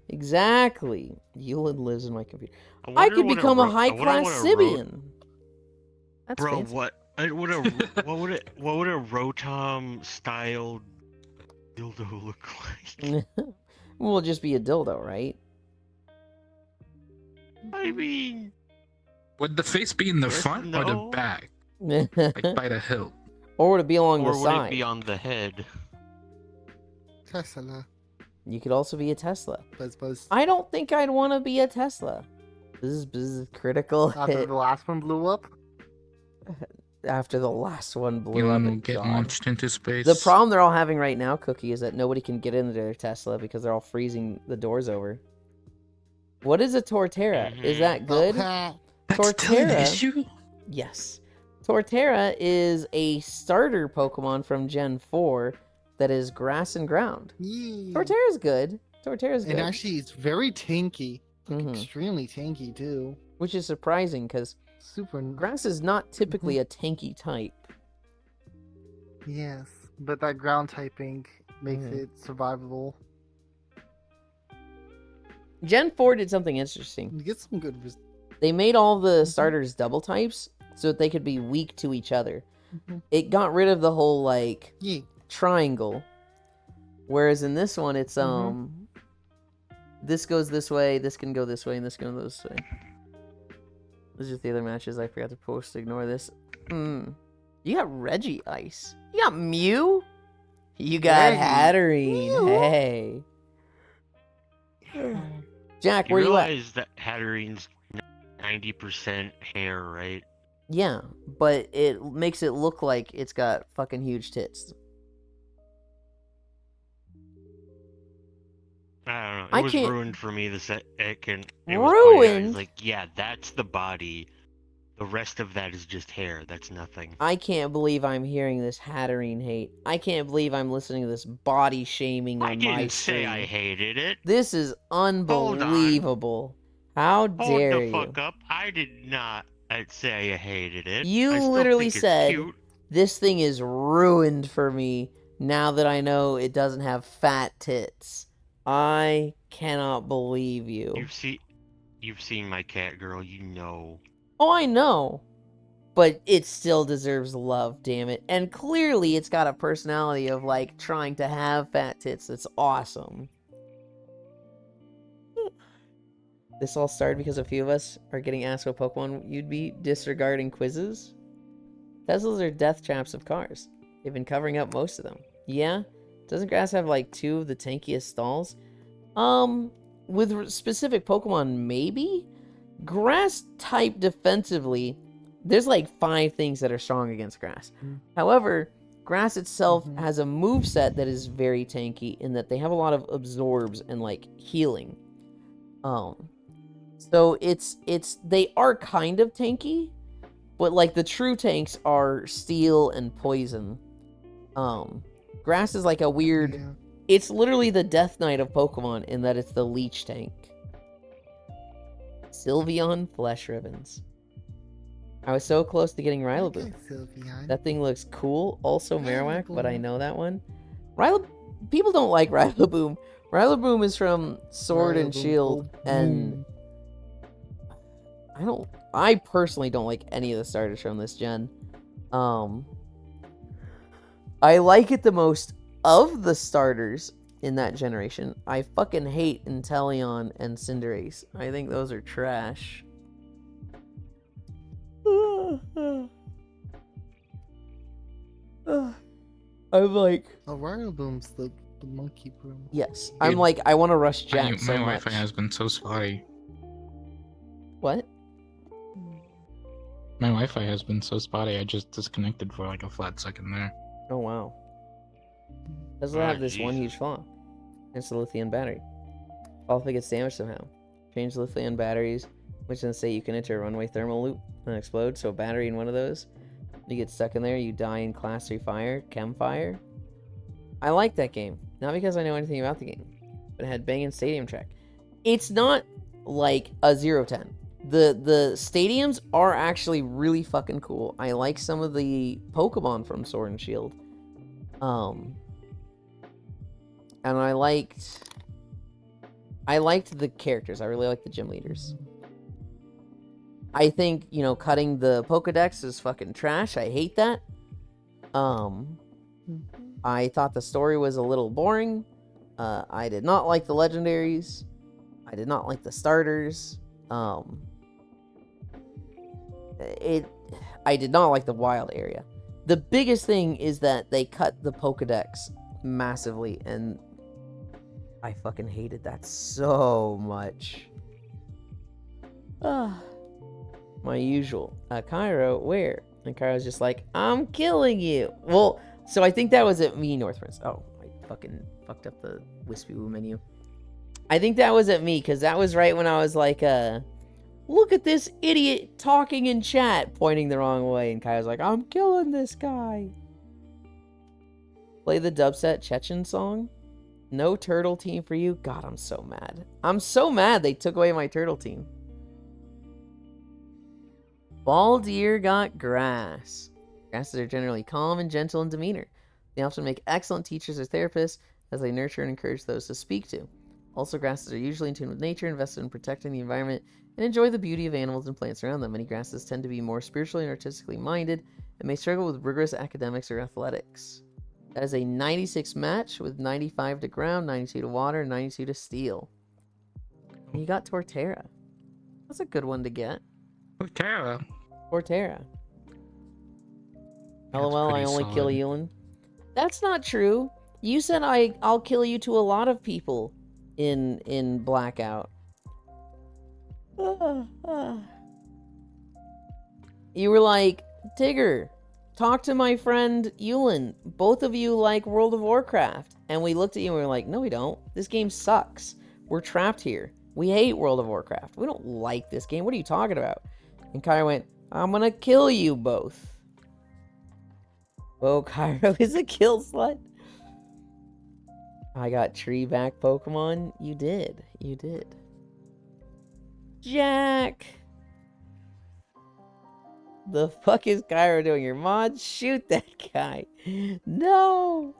Speaker 2: Exactly. Yulin lives in my computer. I
Speaker 7: wonder
Speaker 2: could
Speaker 7: what
Speaker 2: become a
Speaker 7: ro- I wonder
Speaker 2: high-class
Speaker 7: what a ro-
Speaker 2: Sibian. That's
Speaker 7: Bro,
Speaker 2: fancy.
Speaker 7: what? What would a Rotom style dildo look like?
Speaker 2: We'll just be a dildo, right?
Speaker 7: I mean,
Speaker 1: Would the face be in the
Speaker 7: Yes,
Speaker 1: front or the
Speaker 7: no.
Speaker 1: back? Like by the hilt?
Speaker 2: Or would it be along
Speaker 7: or
Speaker 2: the
Speaker 7: would it
Speaker 2: side?
Speaker 7: be on the head?
Speaker 3: Tesla.
Speaker 2: You could also be a Tesla.
Speaker 3: Buzz buzz.
Speaker 2: I don't think I'd want to be a Tesla. This is critical
Speaker 3: After
Speaker 2: hit
Speaker 3: the last one blew up.
Speaker 2: after the last one blew
Speaker 1: Elon
Speaker 2: up.
Speaker 1: will
Speaker 2: and
Speaker 1: get
Speaker 2: God.
Speaker 1: launched into space.
Speaker 2: The problem they're all having right now, Cookie, is that nobody can get into their Tesla because they're all freezing the doors over. What is a Torterra? Is that good?
Speaker 3: Oh,
Speaker 1: That's still an
Speaker 2: Torterra-
Speaker 1: issue?
Speaker 2: Yes. Torterra is a starter Pokemon from Gen 4 that is grass and ground.
Speaker 3: yeah.
Speaker 2: Torterra's good. Torterra's good.
Speaker 3: And actually, it's very tanky. Like,
Speaker 2: Mhm.
Speaker 3: extremely tanky, too.
Speaker 2: Which is surprising because
Speaker 3: Super.
Speaker 2: grass is not typically a tanky type.
Speaker 3: Yes. But that ground typing makes
Speaker 2: Mhm.
Speaker 3: it survivable.
Speaker 2: Gen 4 did something interesting.
Speaker 3: You get some good.
Speaker 2: They made all the starters double types so that they could be weak to each other.
Speaker 3: Mhm.
Speaker 2: It got rid of the whole, like,
Speaker 3: Yeah.
Speaker 2: triangle. Whereas in this one, it's,
Speaker 3: Mhm.
Speaker 2: this goes this way, this can go this way, and this can go this way. Those are just the other matches I forgot to post. Ignore this. You got Reggie-Ice. You got Mew? You got
Speaker 3: Reggie.
Speaker 2: Hatterene.
Speaker 3: Mew.
Speaker 2: Hey. Jack,
Speaker 7: You
Speaker 2: where you at?
Speaker 7: realize that Hatterene's 90% hair, right?
Speaker 2: Yeah, but it makes it look like it's got fucking huge tits.
Speaker 7: I don't know.
Speaker 2: I
Speaker 7: It was
Speaker 2: can't-
Speaker 7: ruined for me the second.
Speaker 2: Ruined?
Speaker 7: Like, yeah, that's the body. The rest of that is just hair. That's nothing.
Speaker 2: I can't believe I'm hearing this Hatterene hate. I can't believe I'm listening to this body shaming on
Speaker 7: I
Speaker 2: my
Speaker 7: didn't
Speaker 2: stream.
Speaker 7: say I hated it.
Speaker 2: This is
Speaker 7: on.
Speaker 2: unbelievable. How
Speaker 7: Hold
Speaker 2: dare
Speaker 7: the
Speaker 2: you?
Speaker 7: fuck up. I did not say I hated it.
Speaker 2: You
Speaker 7: I still
Speaker 2: literally
Speaker 7: think it's
Speaker 2: said-
Speaker 7: cute.
Speaker 2: This thing is ruined for me now that I know it doesn't have fat tits. I cannot believe you.
Speaker 7: You've seen my cat girl. You know.
Speaker 2: Oh, I know. But it still deserves love, damn it. And clearly it's got a personality of, like, trying to have fat tits. That's awesome. This all started because a few of us are getting asked what Pokemon you'd be, disregarding quizzes. Teslas are death traps of cars. They've been covering up most of them. Yeah? Doesn't grass have, like, 2 of the tankiest stalls? With specific Pokemon, maybe? Grass type defensively, there's like 5 things that are strong against grass. However, grass itself has a moveset that is very tanky in that they have a lot of absorbs and like healing. So they are kind of tanky, but like the true tanks are steel and poison. Grass is like a weird,
Speaker 3: Yeah.
Speaker 2: it's literally the Death Knight of Pokemon in that it's the leech tank. Sylveon Flesh Ribbons. I was so close to getting Rillaboom.
Speaker 3: Okay, Sylveon.
Speaker 2: That thing looks cool. Also Marowak, but I
Speaker 3: Rillaboom.
Speaker 2: know that one. People don't like Rillaboom. Rillaboom is from Sword and Shield, and I personally don't like any of the starters from this gen. I like it the most of the starters in that generation. I fucking hate Inteleon and Cinderace. I think those are trash. I'm like,
Speaker 3: Oh, Rillaboom's the monkey broom.
Speaker 2: yes. I'm
Speaker 1: Dude,
Speaker 2: like, I want to rush
Speaker 1: My
Speaker 2: Jack so much.
Speaker 1: Wi-Fi has been so spotty.
Speaker 2: What?
Speaker 1: My Wi-Fi has been so spotty. I just disconnected for like a flat second there.
Speaker 2: Oh wow. Doesn't
Speaker 7: Ah,
Speaker 2: have this one
Speaker 7: Jesus.
Speaker 2: huge flaw. It's the lithium battery. All if it gets damaged somehow. Change lithium batteries, which then say you can enter a runway thermal loop and explode. So a battery in one of those, you get stuck in there, you die in class 3 fire, chem fire. I like that game. Not because I know anything about the game, but it had banging stadium track. It's not like a 0-10. The stadiums are actually really fucking cool. I like some of the Pokemon from Sword and Shield. And I liked the characters. I really like the gym leaders. I think, you know, cutting the Pokedex is fucking trash. I hate that. I thought the story was a little boring. I did not like the legendaries. I did not like the starters. I did not like the wild area. The biggest thing is that they cut the Pokedex massively, and I fucking hated that so much. My usual. Cairo, where? And Cairo's just like, I'm killing you. Well, so I think that was at me, North Prince. Oh, I fucking fucked up the Wispy Woo menu. I think that was at me, because that was right when I was like, look at this idiot talking in chat, pointing the wrong way. And Kai's like, I'm killing this guy. Play the dubstep Chechen song. No turtle team for you. God, I'm so mad. I'm so mad they took away my turtle team. Baldir got grass. Grasses are generally calm and gentle in demeanor. They often make excellent teachers or therapists as they nurture and encourage those to speak to. Also, grasses are usually in tune with nature, invested in protecting the environment, and enjoy the beauty of animals and plants around them. Many grasses tend to be more spiritually and artistically minded and may struggle with rigorous academics or athletics. That is a 96 match with 95 to ground, 92 to water, and 92 to steel. And you got Torterra. That's a good one to get.
Speaker 1: Torterra.
Speaker 2: Torterra.
Speaker 1: That's
Speaker 2: LOL, I
Speaker 1: pretty
Speaker 2: only kill
Speaker 1: solid.
Speaker 2: Yulin. That's not true. You said I'll kill you to a lot of people in Blackout. You were like, Tigger, talk to my friend Yulin. Both of you like World of Warcraft. And we looked at you and we were like, no we don't. This game sucks. We're trapped here. We hate World of Warcraft. We don't like this game. What are you talking about? And Cairo went, I'm gonna kill you both. Oh, Cairo is a kill slut. I got tree back Pokemon. You did. You did. Jack! The fuck is Cairo doing? Your mod? Shoot that guy. No!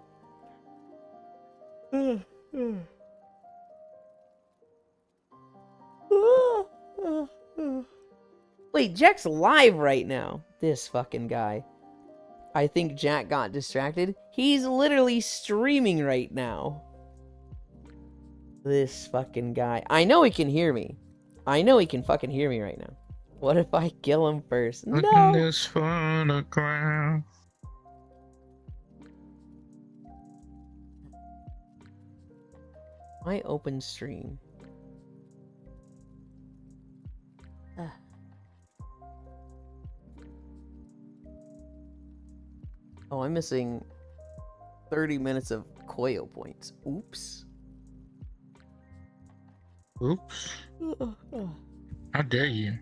Speaker 2: Wait, Jack's live right now. This fucking guy. I think Jack got distracted. He's literally streaming right now. This fucking guy. I know he can hear me. I know he can fucking hear me right now. What if I kill him first?
Speaker 1: Look at
Speaker 2: No!
Speaker 1: this photograph.
Speaker 2: My open stream. Oh, I'm missing 30 minutes of Koyo points. Oops.
Speaker 1: Oops. How dare you?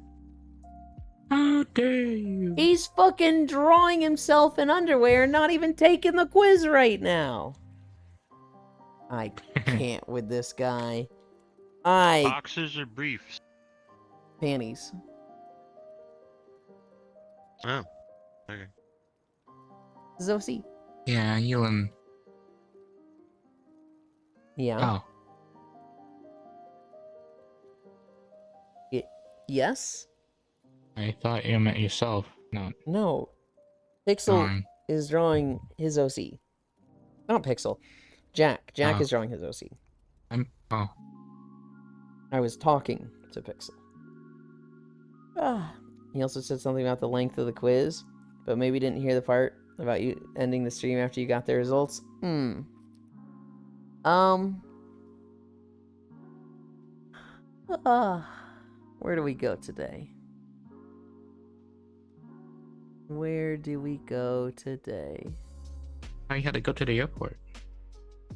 Speaker 1: How dare you?
Speaker 2: He's fucking drawing himself in underwear and not even taking the quiz right now. I can't with this guy.
Speaker 7: Boxers or briefs?
Speaker 2: Panties.
Speaker 7: Oh, okay.
Speaker 2: Zosie.
Speaker 1: Yeah, Yulin.
Speaker 2: Yeah.
Speaker 1: Oh.
Speaker 2: Yes?
Speaker 1: I thought you meant yourself. No.
Speaker 2: No. Pixel
Speaker 1: Darn.
Speaker 2: is drawing his OC. Not Pixel. Jack. Jack
Speaker 1: Oh.
Speaker 2: is drawing his OC.
Speaker 1: Oh.
Speaker 2: I was talking to Pixel. He also said something about the length of the quiz, but maybe didn't hear the part about you ending the stream after you got the results. Where do we go today? Where do we go today?
Speaker 1: I had to go to the airport.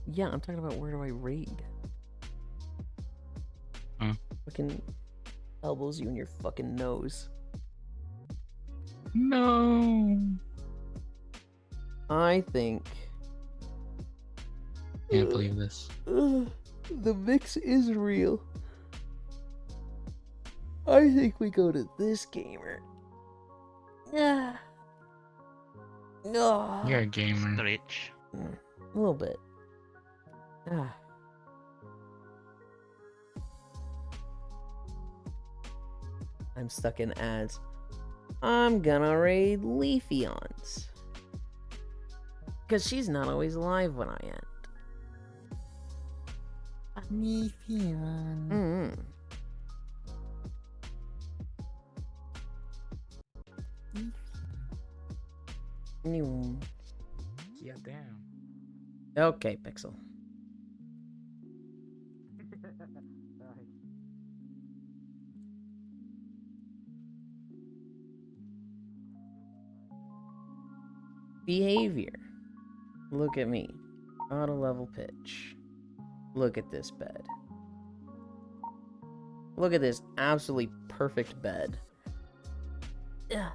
Speaker 2: Yeah, I'm talking about where do I raid? Fucking elbows you in your fucking nose.
Speaker 1: No.
Speaker 2: I think
Speaker 1: Can't believe this.
Speaker 2: The mix is real. I think we go to this gamer. Yeah. No.
Speaker 1: You're a gamer.
Speaker 7: Stretch.
Speaker 2: A little bit. Ah. I'm stuck in ads. I'm gonna raid Leafeons. Because she's not always live when I end.
Speaker 3: Leafeon.
Speaker 2: Mm-hmm.
Speaker 1: Yeah, damn.
Speaker 2: Okay, Pixel. Behavior. Look at me. Auto level pitch. Look at this bed. Look at this absolutely perfect bed. Yeah.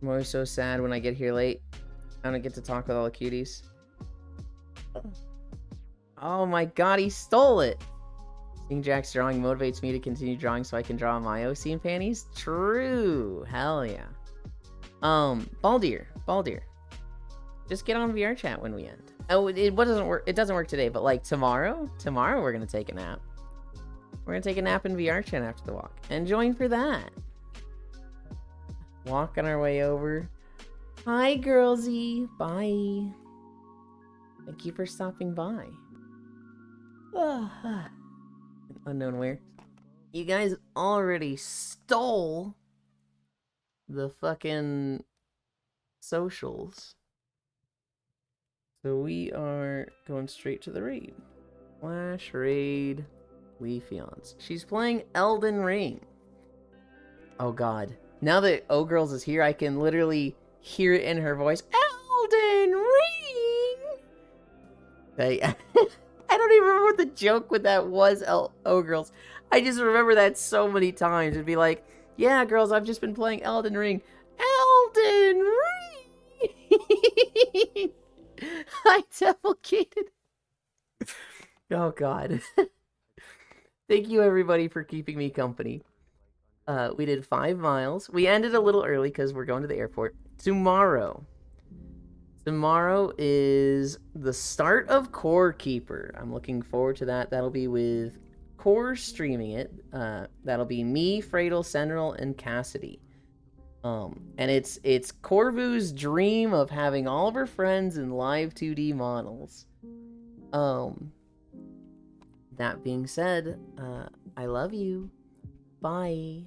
Speaker 2: I'm always so sad when I get here late. I don't get to talk with all the cuties. Oh my god, he stole it! Seeing Jack's drawing motivates me to continue drawing so I can draw my OC and panties? True! Hell yeah. Baldir. Just get on VR chat when we end. Oh, it doesn't work. It doesn't work today, but like tomorrow we're gonna take a nap. We're gonna take a nap in VR chat after the walk. And join for that. Walking our way over. Hi, girlsy. Bye. Thank you for stopping by. Unknown where. You guys already stole the fucking socials. So we are going straight to the raid. Flash raid Leafeons. She's playing Elden Ring. Oh god. Now that O-Girls is here, I can literally hear it in her voice. Elden Ring! I don't even remember what the joke with that was, O-Girls. I just remember that so many times. It'd be like, yeah, girls, I've just been playing Elden Ring. Elden Ring! I defecated. Oh, God. Thank you, everybody, for keeping me company. We did 5 miles. We ended a little early because we're going to the airport. Tomorrow is the start of Core Keeper. I'm looking forward to that. That'll be with Core streaming it. That'll be me, Fradel, Sentinel, and Cassidy. And it's Corvu's dream of having all of her friends in live 2D models. That being said, I love you. Bye.